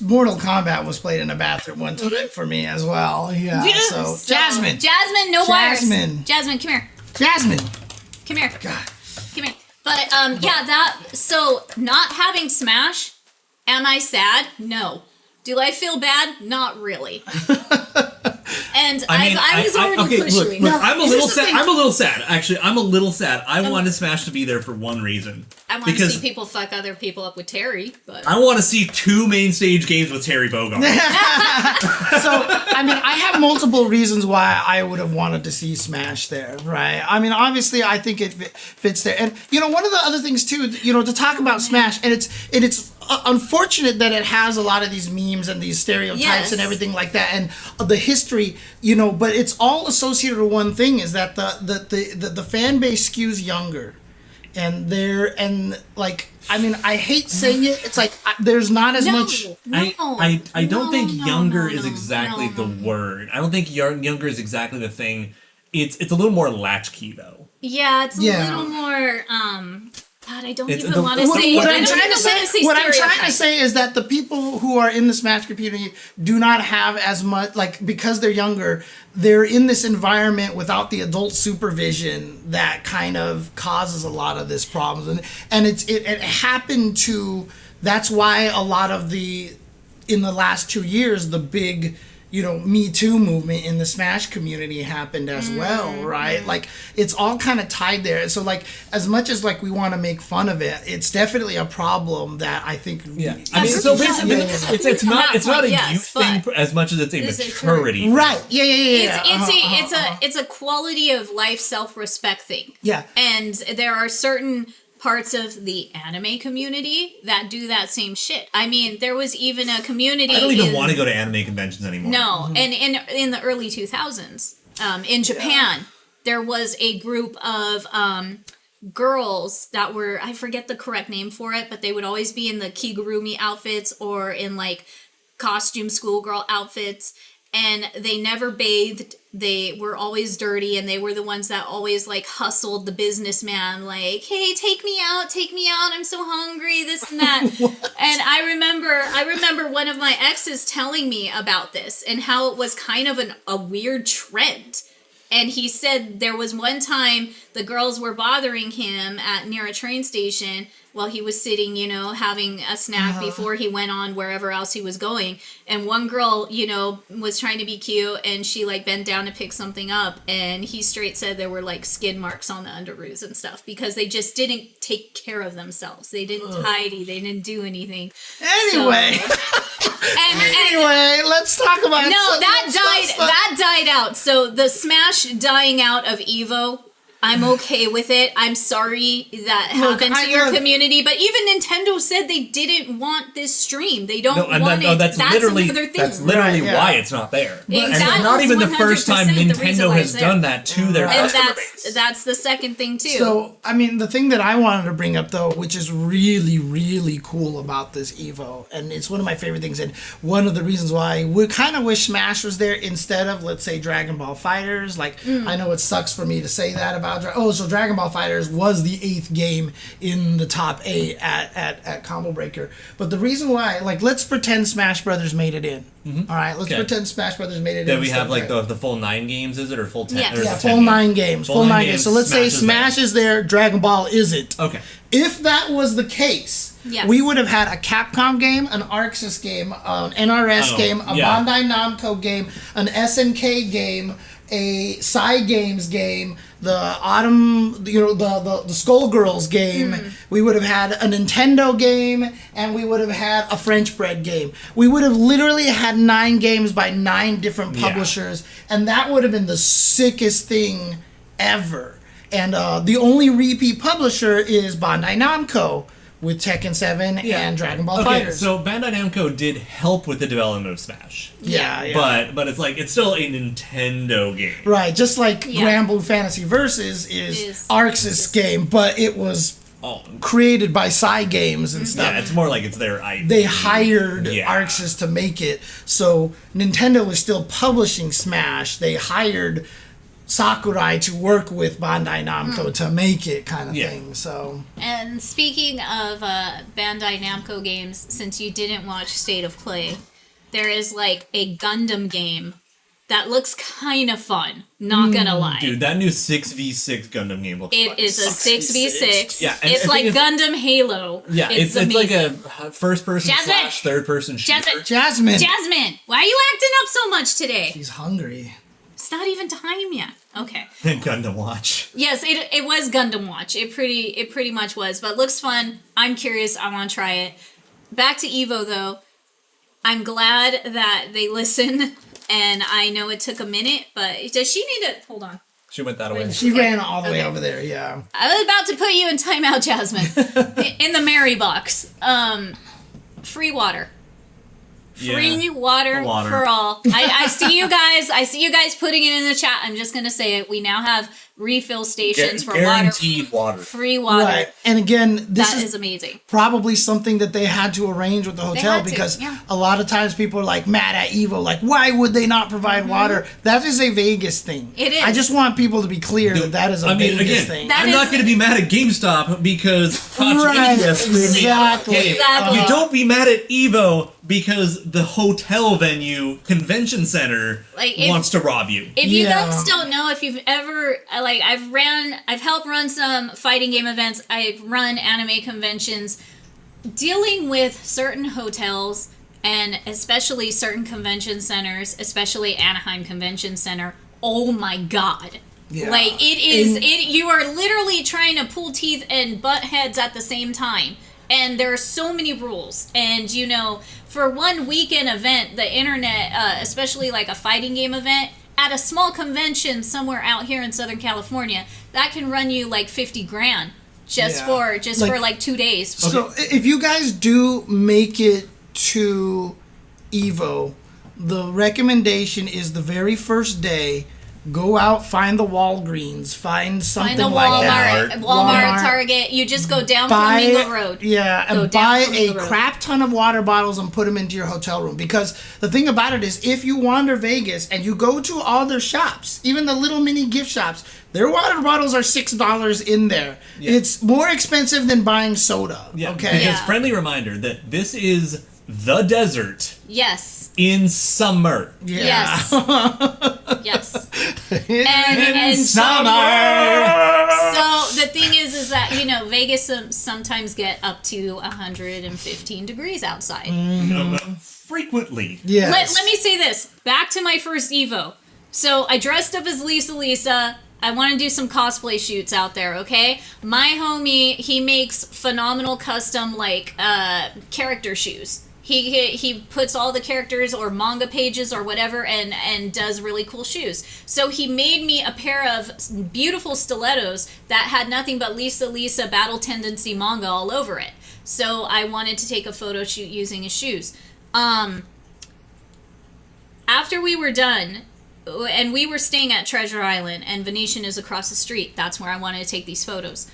A: Mortal Kombat was played in a bathroom one time for me as well. Yeah. So Jasmine,
B: no wires.
A: Jasmine,
B: come here.
A: Jasmine.
B: Come here.
A: God.
B: Come here. But, so not having Smash, am I sad? No. Do I feel bad? Not really. And I was already pushing.
C: Look, I'm a little sad. I'm a little sad. Actually, I'm a little sad. I wanted Smash to be there for one reason.
B: I want to see people fuck other people up with Terry, but
C: I want to see 2 main stage games with Terry Bogard.
A: So, I mean, I have multiple reasons why I would have wanted to see Smash there, right? I mean, obviously, I think it fits there. And, you know, one of the other things, too, you know, to talk about Smash, and it's unfortunate that it has a lot of these memes and these stereotypes and everything like that, and the history, you know, but it's all associated with one thing, is that the fan base skews younger. And I mean, I hate saying it. It's like there's not as much.
C: I don't think younger is exactly the word. I don't think younger is exactly the thing. It's a little more latchkey though.
B: Yeah, it's a little more. God, I don't even want to say.
A: What I'm trying to say is that the people who are in the Smash community do not have as much, like, because they're younger, they're in this environment without the adult supervision that kind of causes a lot of this problems, and it happened to. That's why a lot of in the last 2 years, the big, you know, Me Too movement in the Smash community happened as well, right? Like, it's all kind of tied there. And so, like, as much as, like, we want to make fun of it, it's definitely a problem that I think...
C: Yeah. I mean, so basically, it's not a youth thing as much as it's a maturity thing.
A: Right. Yeah.
B: It's a quality of life, self-respect thing.
A: Yeah.
B: And there are certain parts of the anime community that do that same shit. I mean, there was even a community.
C: I don't even want to go to anime conventions anymore.
B: No, and in the early 2000s, in Japan, there was a group of girls that were, I forget the correct name for it, but they would always be in the kigurumi outfits or in like costume schoolgirl outfits, and they never bathed. They were always dirty, and they were the ones that always like hustled the businessman, like, "Hey, take me out, I'm so hungry, this and that." And I remember one of my exes telling me about this and how it was kind of a weird trend. And he said there was one time the girls were bothering him near a train station while he was sitting, you know, having a snack before he went on wherever else he was going. And one girl, you know, was trying to be cute, and she like bent down to pick something up, and he straight said there were like skid marks on the underoos and stuff because they just didn't take care of themselves. They didn't tidy. They didn't do anything.
A: Anyway. Anyway, let's talk about
B: that died out. So the Smash dying out of Evo, I'm okay with it. I'm sorry that happened to your community, but even Nintendo said they didn't want this stream. They don't want it. That's literally
C: why it's not there.
B: Exactly.
C: And it's not even the first time Nintendo has done that to their customer base.
B: That's the second thing too.
A: So, I mean, the thing that I wanted to bring up though, which is really, really cool about this Evo, and it's one of my favorite things, and one of the reasons why we kind of wish Smash was there instead of, let's say, Dragon Ball Fighters. Like, I know it sucks for me to say that about so Dragon Ball Fighters was the 8th game in the top 8 at Combo Breaker. But the reason why, like, let's pretend Smash Brothers made it in. All right, let's pretend Smash Brothers made it in.
C: Then we have like the full 9 games, is it, or full 10?
B: Yeah,
A: full 9 games. Full 9 games. So let's say Smash is there, Dragon Ball isn't.
C: Okay.
A: If that was the case,
B: Yes.
A: we would have had a Capcom game, an Arxis game, an NRS game, a Bandai Namco game, an SNK game, a Cygames game, the the Skullgirls game. We would have had a Nintendo game, and we would have had a French bread game. We would have literally had 9 games by 9 different publishers, and that would have been the sickest thing ever. And the only repeat publisher is Bandai Namco with Tekken 7 and Dragon Ball Fighters.
C: So Bandai Namco did help with the development of Smash.
A: Yeah.
C: But it's like, it's still a Nintendo game.
A: Right, just like Grand Blue Fantasy Versus is Arxis game, but it was created by Cygames and stuff.
C: Yeah, it's more like it's their IP.
A: They hired Arxis to make it, so Nintendo was still publishing Smash. They hired Sakurai to work with Bandai Namco to make it, kind of thing. So.
B: And speaking of Bandai Namco games, since you didn't watch State of Play, there is like a Gundam game that looks kind of fun. Not gonna lie,
C: dude, that new 6v6 Gundam game looks fun.
B: It is a 6v6.
C: Yeah,
B: it's like Gundam Halo.
C: Yeah, it's like a first-person
B: Jasmine!
C: / third-person shooter.
A: Jasmine,
B: why are you acting up so much today?
A: She's hungry.
B: It's not even time yet. Okay.
C: And Gundam Watch.
B: Yes, it was Gundam Watch. It pretty much was, but it looks fun. I'm curious. I want to try it. Back to Evo though. I'm glad that they listen, and I know it took a minute, but does she need to hold on?
C: She went that way.
A: She ran all the way over there. Yeah.
B: I was about to put you in timeout, Jasmine. In the Mary box. Free water. Free water for all. I see you guys. I see you guys putting it in the chat. I'm just gonna say it. We now have refill stations for
C: guaranteed water.
B: Free water.
A: Right. And again, this
B: is amazing.
A: Probably something that they had to arrange with the hotel because a lot of times people are like mad at Evo, like why would they not provide water? That is a Vegas thing.
B: It is.
A: I just want people to be clear that is a Vegas thing.
C: I'm not going to be mad at GameStop because
A: right, exactly.
C: You don't be mad at Evo because the hotel venue convention center wants to rob you.
B: If you guys don't know, if you've ever I've helped run some fighting game events. I've run anime conventions. Dealing with certain hotels and especially certain convention centers, especially Anaheim Convention Center. Oh my God. Yeah. Like you are literally trying to pull teeth and butt heads at the same time. And there are so many rules. And, for one weekend event, the internet, especially like a fighting game event, at a small convention somewhere out here in Southern California, that can run you like $50,000 for like 2 days.
A: So if you guys do make it to Evo, the recommendation is the very first day, go out, find the Walgreens, find something like that.
B: Walmart, Target. You just go down Flamingo Road.
A: Yeah, and buy a crap ton of water bottles and put them into your hotel room. Because the thing about it is, if you wander Vegas and you go to all their shops, even the little mini gift shops, their water bottles are $6 in there. Yeah. It's more expensive than buying soda. Yeah. Okay.
C: Because friendly reminder that this is the desert.
B: Yes.
C: In summer.
A: Yeah.
B: Yes. Yes.
C: in summer.
B: So the thing is that Vegas sometimes get up to 115 degrees outside.
C: Frequently.
A: Yes.
B: Let me say this. Back to my first Evo. So I dressed up as Lisa. I want to do some cosplay shoots out there, okay? My homie, he makes phenomenal custom character shoes. He puts all the characters or manga pages or whatever and does really cool shoes. So he made me a pair of beautiful stilettos that had nothing but Lisa Battle Tendency manga all over it. So I wanted to take a photo shoot using his shoes. After we were done, and we were staying at Treasure Island, and Venetian is across the street. That's where I wanted to take these photos.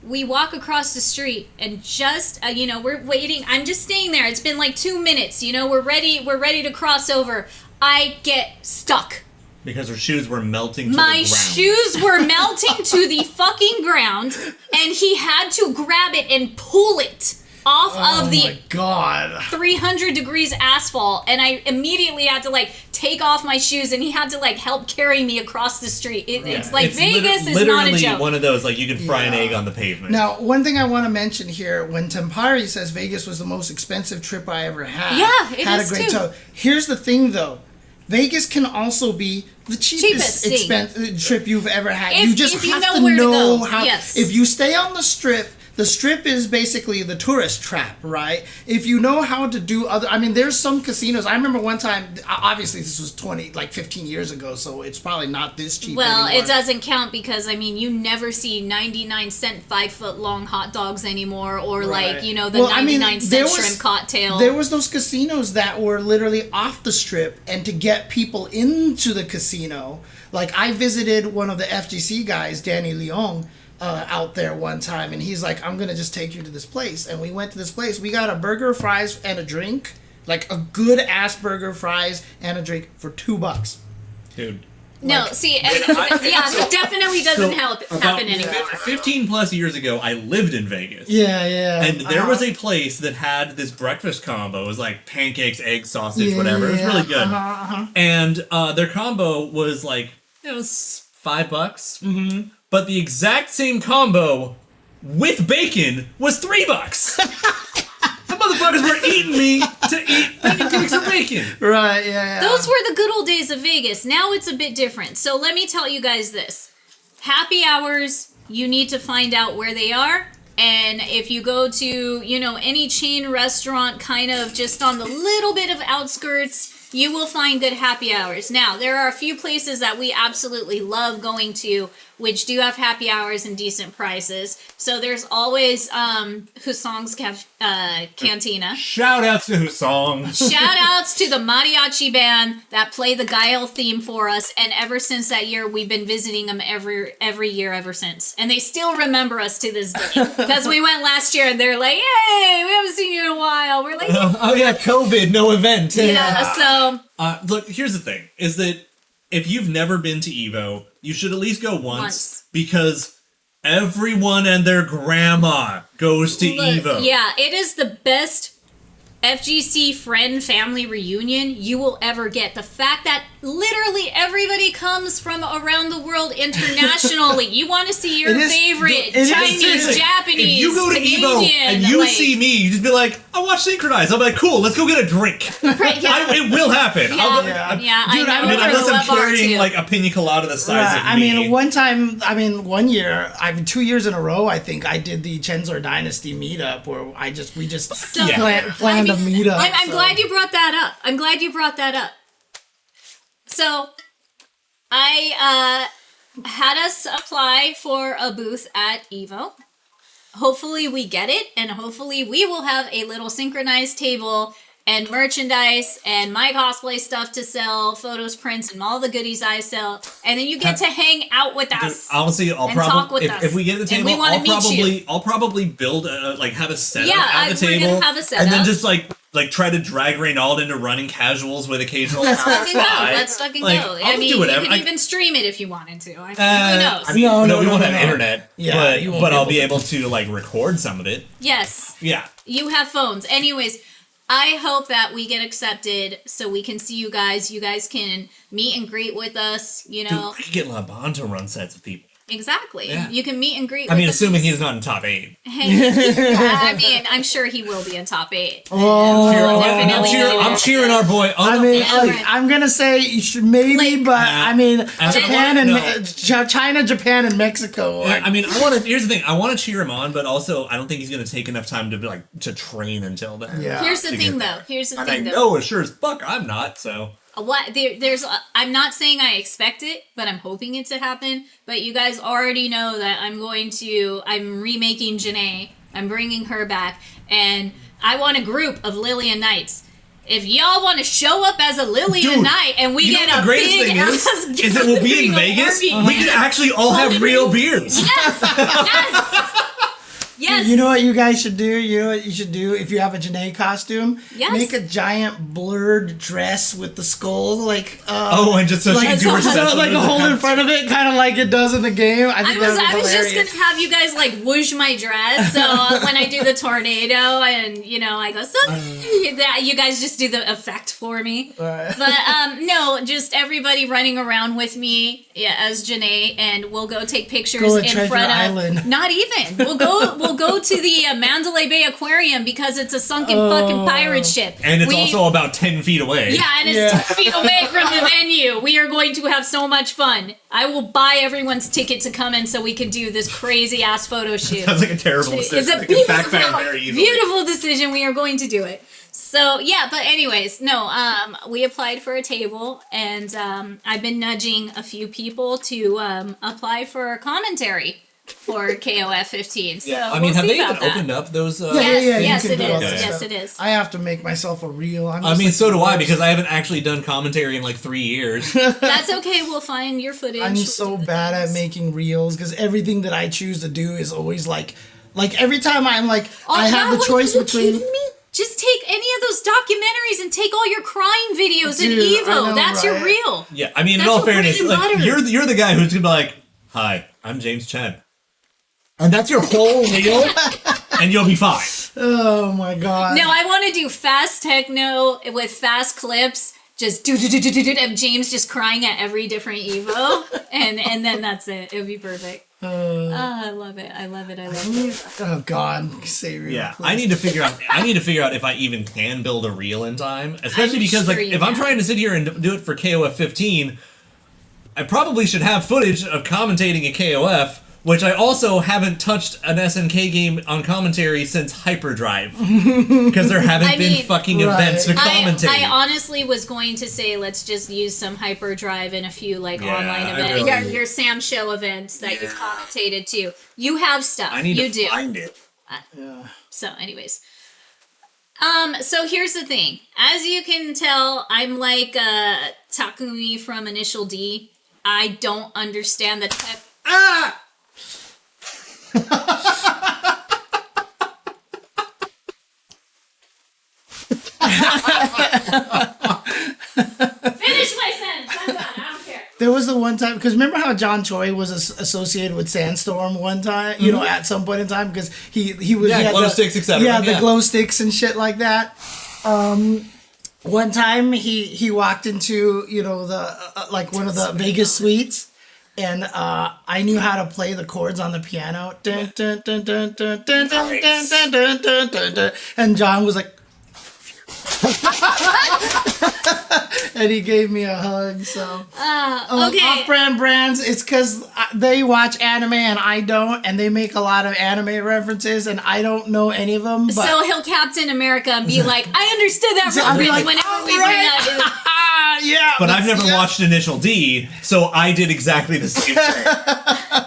B: We walk across the street, and just we're waiting. I'm just staying there. It's been like 2 minutes. We're ready to cross over. I get stuck
C: because her shoes were melting to the
B: My
C: ground.
B: shoes were melting to the fucking ground, and he had to grab it and pull it off of
A: Oh
B: the
A: my god.
B: 300 degrees asphalt, and I immediately had to like take off my shoes, and he had to like help carry me across the street. It's like Vegas is not a joke.
C: One of those like you can fry an egg on the pavement.
A: Now, one thing I want to mention here, when Tempari says Vegas was the most expensive trip I ever had.
B: Yeah, it
A: had
B: is
A: a great
B: too.
A: time. Here's the thing though. Vegas can also be the cheapest
B: thing.
A: trip you've ever had.
B: If-
A: you just
B: if you
A: have
B: know
A: to
B: where to
A: know
B: go.
A: how.
B: Yes.
A: If you stay on the Strip is basically the tourist trap, right? If you know how to do there's some casinos. I remember one time, obviously this was 15 years ago, so it's probably not this cheap
B: Well,
A: anymore.
B: it doesn't count because you never see 99-cent 5-foot-long hot dogs anymore, or
A: Right.
B: the
A: Well,
B: 99-cent shrimp cocktail.
A: There was those casinos that were literally off the Strip, and to get people into the casino, like I visited one of the FGC guys, Danny Leong, out there one time, and he's like, I'm gonna just take you to this place. And we went to this place. We got a burger, fries, and a drink, like a good ass burger, fries, and a drink for $2.
C: Dude.
B: No, it definitely doesn't happen anymore.
C: 15 plus years ago, I lived in Vegas.
A: Yeah.
C: And there was a place that had this breakfast combo. It was like pancakes, egg, sausage, whatever. It was really good. And their combo was like, it was $5. Mm-hmm. But the exact same combo with bacon was $3. The motherfuckers were eating me to eat pancakes or bacon.
A: Right, yeah.
B: Those were the good old days of Vegas. Now it's a bit different. So let me tell you guys this. Happy hours, you need to find out where they are. And if you go to, any chain restaurant kind of just on the little bit of outskirts, you will find good happy hours. Now, there are a few places that we absolutely love going to, which do have happy hours and decent prices. So there's always Husong's Cantina.
C: Shout outs to Husong.
B: Shout outs to the mariachi band that play the Guile theme for us, and ever since that year, we've been visiting them every year ever since. And they still remember us to this day. Because we went last year and they're like, "Hey, we haven't seen you in a while." We're like,
C: Oh yeah, COVID, no event.
B: yeah, so
C: Look, here's the thing, is that if you've never been to Evo, you should at least go once. Because everyone and their grandma goes to Evo.
B: Yeah, it is the best FGC friend family reunion you will ever get. The fact that literally everybody comes from around the world internationally. You want to see your favorite Chinese, Japanese,
C: if you go to
B: Canadian,
C: Evo and you see me, you just be like, I watch SNKronize. I'll be like, cool, let's go get a drink.
B: Right, yeah.
C: It will happen.
B: Yeah, I know
C: unless
B: where
C: I'm
B: the bar
C: carrying
B: too.
C: like a pina colada the size of me.
A: One year, 2 years in a row, I think I did the Chensor Dynasty meetup where we just planned a meetup.
B: I'm glad you brought that up. So, I had us apply for a booth at Evo. Hopefully we get it, and hopefully we will have a little synchronized table and merchandise and my cosplay stuff to sell, photos, prints, and all the goodies I sell. And then you get to hang out with us.
C: Honestly, I'll probably if we get the table, I'll probably build have a setup at the table,
B: we're gonna have a setup.
C: and then just like try to drag Reynald into running casuals with occasional.
B: Let's fucking go.
C: I'll do whatever.
B: You can even stream it if you wanted to. Who knows?
C: We won't have internet.
A: Yeah,
C: but I'll be able to record some of it.
B: Yes.
C: Yeah.
B: You have phones. Anyways, I hope that we get accepted so we can see you guys. You guys can meet and greet with us,
C: Dude, I could get LeBron to run sets with people.
B: Exactly.
C: Yeah.
B: You can meet and greet with us.
C: Assuming he's not in top 8.
B: Hey, I'm sure he will be in top 8.
C: I'm cheering our boy.
A: I'm gonna say you should maybe, China, Japan, and Mexico.
C: Here's the thing. I want to cheer him on, but also I don't think he's gonna take enough time to train until then.
A: Yeah.
B: Here's the thing, though.
C: I know, sure as fuck, I'm not. So.
B: I'm not saying I expect it, but I'm hoping it to happen. But you guys already know that I'm remaking Janae. I'm bringing her back, and I want a group of Lillian Knights. If y'all want to show up as a Lillian Knight and we get a big ass
C: is that we'll be in Vegas, we can actually all have real beers.
B: Yes. Yes.
A: You know what you guys should do? You know what you should do if you have a Janae costume?
B: Yes.
A: Make a giant blurred dress with the skull, like
C: and just so she can do her steps.
A: like a hole in front of it, kind of like it does in the game. I
B: was just gonna have you guys like whoosh my dress, so when I do the tornado and I go that you guys just do the effect for me.
A: Right.
B: But no, just everybody running around with me as Janae, and we'll go take pictures
A: Go to
B: in
A: Treasure
B: front
A: Island.
B: of. Not even. We'll go to the Mandalay Bay Aquarium because it's a sunken fucking pirate ship,
C: And it's also about 10 feet away.
B: Yeah, and it's 10 feet away from the venue. We are going to have so much fun. I will buy everyone's ticket to come in so we can do this crazy ass photo shoot.
C: Sounds like a terrible decision.
B: It's a
C: Backfire very easily.
B: beautiful decision. We are going to do it. So yeah, but anyways, no. We applied for a table, and I've been nudging a few people to apply for commentary for KOF 15. So
C: I mean,
B: we'll
C: have
B: see
C: they even
B: about that.
C: opened up those?
B: Yes,
A: you
B: it
A: can do all
B: is.
A: that
B: Yes,
A: stuff.
B: it is.
A: I have to make myself a reel.
C: I mean, so do I, because I haven't actually done commentary in like 3 years.
B: That's okay. We'll find your footage.
A: I'm so bad at making reels because everything that I choose to do is always like every time I'm like I have the choice between.
B: Me? Just take any of those documentaries and take all your crying videos
A: Dude,
B: in Evo.
A: I know,
B: That's your
A: right?
B: reel.
C: Yeah, I mean,
B: That's
C: in all
B: your bread
C: fairness,
B: and
C: like,
B: butter.
C: you're the guy who's gonna be like, "Hi, I'm James Chen," and that's your whole reel, and you'll be fine.
A: Oh my god!
B: No, I want to do fast techno with fast clips. Just do of James just crying at every different Evo, and then that's it. It would be perfect. I love it. I love it. I love it.
A: Oh god, say real.
C: Yeah,
A: please.
C: I need to figure out if I even can build a reel in time, especially
B: I'm
C: because
B: sure
C: like
B: you
C: if I'm
B: can.
C: trying to sit here and do it for KOF 15, I probably should have footage of commentating a KOF, which I also haven't touched an SNK game on commentary since Hyperdrive because there haven't been fucking events to commentate.
B: I honestly was going to say let's just use some Hyperdrive and a few like
C: Yeah,
B: online
C: I
B: events,
C: really-
B: your Sam Show events that you've commentated too. You have stuff.
C: I need
B: you
C: to
B: do.
C: find it.
B: So, anyways. So here's the thing. As you can tell, I'm like Takumi from Initial D. I don't understand the tech. Finish my sentence. I'm done. I don't care.
A: There was the one time because remember how John Choi was associated with Sandstorm one time, you know, at some point in time because he was he had
C: glow
A: the,
C: sticks, etc.
A: Yeah, the glow sticks and shit like that. One time he walked into the like one of the Vegas suites. And I knew how to play the chords on the piano. Dun, dun, dun, dun, dun, dun, dun, dun, dun, dun, dun, dun, dun. And John was like, and he gave me a hug. So
B: Okay.
A: off-brand brands. It's because they watch anime and I don't, and they make a lot of anime references, and I don't know any of them. But
B: So he'll Captain America and be like, I understood that
A: I'll be
B: reference
A: like,
B: whenever we
A: "Alright."
B: bring that in.
A: yeah,
C: But I've never watched Initial D, so I did exactly the same thing.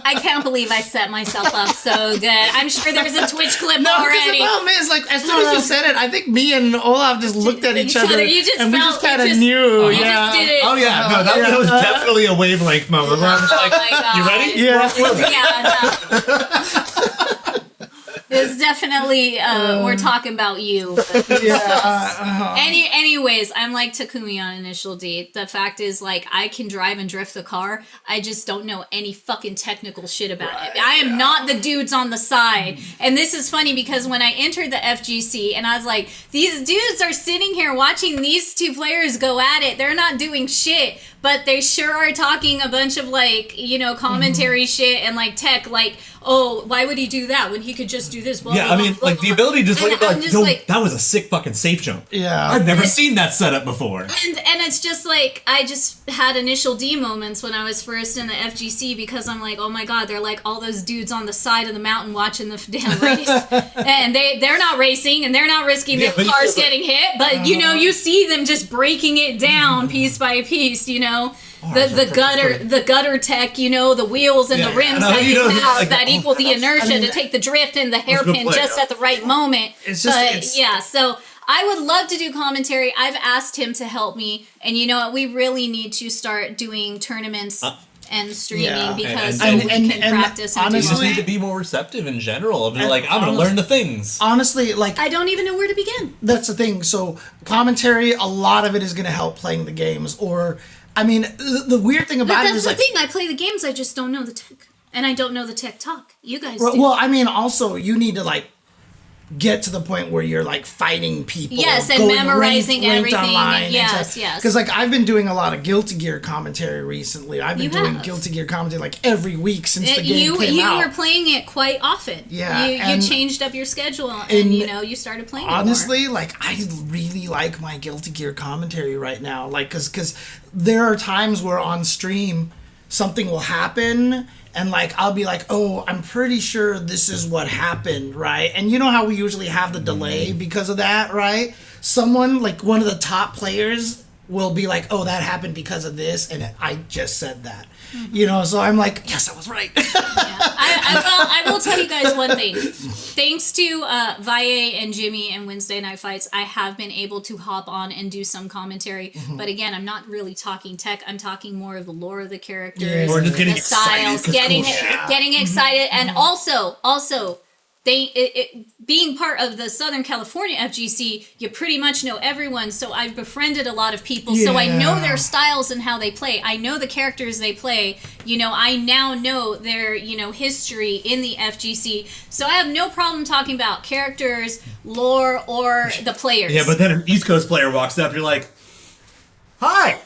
B: I can't believe I set myself up so good. I'm sure there's a Twitch clip
A: No, because the
B: already.
A: problem is, like, as soon as you said it, I think me and Olaf just looked at each other,
B: You just
A: and we
B: felt-
A: just kind
B: you
A: of
B: just-
A: knew.
B: You just did it.
C: Oh yeah, no, that was definitely a wavelength moment. Where I'm just like,
B: Oh my God.
C: you ready?
A: Yeah.
B: Yeah, no. It's definitely we're talking about you.
A: Yeah.
B: Anyways, I'm like Takumi on Initial D. The fact is, like, I can drive and drift the car. I just don't know any fucking technical shit about it. I am not the dudes on the side. And this is funny because when I entered the FGC and I was like, these dudes are sitting here watching these two players go at it. They're not doing shit, but they sure are talking a bunch of like, commentary shit and like tech, like, oh, why would he do that when he could just do this? Blah,
C: Yeah,
B: blah,
C: I mean,
B: blah,
C: like
B: blah,
C: the ability to just
B: And
C: look at
B: I'm
C: like,
B: just
C: yo,
B: like-
C: that was a sick fucking safe jump.
A: Yeah.
C: I've never seen that setup before.
B: And it's just like I just had Initial D moments when I was first in the FGC because I'm like, oh my god, they're like all those dudes on the side of the mountain watching the damn race, and they're not racing and they're not risking
C: Yeah,
B: their
C: but-
B: cars getting hit, but you see them just breaking it down piece by piece, the gutter tech, the wheels and the
C: Yeah.
B: rims
C: No,
B: that
C: you
B: you
C: know,
B: have
C: like-
B: that equal the inertia to take the drift and the hairpin
C: play,
B: just
C: yeah.
B: at the right moment.
A: It's just-
B: but
A: it's-
B: yeah, so I would love to do commentary. I've asked him to help me, and you know what? We really need to start doing tournaments and streaming
A: Yeah.
B: because
C: And-
B: so we can practice and
C: You
B: do
C: just
B: all
C: need
B: that.
C: to be more receptive in general. Of like, I'm going to learn the things.
A: Honestly, like
B: I don't even know where to begin.
A: that's the thing. So commentary, a lot of it is going to help playing the games. Or, I mean, the weird thing
B: But
A: about it
B: that's
A: is
B: the
A: like,
B: thing. I play the games. I just don't know the tech, and I don't know the tech talk. You guys do.
A: well, I mean, also you need to like get to the point where you're like fighting people.
B: Yes, and
A: going
B: memorizing everything.
A: online
B: Yes, yes.
A: Because like I've been doing a lot of Guilty Gear commentary recently. I've been
B: You
A: doing
B: have.
A: Guilty Gear commentary like every week since the game
B: you
A: came out.
B: were playing it quite often.
A: Yeah,
B: you
A: and-
B: changed up your schedule, and
A: and
B: you started playing.
A: Honestly, like I really like my Guilty Gear commentary right now. Like, cause there are times where on stream something will happen. And like I'll be like, oh, I'm pretty sure this is what happened, right? And you know how we usually have the delay because of that, right? Someone like one of the top players will be like, oh, that happened because of this, and I just said that, you know. So I'm like, yes, I was right.
B: I will tell you guys one thing. Thanks to Valle and Jimmy and Wednesday Night Fights, I have been able to hop on and do some commentary.
A: Mm-hmm.
B: But again, I'm not really talking tech. I'm talking more of the lore of the characters,
A: Yeah.
C: Or just getting
B: the
C: excited.
B: styles,
C: 'cause
B: getting
C: cool shit.
B: getting excited, and also. Being part of the Southern California FGC, you pretty much know everyone. So I've befriended a lot of people. So I know
A: Yeah.
B: their styles and how they play. I know the characters they play. You know, I now know their, history in the FGC. So I have no problem talking about characters, lore, or the players.
C: Yeah, but then an East Coast player walks up, you're like, hi!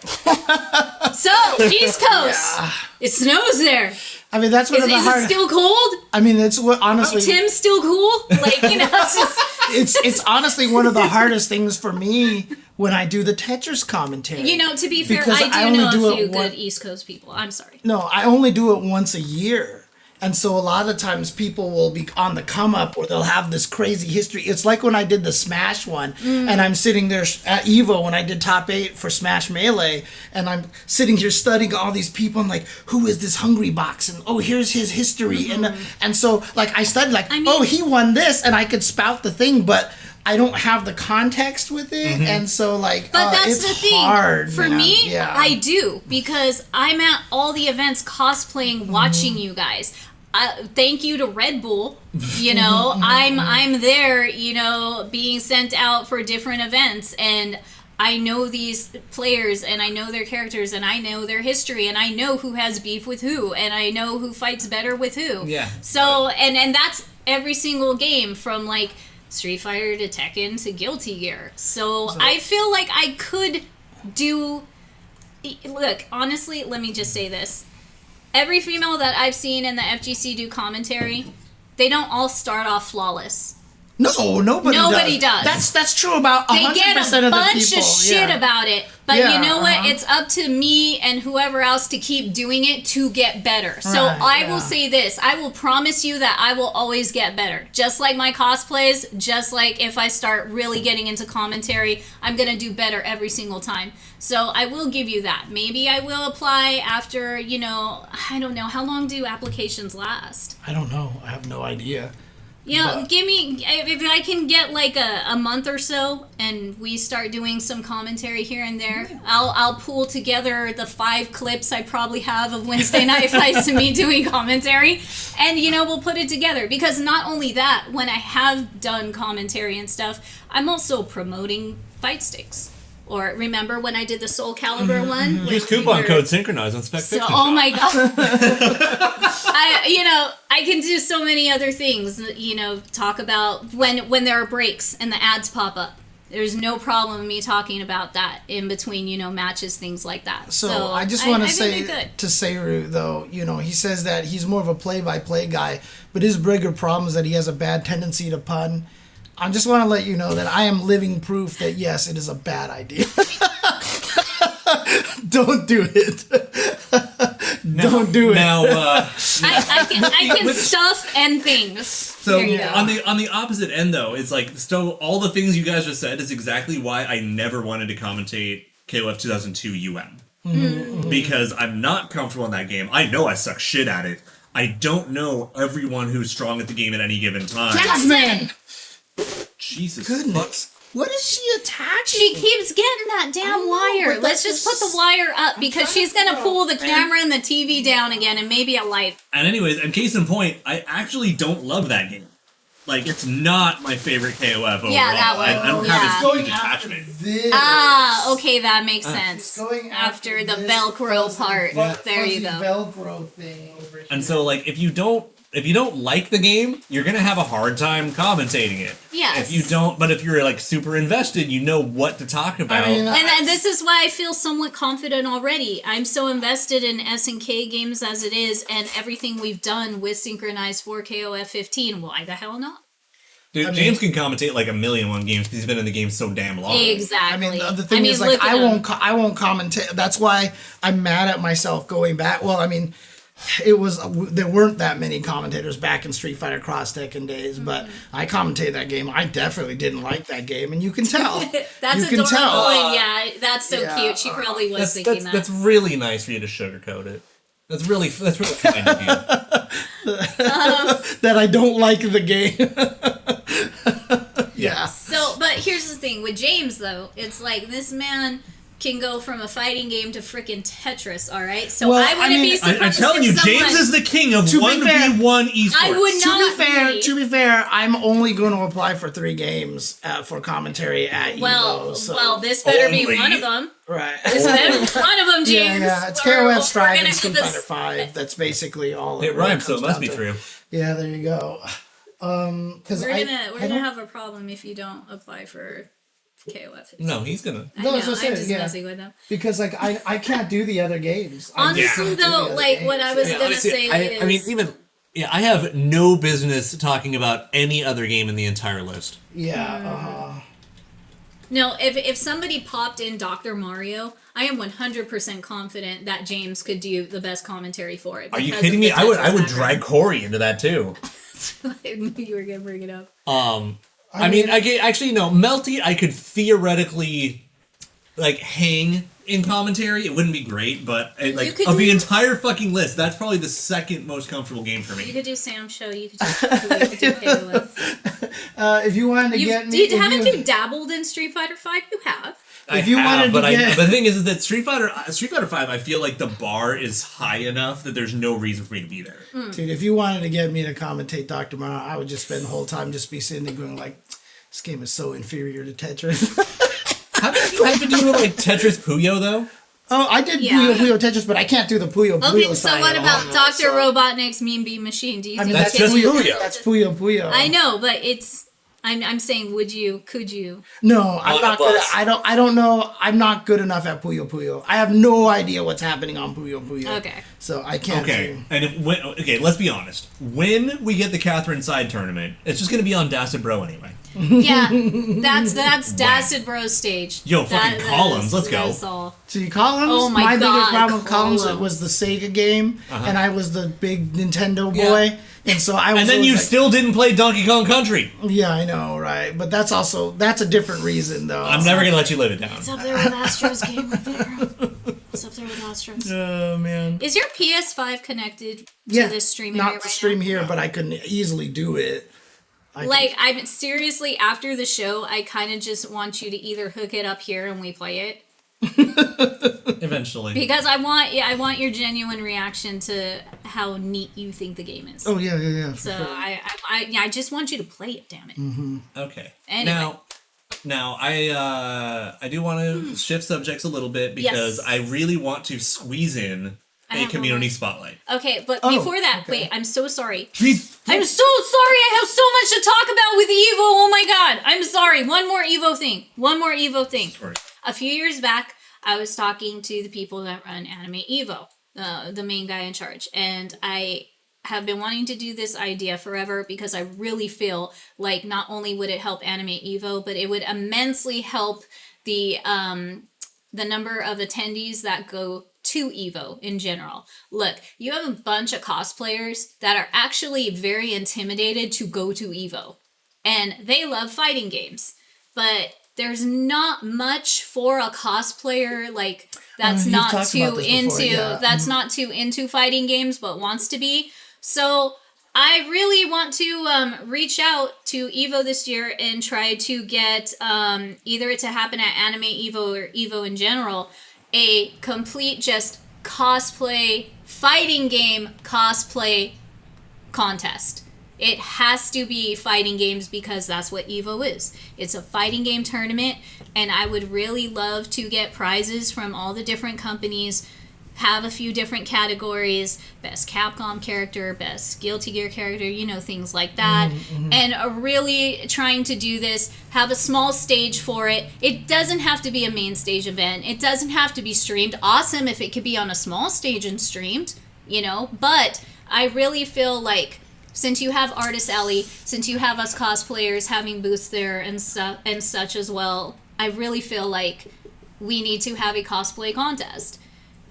B: So, East Coast. It snows there.
A: I mean, that's one
B: Is
A: of the
B: it
A: hard.
B: still cold?
A: I mean, it's what honestly.
B: Tim's still cool? Like, it's just...
A: It's honestly one of the hardest things for me when I do the Tetris commentary.
B: to be fair,
A: Because
B: I
A: only
B: do know
A: do
B: a
A: it
B: few
A: one-
B: good East Coast people. I'm sorry.
A: No, I only do it once a year. And so a lot of times people will be on the come up or they'll have this crazy history. It's like when I did the Smash one and I'm sitting there at EVO when I did top 8 for Smash Melee and I'm sitting here studying all these people and like, who is this Hungry Box? And oh, here's his history. And so like I studied like, oh, he won this and I could spout the thing, but I don't have the context with it. And so like,
B: But that's
A: it's
B: the thing.
A: hard,
B: For
A: man.
B: me,
A: Yeah.
B: I do because I'm at all the events cosplaying, watching you guys. Thank you to Red Bull. I'm there. Being sent out for different events, and I know these players, and I know their characters, and I know their history, and I know who has beef with who, and I know who fights better with who.
C: Yeah.
B: So and that's every single game from like Street Fighter to Tekken to Guilty Gear. So I feel like I could do. Look, honestly, let me just say this. Every female that I've seen in the FGC do commentary, they don't all start off flawless.
A: No, nobody
B: does.
A: That's true about 100%
B: They get a
A: of the
B: bunch
A: people.
B: of shit about it, but
A: Yeah,
B: you know what? It's up to me and whoever else to keep doing it to get better. So
A: Right,
B: I will say this. I will promise you that I will always get better. Just like my cosplays, just like if I start really getting into commentary, I'm going to do better every single time. So I will give you that. Maybe I will apply after, I don't know. How long do applications last?
A: I don't know. I have no idea.
B: Give me, if I can get like a month or so and we start doing some commentary here and there, I'll pull together the 5 clips I probably have of Wednesday Night Fights and me doing commentary, and we'll put it together. Because not only that, when I have done commentary and stuff, I'm also promoting fight sticks. Or remember when I did the Soul Calibur one?
C: Use coupon code SNKronize on Spec Fiction
B: Oh
C: Shop.
B: my god! I can do so many other things. Talk about when there are breaks and the ads pop up. There's no problem with me talking about that in between, matches, things like that.
A: So I just want to say to Seiru, though, he says that he's more of a play-by-play guy, but his bigger problem is that he has a bad tendency to pun. I just want to let you know that I am living proof that, yes, it is a bad idea. Don't do it. Don't do it.
C: Now,
B: I can stuff and things.
C: So
B: There you go.
C: on the opposite end, though, it's like, so all the things you guys just said is exactly why I never wanted to commentate KOF 2002 UM. Because I'm not comfortable in that game. I know I suck shit at it. I don't know everyone who's strong at the game at any given time.
A: Jasmine!
C: Jesus
A: Goodness. What is she attaching.
B: She keeps getting that damn wire.
A: but
B: Let's
A: that's
B: just put the wire up because she's gonna pull the camera and the TV down again and maybe a light.
C: And anyways, and case in point, I actually don't love that game. Like, it's not my favorite KOF overall.
B: Yeah, that one.
C: I don't
B: Yeah.
C: have a
A: Going
C: huge attachment.
A: This.
B: Ah, okay, that makes sense.
A: It's going
B: After the
A: this
B: Velcro
A: fuzzy-
B: part. There you
A: fuzzy
B: go.
A: Velcro thing over here.
C: And so, like, if you don't like the game, you're gonna have a hard time commentating it.
B: Yes.
C: If you don't, but if you're like super invested, you know what to talk about.
B: And this is why I feel somewhat confident already. I'm so invested in SNK games as it is, and everything we've done with Synchronized for KOF 15. Why the hell not?
C: Dude, James can commentate like 1,000,001 games because he's been in the game so damn long.
B: Exactly.
A: I mean, the thing is, like,
B: look at
A: I
B: him.
A: won't commentate. That's why I'm mad at myself going back. Well, I mean, there weren't that many commentators back in Street Fighter Cross Tekken days, but I commentated that game. I definitely didn't like that game, and you can tell.
B: That's
A: you
B: adorable,
A: can tell.
B: and yeah, that's so
A: Yeah,
B: cute. She probably was thinking that.
C: That's really nice for you to sugarcoat it. That's really kind of you.
A: That I don't like the game. Yeah.
B: So, but here's the thing with James, though. It's like this man can go from a fighting game to freaking Tetris, all right? So
A: Well,
B: I wouldn't be surprised
C: I'm telling you,
B: if someone...
C: James is the king of
A: To be fair,
C: 1v1 esports.
B: I would not
A: To be fair, I'm only going to apply for 3 games for commentary at
B: Well,
A: Evo. So.
B: well, this better be
C: Only?
B: one of them.
A: Right.
B: This better be one of them, James.
A: Yeah, it's
B: or we're
A: KOF Strive
B: gonna
A: and
B: have
A: Street
B: this-
A: Fighter 5. That's basically all
C: It rhymes, so it
A: comes
C: must
A: down
C: be
A: to.
C: true.
A: Yeah, there you go. Because
B: We're gonna have a problem if you don't apply for KOF.
C: No, he's gonna.
B: I
A: No,
B: know,
A: that's what
B: I'm
A: I'm
B: just
A: saying, yeah.
B: messing with them.
A: Because like I can't do the other games. I just
B: Honestly,
A: can't do the
B: though,
A: other
B: like
A: games.
B: what I was
C: Yeah,
B: gonna
C: honestly,
B: say is,
C: I mean, even I have no business talking about any other game in the entire list.
A: Yeah.
B: no, if somebody popped in Dr. Mario, I am 100% confident that James could do the best commentary for it.
C: Are you
B: because
C: kidding
B: of
C: me?
B: the
C: I would
B: Tetris
C: drag Corey into that too.
B: background. I knew you were gonna bring it up.
C: I mean, actually no. Melty, I could theoretically like hang in commentary. It wouldn't be great, but like
B: could
C: of the
B: do-
C: entire fucking list, that's probably the second most comfortable game for
B: You
C: me.
B: could do Sam's show. You could just do KOF.
A: If you wanted to get me,
B: Haven't you dabbled in Street Fighter 5? You have.
C: I
A: If you wanted to
C: but
A: get-
C: but the thing is that Street Fighter 5, I feel like the bar is high enough that there's no reason for me to be there.
A: dude, if you wanted to get me to commentate Dr. Mario, I would just spend the whole time just be sitting there going like, this game is so inferior to Tetris.
C: How did you have to do like Tetris Puyo though?
A: Oh, I did
B: Yeah.
A: Puyo Tetris, but I can't do the Puyo
B: Okay,
A: Puyo
B: so
A: side
B: what
A: at
B: about
A: all,
B: Dr.
A: so-
B: Robotnik's Mean Bean Machine? Do you
A: I
B: think
A: mean,
C: That's
B: you
C: just
B: could do
C: Puyo.
B: that?
A: That's Puyo Puyo.
B: I know, but I'm saying, could you?
A: No, I'm
C: On a
A: not good.
C: bus.
A: I don't know. I'm not good enough at Puyo Puyo. I have no idea what's happening on Puyo Puyo.
B: Okay.
A: So I can't.
C: Okay,
A: do-
C: and okay, let's be honest. When we get the Catherine Side tournament, it's just gonna be on Dacid Bro anyway.
B: Yeah, that's Dacid Bros stage.
C: Yo, fucking columns, let's go.
B: That's all.
A: See, Columns.
B: Oh my
A: biggest
B: God,
A: problem with Columns
B: Columns.
A: was the Sega game, and I was the big Nintendo
C: Yeah.
A: boy, and so I was.
C: And then
A: always
C: you
A: like,
C: still didn't play Donkey Kong Country.
A: Yeah, I know, right? But that's a different reason, though.
C: I'm never gonna let you live it down.
B: It's up there with Astro's game right there. It's up there with Astro's.
A: Oh man.
B: Is your PS5 connected
A: Yeah,
B: to this streaming
A: not
B: right
A: the stream
B: now?
A: here, but I couldn't easily do it.
B: Like, I'm seriously, after the show, I kind of just want you to either hook it up here and we play it.
C: Eventually.
B: Because I want your genuine reaction to how neat you think the game is.
A: Oh yeah. for
B: So
A: sure.
B: I just want you to play it, damn it.
C: Okay.
B: Anyway.
C: Now I do want to shift subjects a little bit because
B: Yes.
C: I really want to squeeze in
B: I
C: a
B: have
C: community
B: one.
C: spotlight.
B: Okay, but
A: Oh,
B: before that,
A: okay.
B: wait, I'm so sorry.
C: Please.
B: I'm so sorry. I have so much to talk about with Evo. Oh my god. I'm sorry. One more Evo thing.
C: Sorry.
B: A few years back, I was talking to the people that run Anime Evo, the main guy in charge, and I have been wanting to do this idea forever because I really feel like not only would it help Anime Evo, but it would immensely help the number of attendees that go to Evo in general. Look, you have a bunch of cosplayers that are actually very intimidated to go to Evo, and they love fighting games, but there's not much for a cosplayer like that's
A: You've
B: not
A: talked
B: too
A: about this before,
B: into
A: yeah.
B: that's not too into fighting games but wants to be. So I really want to reach out to Evo this year and try to get either it to happen at Anime Evo or Evo in general, a complete just cosplay, fighting game cosplay contest. It has to be fighting games because that's what Evo is. It's a fighting game tournament, and I would really love to get prizes from all the different companies, have a few different categories, best Capcom character, best Guilty Gear character, you know, things like that. And really trying to do this, have a small stage for it. It doesn't have to be a main stage event. It doesn't have to be streamed. Awesome if it could be on a small stage and streamed, you know, but I really feel like since you have Artist Alley, since you have us cosplayers having booths there and such as well, I really feel like we need to have a cosplay contest.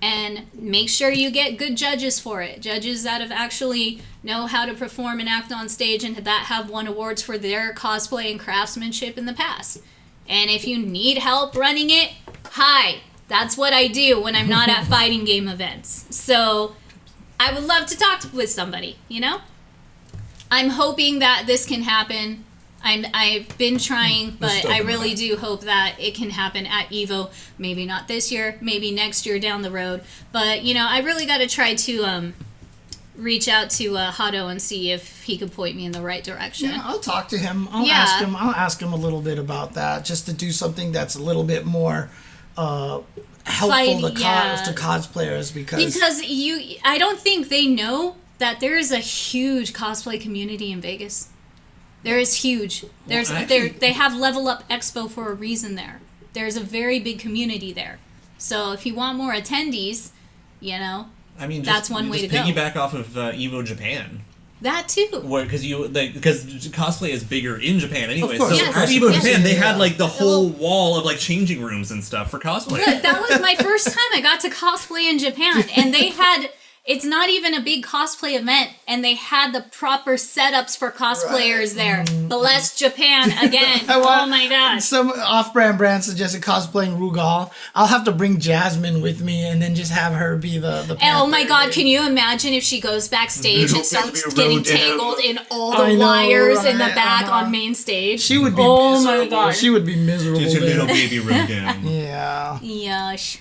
B: And make sure you get good judges for it. Judges that have actually know how to perform and act on stage and that have won awards for their cosplay and craftsmanship in the past. And if you need help running it, hi. That's what I do when I'm not at fighting game events. So I would love to talk with somebody, you know? I'm hoping that this can happen. I've been trying, but I really do hope that it can happen at Evo. Maybe not this year, maybe next year down the road. But, you know, I really got to try to reach out to Hato and see if he could point me in the right direction.
A: Yeah, I'll talk to him. I'll ask him a little bit about that, just to do something that's a little bit more helpful to cosplayers because
B: I don't think they know that there is a huge cosplay community in Vegas. There is huge. They have Level Up Expo for a reason there. There's a very big community there. So if you want more attendees, you know,
C: I mean,
B: that's one way to go.
C: Piggyback off of Evo Japan.
B: That too.
C: Because cosplay is bigger in Japan anyway.
A: Of course.
C: So at Evo Japan, they had like the whole wall of like changing rooms and stuff for cosplay.
B: Look, that was my first time I got to cosplay in Japan, and they had. It's not even a big cosplay event, and they had the proper setups for cosplayers there. Bless Japan again. Oh my god.
A: Some off-brand brand suggested cosplaying Rugal. I'll have to bring Jasmine with me and then just have her be the
B: oh my god, can you imagine if she goes backstage and starts getting tangled in all the wires in the back on main stage?
A: She would be
B: my god.
A: She would be miserable.
C: Just a little baby Rugal.
A: Yeah.
B: Yush.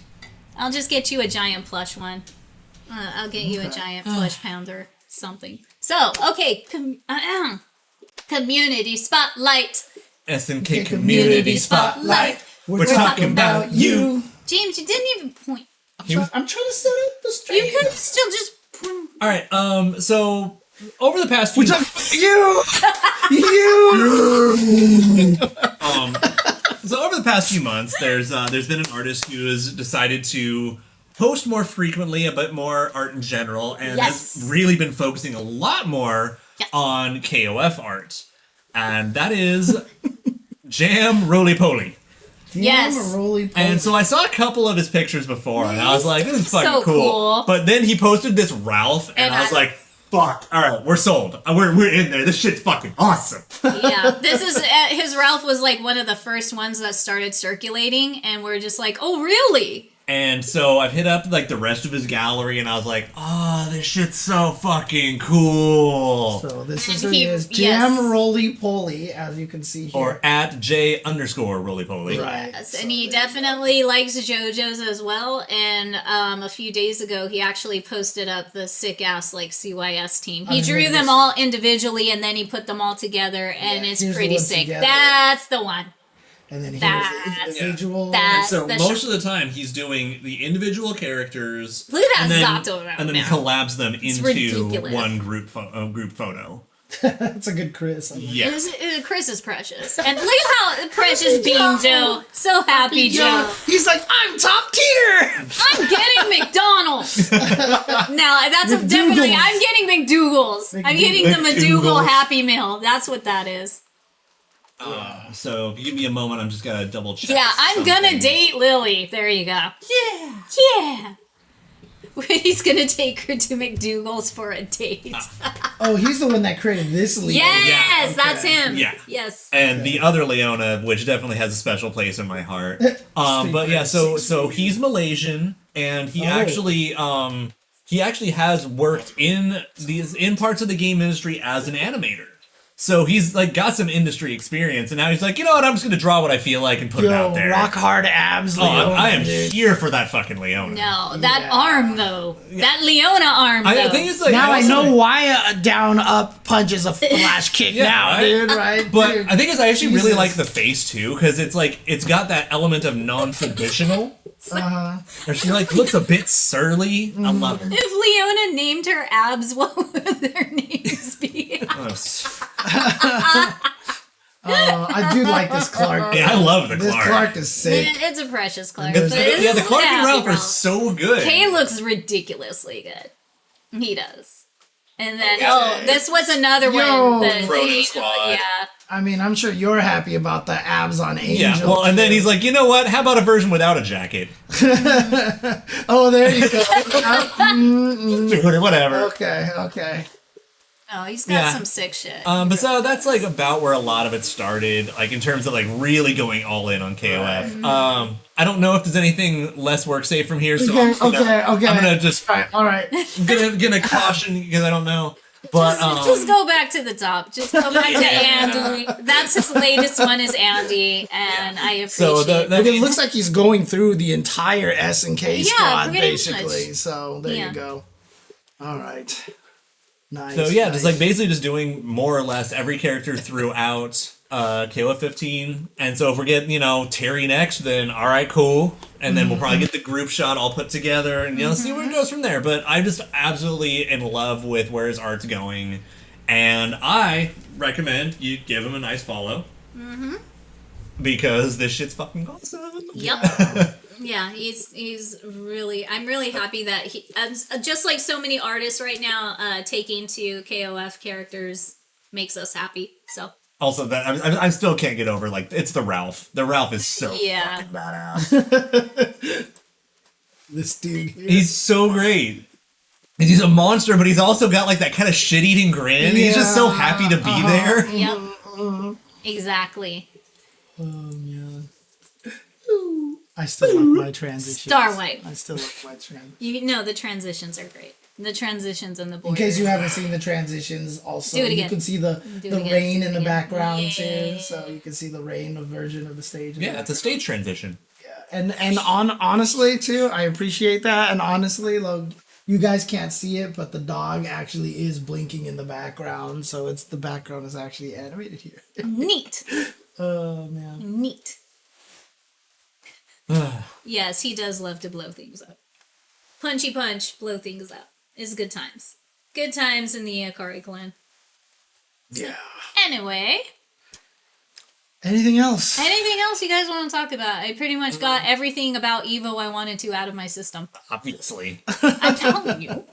B: I'll just get you a giant plush one. I'll get you a giant plush pounder, something. So, okay, community spotlight.
C: SNK community spotlight.
A: We're talking about you.
B: James, you didn't even point.
A: I'm trying to set up the stream.
B: You could still just point.
C: All right. So over the past few So over the past few months, there's been an artist who has decided to post more frequently, a bit more art in general, and has really been focusing a lot more on KOF art. And that is Jam Roly Poly.
B: Yes.
C: And so I saw a couple of his pictures before, and I was like, this is fucking cool. But then he posted this Ralph, and I was like, fuck, alright, we're sold. We're in there. This shit's fucking awesome.
B: Yeah, this is, his Ralph was like one of the first ones that started circulating, and we're just like, oh, really?
C: And so I've hit up like the rest of his gallery, and I was like, "Oh, this shit's so fucking cool."
A: So this is who he is, Jam Roly Poly, as you can see here,
C: or at J_Roly Poly.
B: Right. Yes, and he definitely likes JoJo's as well. And a few days ago, he actually posted up the sick ass like CYS team. He drew them all individually, and then he put them all together, and it's pretty sick. Together. That's the one.
A: And then here's the individual.
C: So most of the time, he's doing the individual characters.
B: Look at that Zato around
C: and then collabs them into one group photo.
A: That's a good Chris.
C: Yes.
B: Chris is precious. And look at how precious being Joe. So happy Joe.
A: He's like, I'm top tier.
B: I'm getting McDonald's. Now, that's definitely, I'm getting McDougal's. I'm getting the McDougal Happy Meal. That's what that is.
C: So if you give me a moment, I'm just gonna double check.
B: Yeah, I'm gonna date Lily. There you go. Yeah. He's gonna take her to McDougal's for a date.
A: Oh, he's the one that created this Leona.
B: Yes, that's him.
C: Yeah.
B: Yes.
C: And the other Leona, which definitely has a special place in my heart. But yeah, so he's Malaysian, and he actually he actually has worked in parts of the game industry as an animator. So he's like got some industry experience, and now he's like, you know what? I'm just gonna draw what I feel like and put it out there.
A: Rock hard abs.
C: Oh, I am
A: dude.
C: here for that fucking Leona.
B: No, that arm though. That Leona arm though.
C: I think it's like
A: Now I
C: also,
A: know why a down up punch is a flash kick now,
C: right?
A: dude. Right?
C: But
A: dude.
C: I think I actually really
A: Jesus.
C: like the face too, because it's like it's got that element of non-traditional. And she like looks a bit surly. I love it.
B: If Leona named her abs, what would their names be?
A: I do like this Clark.
C: Yeah, I love the
A: This
C: Clark.
A: Clark is sick.
B: It's a precious Clark.
A: It's-
B: But it
C: Yeah,
B: is
C: the Clark and
B: happy
C: Ralph are so good.
B: Kay looks ridiculously good. He does. And then, this was another
A: Yo.
B: one. The
C: Frodo Squad.
B: Yeah.
A: I mean, I'm sure you're happy about the abs on Angel.
C: Yeah, well, and then he's like, you know what? How about a version without a jacket?
A: Oh, there you go.
C: Whatever.
A: Okay.
B: Oh, he's got
C: Yeah.
B: some sick shit.
C: But so that's like about where a lot of it started, like in terms of like really going all in on KOF. I don't know if there's anything less work safe from here, so
A: Okay,
C: I'm gonna just
A: All right.
C: gonna caution because I don't know. But
B: just go back to the top. Just go back to Andy. That's his latest one is Andy, and I appreciate
C: so
B: it.
A: But it looks like he's going through the entire SNK squad,
B: pretty
A: basically.
B: much.
A: So there
B: Yeah.
A: you go. All right. Nice.
C: So yeah,
A: nice.
C: just like basically just doing more or less every character throughout KOF 15. And so if we're getting, Terry next, then all right, cool. And then we'll probably get the group shot all put together and see where it goes from there. But I'm just absolutely in love with where his art's going. And I recommend you give him a nice follow. Because this shit's fucking awesome.
B: Yep. Yeah, he's really. I'm really happy that he, just like so many artists right now, taking to KOF characters makes us happy. So.
C: Also, that I still can't get over, like, it's the Ralph. The Ralph is so fucking badass.
A: This dude here.
C: He's so great. And he's a monster, but he's also got like that kind of shit-eating grin. He's just so happy to be there.
B: Yep. Exactly.
A: Oh, man. I still like my transitions.
B: Star Wipe.
A: I still like my transitions.
B: The transitions are great. The transitions and the
A: In
B: borders.
A: case you haven't seen the transitions, also
B: Do it again.
A: you can see the
B: Do it again.
A: rain
B: Do it
A: in the
B: again.
A: background
B: Yeah.
A: too. So you can see the rain version of the stage. in the
C: Yeah, it's a
A: background.
C: stage transition.
A: And honestly too, I appreciate that. And honestly, like, you guys can't see it, but the dog actually is blinking in the background. So the background is actually animated here.
B: Neat.
A: Oh man.
B: Neat. Yes, he does love to blow things up. Punchy punch, blow things up. It's good times. Good times in the Akari clan.
A: Yeah.
B: Anyway,
A: Anything else?
B: anything else you guys want to talk about? I pretty much got everything about Evo I wanted to out of my system.
C: Obviously.
B: I'm telling you.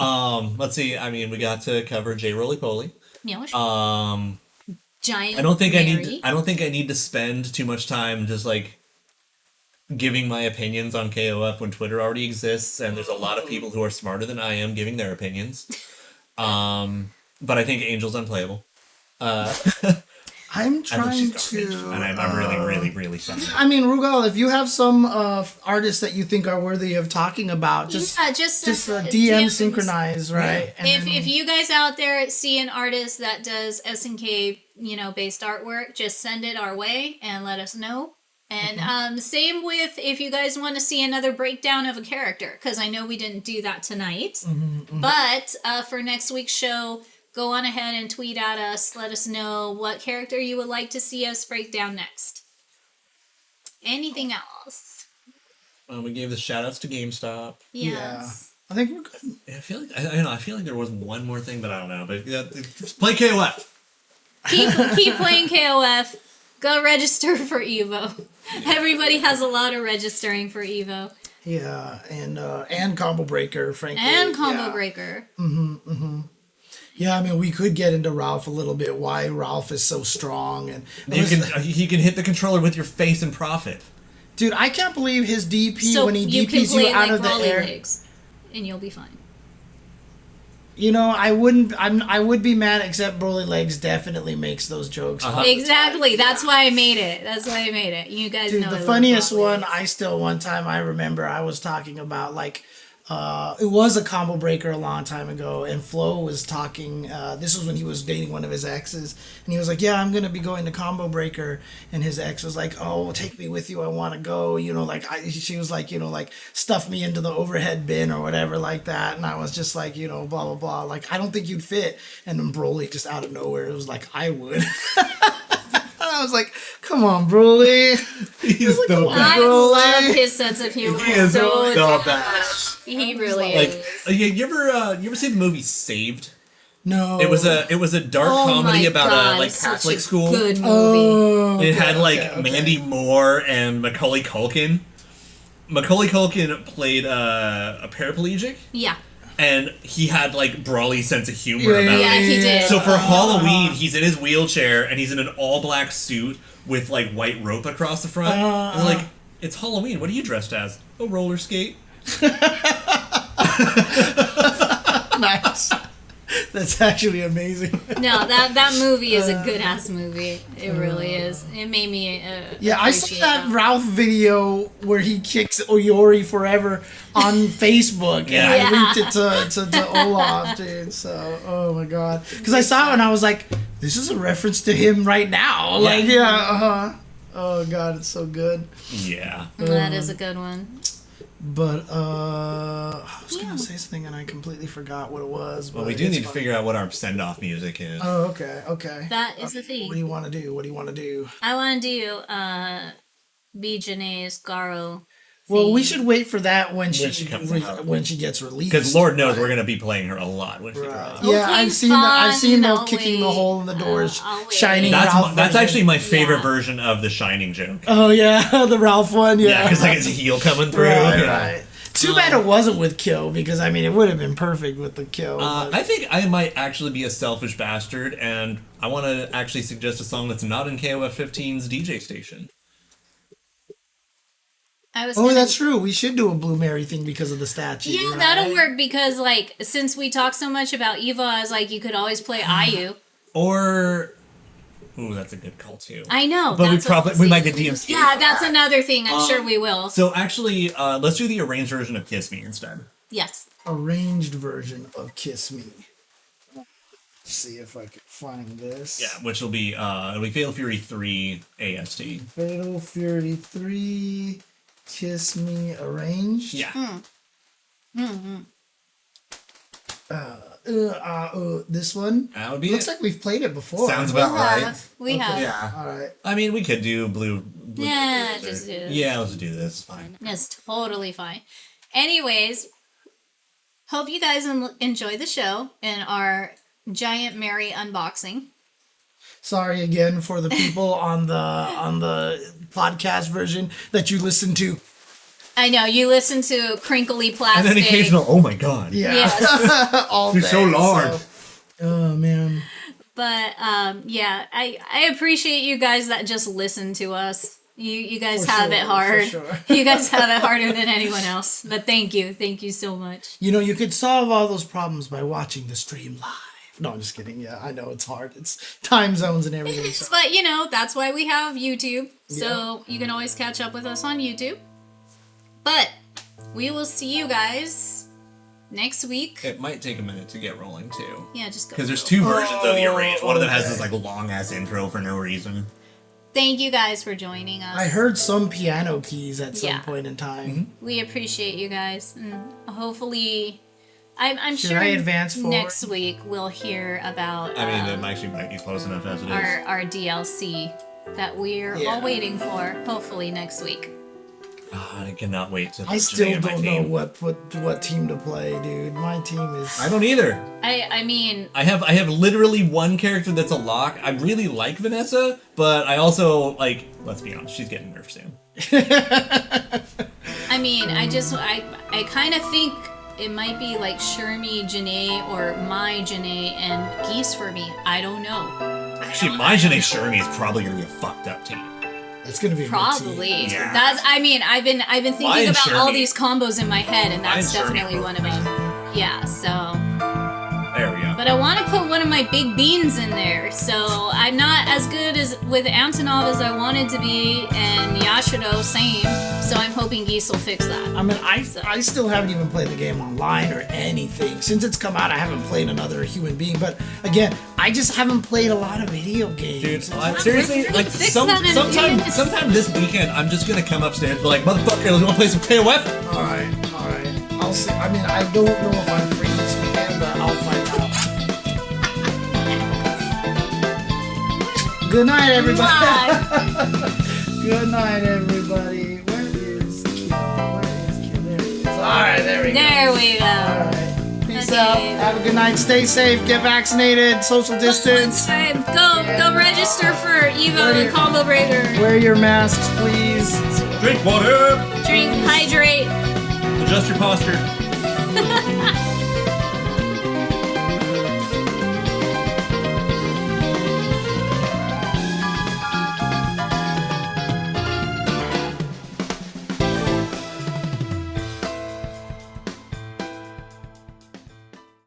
C: Let's see. I mean, we got to cover J Roly Poly.
B: Yeah, Giant
C: I don't think
B: Mary.
C: I don't think I need to spend too much time just like giving my opinions on KOF when Twitter already exists and there's a lot of people who are smarter than I am giving their opinions. But I think Angel's unplayable.
A: I'm
C: I think
A: trying
C: she's
A: to.
C: garbage, and I'm really sad.
A: I mean, Rugal, if you have some artists that you think are worthy of talking about, just
B: just
A: DM synchronize, right? And
B: If you guys out there see an artist that does SNK, based artwork, just send it our way and let us know. And same with if you guys want to see another breakdown of a character, because I know we didn't do that tonight. But for next week's show, go on ahead and tweet at us. Let us know what character you would like to see us break down next. Anything else?
C: We gave the shout outs to GameStop.
B: Yes.
A: I think we're good.
C: I feel like I feel like there was one more thing, but I don't know. But play KOF.
B: Keep playing KOF. Go register for Evo. Everybody has a lot of registering for Evo.
A: Yeah, and Combo Breaker, frankly.
B: And Combo Breaker.
A: Yeah, I mean, we could get into Ralph a little bit. Why Ralph is so strong, and
C: He can hit the controller with your face and profit.
A: dude, I can't believe his DP
B: So
A: when he
B: you can
A: DPs
B: play
A: you out
B: like
A: of the
B: Rolly
A: air.
B: Legs, and you'll be fine.
A: I would be mad, except Broly Legs definitely makes those jokes.
B: Exactly. That's why I made it. You guys
A: Dude,
B: know
A: the
B: I love
A: funniest
B: Rolly
A: one,
B: Legs.
A: one time I remember I was talking about, like, It was a combo breaker a long time ago, and Flo was talking. This was when he was dating one of his exes, and he was like, "Yeah, I'm gonna be going to combo breaker," and his ex was like, "Oh, take me with you. I want to go." She was like, stuff me into the overhead bin or whatever like that, and I was just like, blah blah blah. Like, I don't think you'd fit, and then Broly just out of nowhere, it was like, I would. I was like, "Come on, Broly."
C: He's the best.
B: I love his sense of humor.
C: He is
B: so
C: the best.
B: He really
C: Like,
B: is.
C: you ever see the movie Saved?
A: No.
C: It was a dark comedy about a
B: such
C: Catholic
B: a
C: school.
B: Good movie.
A: Oh,
C: It had
A: okay.
C: Mandy Moore and Macaulay Culkin. Macaulay Culkin played a paraplegic,
B: Yeah.
C: and he had Brawly's sense of humor about
B: Yeah,
C: it.
B: he did.
C: So for Halloween, he's in his wheelchair and he's in an all-black suit with white rope across the front. And they're like, "It's Halloween. What are you dressed as?" "A roller skate."
A: Nice. That's actually amazing.
B: No, that movie is a good ass movie. It really is. It made me.
A: Yeah, I saw
B: appreciate
A: that Ralph video where he kicks Oyori forever on Facebook, and I
B: Yeah.
A: linked it to Olaf, dude. So, oh my god, because I saw it and I was like, this is a reference to him right now. Oh god, it's so good.
C: Yeah.
B: That is a good one.
A: But I was gonna say something and I completely forgot what it was.
C: Well,
A: but
C: we do
A: it's
C: need to
A: fine.
C: figure out what our send-off music is.
A: Oh, okay.
B: That is the thing.
A: What do you want to do?
B: I want to do Bijane's Garo.
A: Well, we
B: theme.
A: should wait for that when she
C: comes out.
A: when she gets released.
C: Because Lord knows we're going to be playing her a lot when she drops.
A: Yeah,
B: Okay,
A: I've seen them
B: I'll
A: kicking the
B: wait.
A: hole in the doors,
B: I'll wait.
A: shining.
C: That's
A: Ralph
C: that's
A: version.
C: actually my favorite
B: Yeah.
C: version of the Shining joke.
A: Oh yeah, the Ralph one.
C: Yeah,
A: Yeah,
C: because his heel coming through.
A: right,
C: Yeah.
A: right. Too bad it wasn't with Kill, because I mean it would have been perfect with the Kill. but-
C: I think I might actually be a selfish bastard, and I want to actually suggest a song that's not in KOF 15's DJ station.
B: I was
A: Oh,
B: gonna-
A: that's true. We should do a Blue Mary thing because of the statue.
B: Yeah,
A: right?
B: that'll work because since we talk so much about Eva, I was like, you could always play IU.
C: Or, ooh, that's a good call too.
B: I know,
C: But
B: that's
C: we might get DMC.
B: Yeah, that's another thing. I'm sure we will.
C: So actually, let's do the arranged version of Kiss Me instead.
B: Yes.
A: Arranged version of Kiss Me. Let's see if I can find this.
C: Yeah, which will be it'll be Fatal Fury 3 AST.
A: Fatal Fury 3, Kiss Me Arranged.
C: Yeah.
A: This one.
C: That would be
A: Looks
C: it.
A: like we've played it before.
C: Sounds about right.
B: We have.
C: Yeah.
A: All right.
C: I mean, we could do blue.
B: Yeah, just do it.
C: Yeah, let's do this. Fine.
B: That's totally fine. Anyways, hope you guys enjoy the show and our Giant Mary unboxing.
A: Sorry again for the people on the podcast version that you listen to.
B: I know you listen to crinkly plastic.
C: And then occasional, oh my god.
A: Yeah.
B: Yes.
A: All
C: You're
A: day,
C: so large.
A: Oh man.
B: But yeah, I appreciate you guys that just listen to us. You guys
A: For
B: have
A: sure,
B: it hard.
A: for sure.
B: You guys have it harder than anyone else. But thank you so much.
A: You could solve all those problems by watching the stream live. No, I'm just kidding. Yeah, I know it's hard. It's time zones and everything. So.
B: But that's why we have YouTube. So you can always catch up with us on YouTube. But we will see you guys next week.
C: It might take a minute to get rolling too.
B: Yeah, just go.
C: Because there's two versions of the arranged. One of them has
A: okay.
C: this long ass intro for no reason.
B: Thank you guys for joining us.
A: I heard some piano keys at some
B: Yeah.
A: point in time.
C: Mm-hmm.
B: We appreciate you guys. And hopefully, I'm
A: Should
B: sure
A: I advance forward?
B: next week we'll hear about
C: I mean, it actually might be close enough as it is.
B: our DLC that we're
A: Yeah.
B: all waiting for. Hopefully next week.
C: I cannot wait to.
A: I still don't know what team to play, dude. My team is.
C: I don't either.
B: I mean,
C: I have literally one character that's a lock. I really like Vanessa, but I also like. Let's be honest, she's getting nerfed soon.
B: I mean, I kind of think it might be like Shermie, Janae, or my Janae and Geese for me. I don't know.
C: Actually, my Janae Shermie is probably gonna be a fucked up team.
A: It's gonna be a good
B: Probably.
A: team.
C: Yeah.
B: That's. I mean, I've been thinking
C: Mine
B: about all
C: Shermie.
B: these combos in my head, and that's
C: Mine Shermie
B: definitely one of them. Yeah. So
C: There we go.
B: But I want to put one of my big beans in there, so I'm not as good as with Antonov as I wanted to be, and Yashido same. So I'm hoping Geese will fix that.
A: I mean, I still haven't even played the game online or anything. Since it's come out, I haven't played another human being. But again, I just haven't played a lot of video games.
C: Dude, seriously, like sometime this weekend, I'm just gonna come upstairs and be like, motherfucker, you wanna play some KOF?
A: All right. I'll see. I mean, I don't know if I'm free this weekend, but I'll find out. Good night, everybody. Good night, everybody. Where is Q? There he is. All right, there we go.
B: There we go.
A: All right. Peace
B: Okay.
A: out. Have a good night. Stay safe. Get vaccinated. Social distance.
B: Go register for Evo and Combo Breaker.
A: Wear your masks, please.
C: Drink water.
B: Drink, hydrate.
C: Adjust your posture.